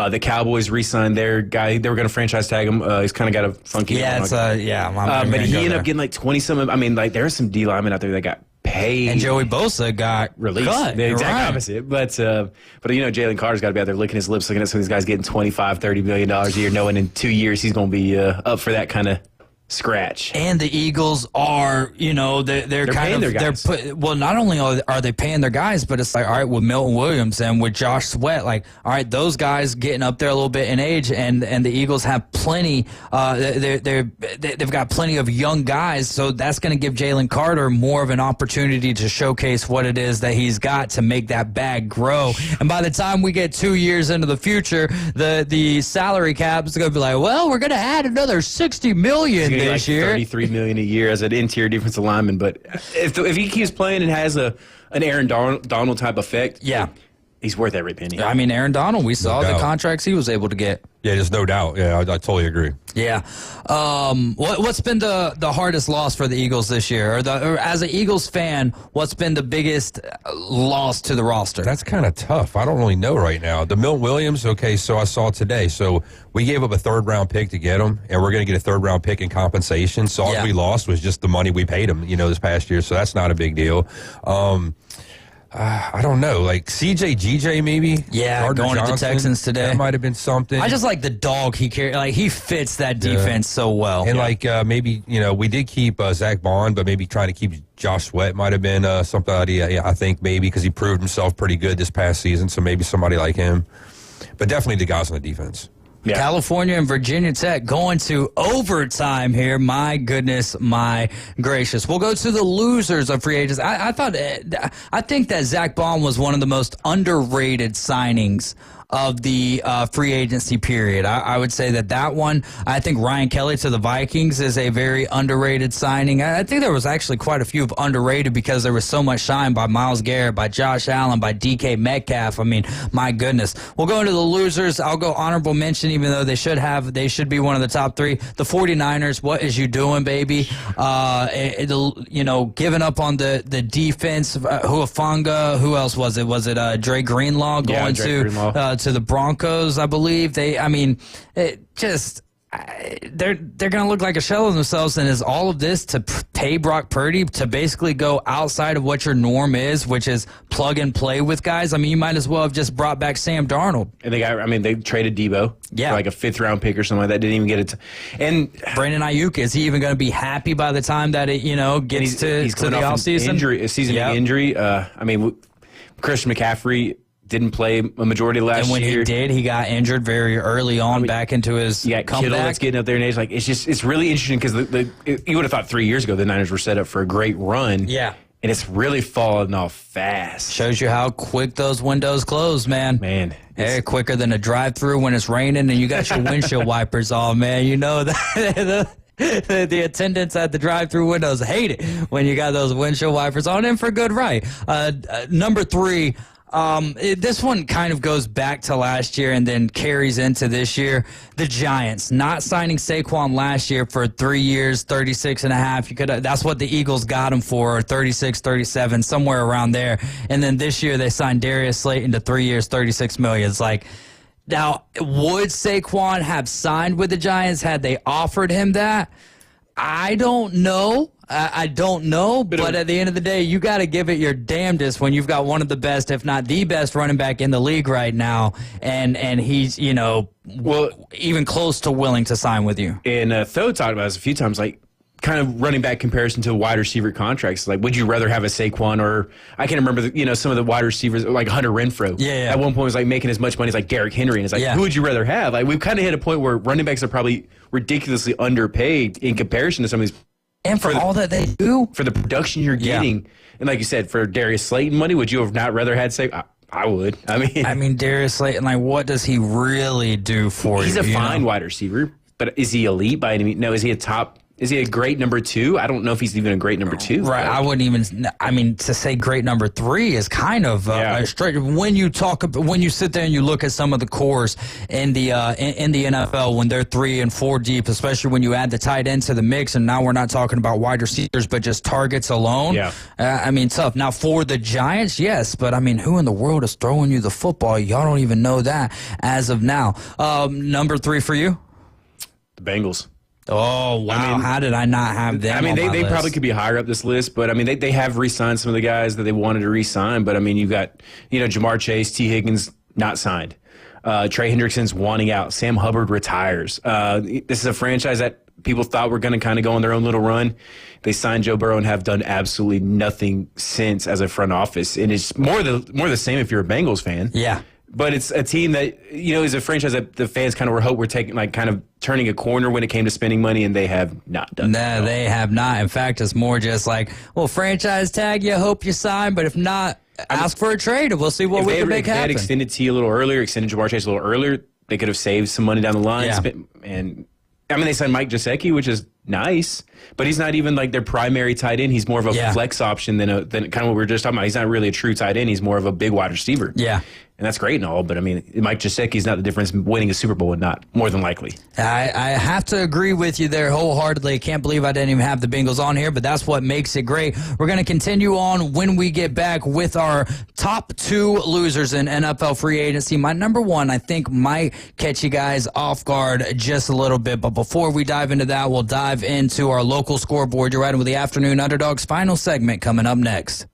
The Cowboys re-signed their guy. They were going to franchise tag him. He's kind of got a funky. But he ended up getting like 20-something. I mean, like there are some D linemen out there that got paid. And Joey Bosa got released. Cut. The exact opposite. But you know, Jalen Carter's got to be out there licking his lips, looking at some of these guys getting $25-30 million a year, knowing in 2 years he's going to be up for that kind of scratch. And the Eagles are, you know, they're kind of, well, not only are they paying their guys, but it's like, all right, with Milton Williams and with Josh Sweat, like, all right, those guys getting up there a little bit in age, and the Eagles have plenty, they've got plenty of young guys, so that's going to give Jalen Carter more of an opportunity to showcase what it is that he's got to make that bag grow. And by the time we get 2 years into the future, the salary cap is going to be like, well, we're going to add another $60 million this year. $33 million a year as an interior defensive lineman. But if he keeps playing and has an Aaron Donald type effect, he's worth every penny. I mean, Aaron Donald, we saw the contracts he was able to get. Yeah, there's no doubt. Yeah, I totally agree. Yeah. What's been the hardest loss for the Eagles this year? Or as an Eagles fan, what's been the biggest loss to the roster? That's kind of tough. I don't really know right now. The Milton Williams, okay, so I saw today. So we gave up a 3rd-round pick to get him, and we're going to get a 3rd-round pick in compensation. So all we lost was just the money we paid him, you know, this past year. So that's not a big deal. I don't know, like GJ maybe. Yeah, Gardner going Johnson, to the Texans today. That might have been something. I just like the dog he carries. Like, he fits that defense so well. And maybe, you know, we did keep Zach Bond, but maybe trying to keep Josh Sweat might have been somebody. I think maybe because he proved himself pretty good this past season. So maybe somebody like him. But definitely the guys on the defense. Yeah. California and Virginia Tech going to overtime here. My goodness, my gracious. We'll go to the losers of free agents. I think that Zach Bond was one of the most underrated signings of the free agency period. I would say that one, I think Ryan Kelly to the Vikings is a very underrated signing. I think there was actually quite a few of underrated because there was so much shine by Myles Garrett, by Josh Allen, by DK Metcalf. I mean, my goodness. We'll go into the losers. I'll go honorable mention, even though they should be one of the top 3. The 49ers, what is you doing, baby? You know, giving up on the defense. Huafanga, who else was it? Was it Dre Greenlaw going to the Broncos, I believe. They're going to look like a shell of themselves. And is all of this to pay Brock Purdy to basically go outside of what your norm is, which is plug and play with guys? I mean, you might as well have just brought back Sam Darnold. And they traded Debo for like a 5th-round pick or something like that. Didn't even get it. And Brandon Ayuk, is he even going to be happy by the time that it, you know, gets to the offseason? A season-ending injury. I mean, Christian McCaffrey didn't play a majority last year. And when he did, he got injured very early on, back into his comeback. Kittle that's getting up there in age. Like, it's really interesting because you would have thought 3 years ago the Niners were set up for a great run. Yeah. And it's really fallen off fast. Shows you how quick those windows close, man. Hey, quicker than a drive-through when it's raining and you got your windshield wipers on, man. You know that. The attendants at the drive-through windows hate it when you got those windshield wipers on, and for good right. Number 3, This one kind of goes back to last year and then carries into this year. The Giants not signing Saquon last year for 3 years, 36 and a half. That's what the Eagles got him for, 36, 37, somewhere around there. And then this year they signed Darius Slayton to 3 years, 36 million. It's like, now, would Saquon have signed with the Giants had they offered him that? I don't know. I don't know, but at the end of the day, you got to give it your damnedest when you've got one of the best, if not the best, running back in the league right now, and he's even close to willing to sign with you. And Tho talked about this a few times, like kind of running back comparison to wide receiver contracts. Like, would you rather have a Saquon or I can't remember some of the wide receivers like Hunter Renfrow? Yeah. At one point was like making as much money as like Derrick Henry, and it's like who would you rather have? Like we've kind of hit a point where running backs are probably ridiculously underpaid in comparison to some of these. And for all that they do. For the production you're getting. And like you said, for Darius Slayton money, would you have not rather had Saquon? I would. I mean, Darius Slayton, like, what does he really do for you? He's a fine wide receiver, but is he elite by any means? No, is he a great number 2? I don't know if he's even a great number 2. Right. I wouldn't even, to say great number 3 is kind of a straight. When you sit there and you look at some of the cores in the NFL when they're 3 and 4 deep, especially when you add the tight end to the mix, and now we're not talking about wide receivers, but just targets alone. Yeah. Tough. Now for the Giants, yes, but who in the world is throwing you the football? Y'all don't even know that as of now. Number 3 for you? The Bengals. Oh, wow. How did I not have them on my they list? probably could be higher up this list, but, they have re-signed some of the guys that they wanted to re-sign. But, you've got, Jamar Chase, T. Higgins, not signed. Trey Hendrickson's wanting out. Sam Hubbard retires. This is a franchise that people thought were going to kind of go on their own little run. They signed Joe Burrow and have done absolutely nothing since as a front office. And it's more the same if you're a Bengals fan. Yeah. But it's a team that, is a franchise that the fans kind of were hoping we're taking, like, kind of turning a corner when it came to spending money, and they have not done that. No, they have not. In fact, it's more just like, well, franchise tag you, hope you sign, but if not, ask for a trade, and we'll see what we can make happen. If they had extended T a little earlier, extended Jamar Chase a little earlier, they could have saved some money down the line. Yeah. They signed Mike Gesicki, which is nice, but he's not even like their primary tight end. He's more of a flex option than kind of what we were just talking about. He's not really a true tight end. He's more of a big wide receiver. Yeah. And that's great and all, but Mike Gesicki's not the difference in winning a Super Bowl and not, more than likely. I have to agree with you there wholeheartedly. I can't believe I didn't even have the Bengals on here, but that's what makes it great. We're going to continue on when we get back with our top 2 losers in NFL free agency. My number 1, I think, might catch you guys off guard just a little bit, but before we dive into that, we'll dive into our local scoreboard. You're riding with the Afternoon Underdogs. Final segment coming up next.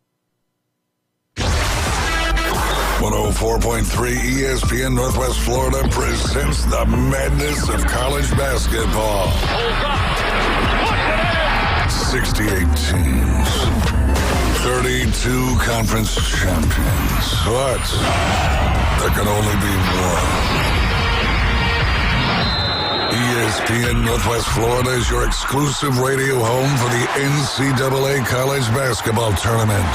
104.3 ESPN Northwest Florida presents the madness of college basketball. 68 teams, 32 conference champions. But there can only be one. ESPN Northwest Florida is your exclusive radio home for the NCAA College Basketball Tournament.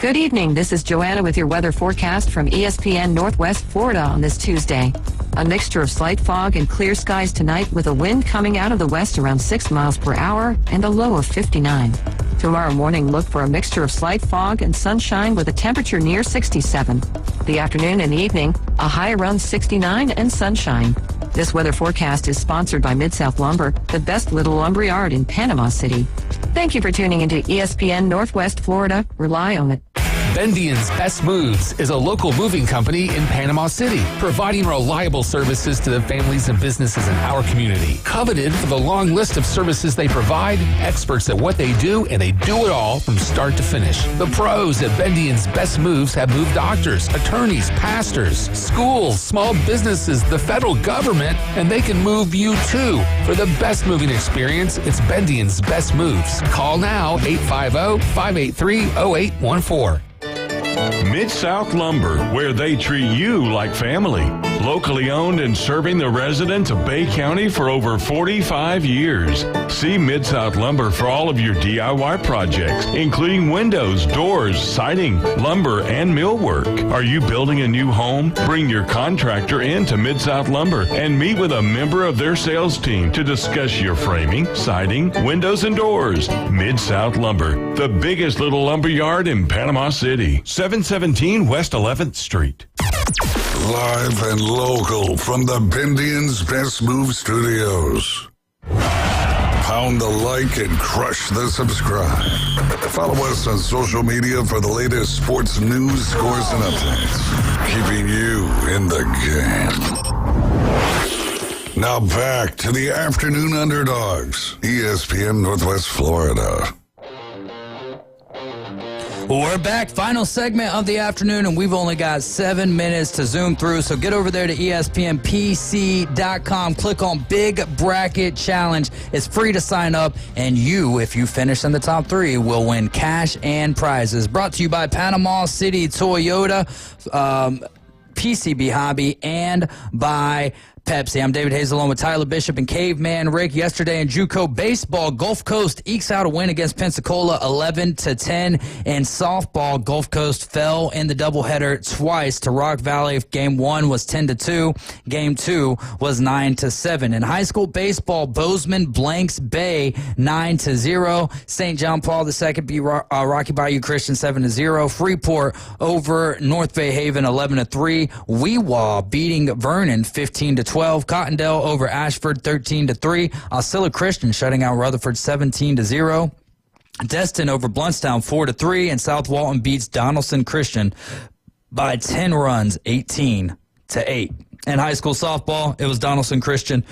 Good evening. This is Joanna with your weather forecast from ESPN Northwest Florida on this Tuesday. A mixture of slight fog and clear skies tonight with a wind coming out of the west around 6 miles per hour and a low of 59. Tomorrow morning, look for a mixture of slight fog and sunshine with a temperature near 67. The afternoon and evening, a high around 69 and sunshine. This weather forecast is sponsored by Mid-South Lumber, the best little lumber yard in Panama City. Thank you for tuning into ESPN Northwest Florida. Rely on it. Bendian's Best Moves is a local moving company in Panama City, providing reliable services to the families and businesses in our community. Coveted for the long list of services they provide, experts at what they do, and they do it all from start to finish. The pros at Bendian's Best Moves have moved doctors, attorneys, pastors, schools, small businesses, the federal government, and they can move you too. For the best moving experience, it's Bendian's Best Moves. Call now, 850-583-0814. Mid-South Lumber, where they treat you like family. Locally owned and serving the residents of Bay County for over 45 years. See Mid-South Lumber for all of your DIY projects, including windows, doors, siding, lumber, and millwork. Are you building a new home? Bring your contractor in to Mid-South Lumber and meet with a member of their sales team to discuss your framing, siding, windows, and doors. Mid-South Lumber, the biggest little lumber yard in Panama City. 717 West 11th Street. Live and local from the Bendian's Best Move Studios. Pound the like and crush the subscribe. Follow us on social media for the latest sports news, scores, and updates. Keeping you in the game. Now back to the Afternoon Underdogs, ESPN Northwest Florida. We're back. Final segment of the afternoon, and we've only got 7 minutes to zoom through. So get over there to ESPNPC.com. Click on Big Bracket Challenge. It's free to sign up, and you, if you finish in the top 3, will win cash and prizes. Brought to you by Panama City Toyota, PCB Hobby, and by Pepsi. I'm David Hayes along with Tyler Bishop and Caveman Rick. Yesterday in JUCO baseball, Gulf Coast ekes out a win against Pensacola 11-10. In softball, Gulf Coast fell in the doubleheader twice to Rock Valley. Game 1 was 10-2. Game 2 was 9-7. In high school baseball, Bozeman blanks Bay 9-0. St. John Paul II beat Rocky Bayou Christian 7-0. Freeport over North Bay Haven 11-3. Weewaw beating Vernon 15-12. Cottondale over Ashford 13-3. Osceola Christian shutting out Rutherford 17-0. Destin over Bluntstown 4-3. And South Walton beats Donaldson Christian by 10 runs, 18-8. In high school softball, it was Donaldson Christian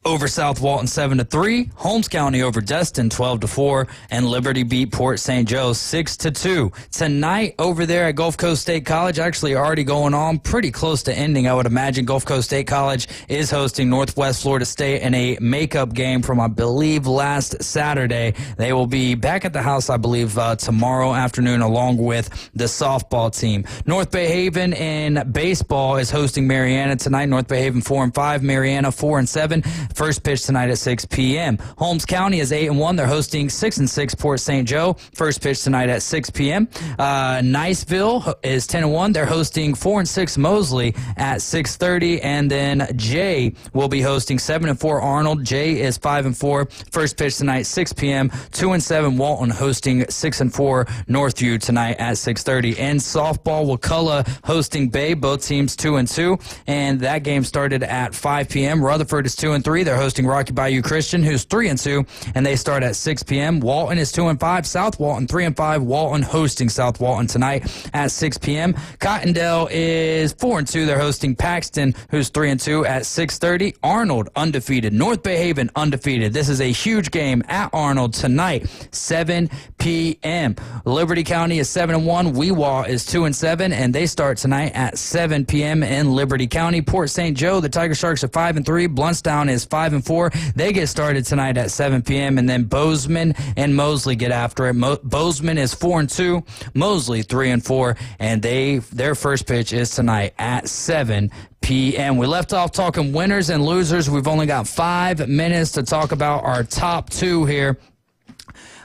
over South Walton 7-3, Holmes County over Destin 12-4, and Liberty beat Port St. Joe 6-2. Tonight over there at Gulf Coast State College, actually already going on, pretty close to ending, I would imagine. Gulf Coast State College is hosting Northwest Florida State in a makeup game from, I believe, last Saturday. They will be back at the house, I believe, tomorrow afternoon, along with the softball team. North Bay Haven in baseball is hosting Mariana tonight. North Bay Haven 4-5, Mariana 4-7. First pitch tonight at 6 p.m. Holmes County is 8-1. They're hosting 6-6 Port St. Joe. First pitch tonight at 6 p.m. Niceville is 10-1. They're hosting 4-6 Mosley at 6:30. And then Jay will be hosting 7-4 Arnold. Jay is 5-4. First pitch tonight 6 p.m. 2-7 Walton hosting 6-4 Northview tonight at 6:30. And softball, Wakulla hosting Bay. Both teams 2-2. And that game started at 5 p.m. Rutherford is 2-3. They're hosting Rocky Bayou Christian, who's 3-2, and they start at 6 p.m. Walton is 2-5. South Walton 3-5. Walton hosting South Walton tonight at 6 p.m. Cottondale is 4-2. They're hosting Paxton, who's 3-2, at 6:30. Arnold undefeated. North Bay Haven undefeated. This is a huge game at Arnold tonight, 7 p.m. Liberty County is 7-1. Weewaw is 2-7, and they start tonight at 7 p.m. in Liberty County. Port St. Joe, the Tiger Sharks are 5-3. Bluntstown is 5-4. They get started tonight at 7 p.m. And then Bozeman and Mosley get after it. Bozeman is 4-2. Mosley 3-4. And their first pitch is tonight at 7 p.m. We left off talking winners and losers. We've only got 5 minutes to talk about our top 2 here.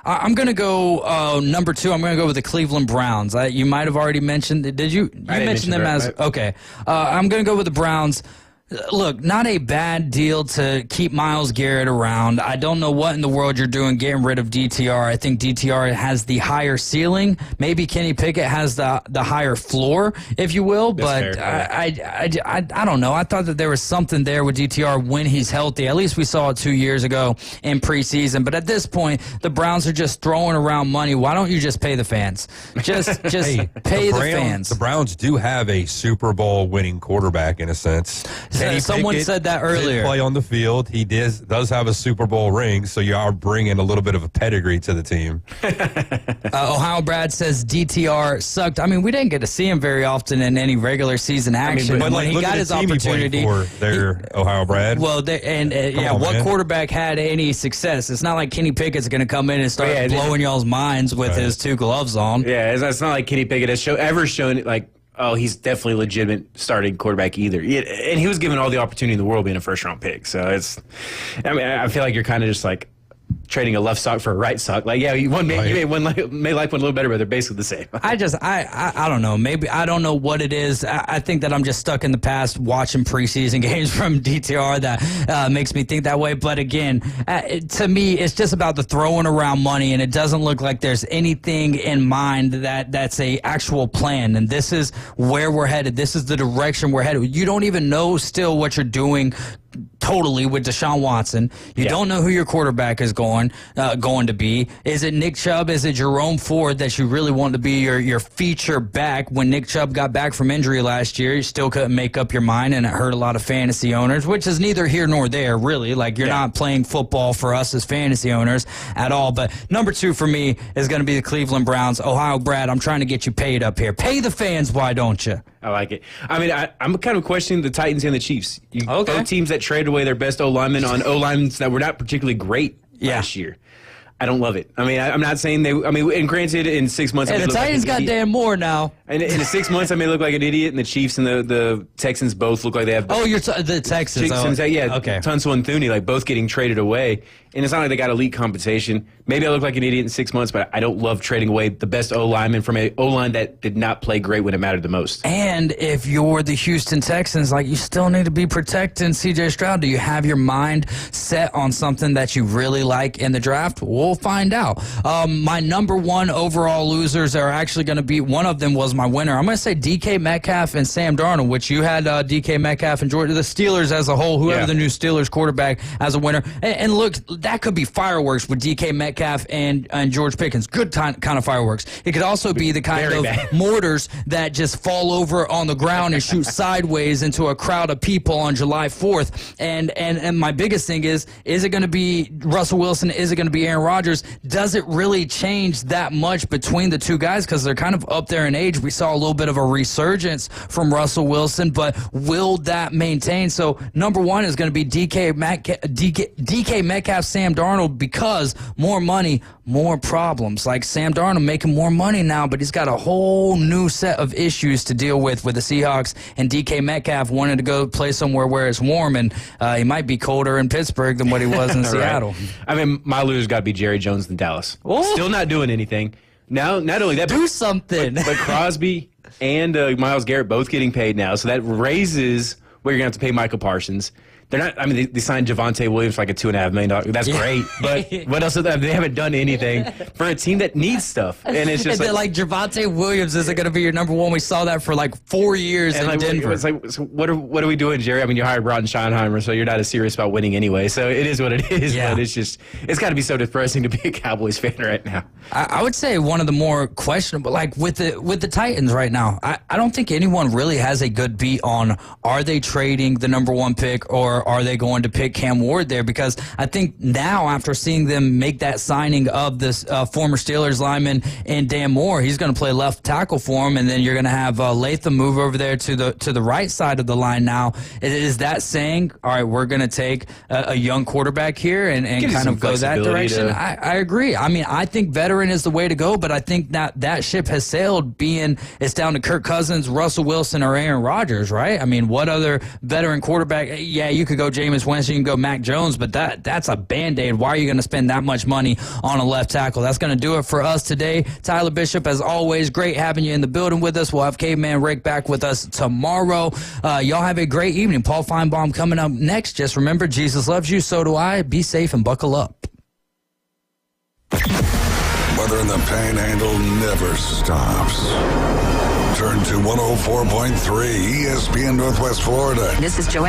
I'm going to go number 2. I'm going to go with the Cleveland Browns. You might have already mentioned. Did you? You mentioned them as okay. I'm going to go with the Browns. Look, not a bad deal to keep Myles Garrett around. I don't know what in the world you're doing getting rid of DTR. I think DTR has the higher ceiling. Maybe Kenny Pickett has the higher floor, if you will. But I don't know. I thought that there was something there with DTR when he's healthy. At least we saw it 2 years ago in preseason. But at this point, the Browns are just throwing around money. Why don't you just pay the fans? Just pay the fans. The Browns do have a Super Bowl winning quarterback in a sense. Someone said that earlier. Play on the field. He does have a Super Bowl ring, so you are bringing a little bit of a pedigree to the team. Ohio Brad says DTR sucked. I mean, we didn't get to see him very often in any regular season action. But when he got his opportunity, Ohio Brad. Well, what quarterback had any success? It's not like Kenny Pickett's going to come in and start blowing y'all's minds with his 2 gloves on. Yeah, it's not like Kenny Pickett has ever shown like oh, he's definitely a legitimate starting quarterback either. And he was given all the opportunity in the world being a first-round pick. So I feel like you're kind of just like trading a left sock for a right sock. Like, yeah, you may like one a little better, but they're basically the same. I don't know. Maybe I don't know what it is. I think that I'm just stuck in the past watching preseason games from DTR that makes me think that way. But again, to me, it's just about the throwing around money, and it doesn't look like there's anything in mind that's a actual plan. And this is where we're headed. This is the direction we're headed. You don't even know still what you're doing totally with Deshaun Watson. You don't know who your quarterback is going to be. Is it Nick Chubb? Is it Jerome Ford that you really want to be your feature back? When Nick Chubb got back from injury last year, you still couldn't make up your mind, and it hurt a lot of fantasy owners, which is neither here nor there, really. Like, you're not playing football for us as fantasy owners at all. But number 2 for me is going to be the Cleveland Browns. Ohio Brad, I'm trying to get you paid up here. Pay the fans, why don't you? I like it. I mean, I'm kind of questioning the Titans and the Chiefs. Both teams that traded away their best O-linemen on O-linemen that were not particularly great last year. I don't love it. I mean, I'm not saying they. I mean, and granted, in 6 months, the Titans got Dan Moore now. And in 6 months, I may look like an idiot, and the Chiefs and the Texans both look like they have. The Texans. Okay. Tunsil and Thuney, like, both getting traded away, and it's not like they got elite compensation. Maybe I look like an idiot in 6 months, but I don't love trading away the best O-lineman from a O-line that did not play great when it mattered the most. And if you're the Houston Texans, like, you still need to be protecting C.J. Stroud. Do you have your mind set on something that you really like in the draft? We'll find out. My number 1 overall losers are actually going to be, one of them was my winner. I'm going to say DK Metcalf and Sam Darnold, which you had DK Metcalf and Georgia, the Steelers as a whole, whoever the new Steelers quarterback as a winner. And look, that could be fireworks with DK Metcalf and George Pickens. Good kind of fireworks. It could also be the kind of mortars that just fall over on the ground and shoot sideways into a crowd of people on July 4th. And my biggest thing is it going to be Russell Wilson? Is it going to be Aaron Rodgers? Does it really change that much between the two guys? Because they're kind of up there in age. We saw a little bit of a resurgence from Russell Wilson, but will that maintain? So number 1 is going to be DK Metcalf, Sam Darnold, because more money, more problems. Like, Sam Darnold making more money now, but he's got a whole new set of issues to deal with the Seahawks, and DK Metcalf wanted to go play somewhere where it's warm, and he might be colder in Pittsburgh than what he was in Seattle. I mean, my loser's got to be Jerry Jones in Dallas. Still not doing anything. Now, not only that, do something. But Crosby and Myles Garrett both getting paid now, so that raises what you're going to have to pay Michael Parsons. They're not. I mean, they signed Javonte Williams for like a $2.5 million. That's great, but what else? They haven't done anything for a team that needs stuff, and it's just like Javonte Williams isn't going to be your number 1. We saw that for like 4 years in Denver. It's like, so what are we doing, Jerry? I mean, you hired Ron Schottenheimer, so you're not as serious about winning anyway. So it is what it is. Yeah. But it's got to be so depressing to be a Cowboys fan right now. I would say one of the more questionable, like with the Titans right now. I don't think anyone really has a good beat on, are they trading the number 1 pick, or are they going to pick Cam Ward there? Because I think now, after seeing them make that signing of this former Steelers lineman and Dan Moore, he's going to play left tackle for him, and then you're going to have Latham move over there to the right side of the line now. Is that saying, all right, we're going to take a young quarterback here and kind of go that direction? I agree. I mean, I think veteran is the way to go, but I think that ship has sailed, being it's down to Kirk Cousins, Russell Wilson, or Aaron Rodgers, right? I mean, what other veteran quarterback? Yeah, you could go Jameis Winston, you can go Mac Jones, but that's a Band-Aid. Why are you going to spend that much money on a left tackle? That's going to do it for us today. Tyler Bishop, as always, great having you in the building with us. We'll have Caveman Rick back with us tomorrow. Y'all have a great evening. Paul Feinbaum coming up next. Just remember, Jesus loves you, so do I. Be safe and buckle up. Weather in the Panhandle never stops. Turn to 104.3 ESPN Northwest Florida. This is Joanne.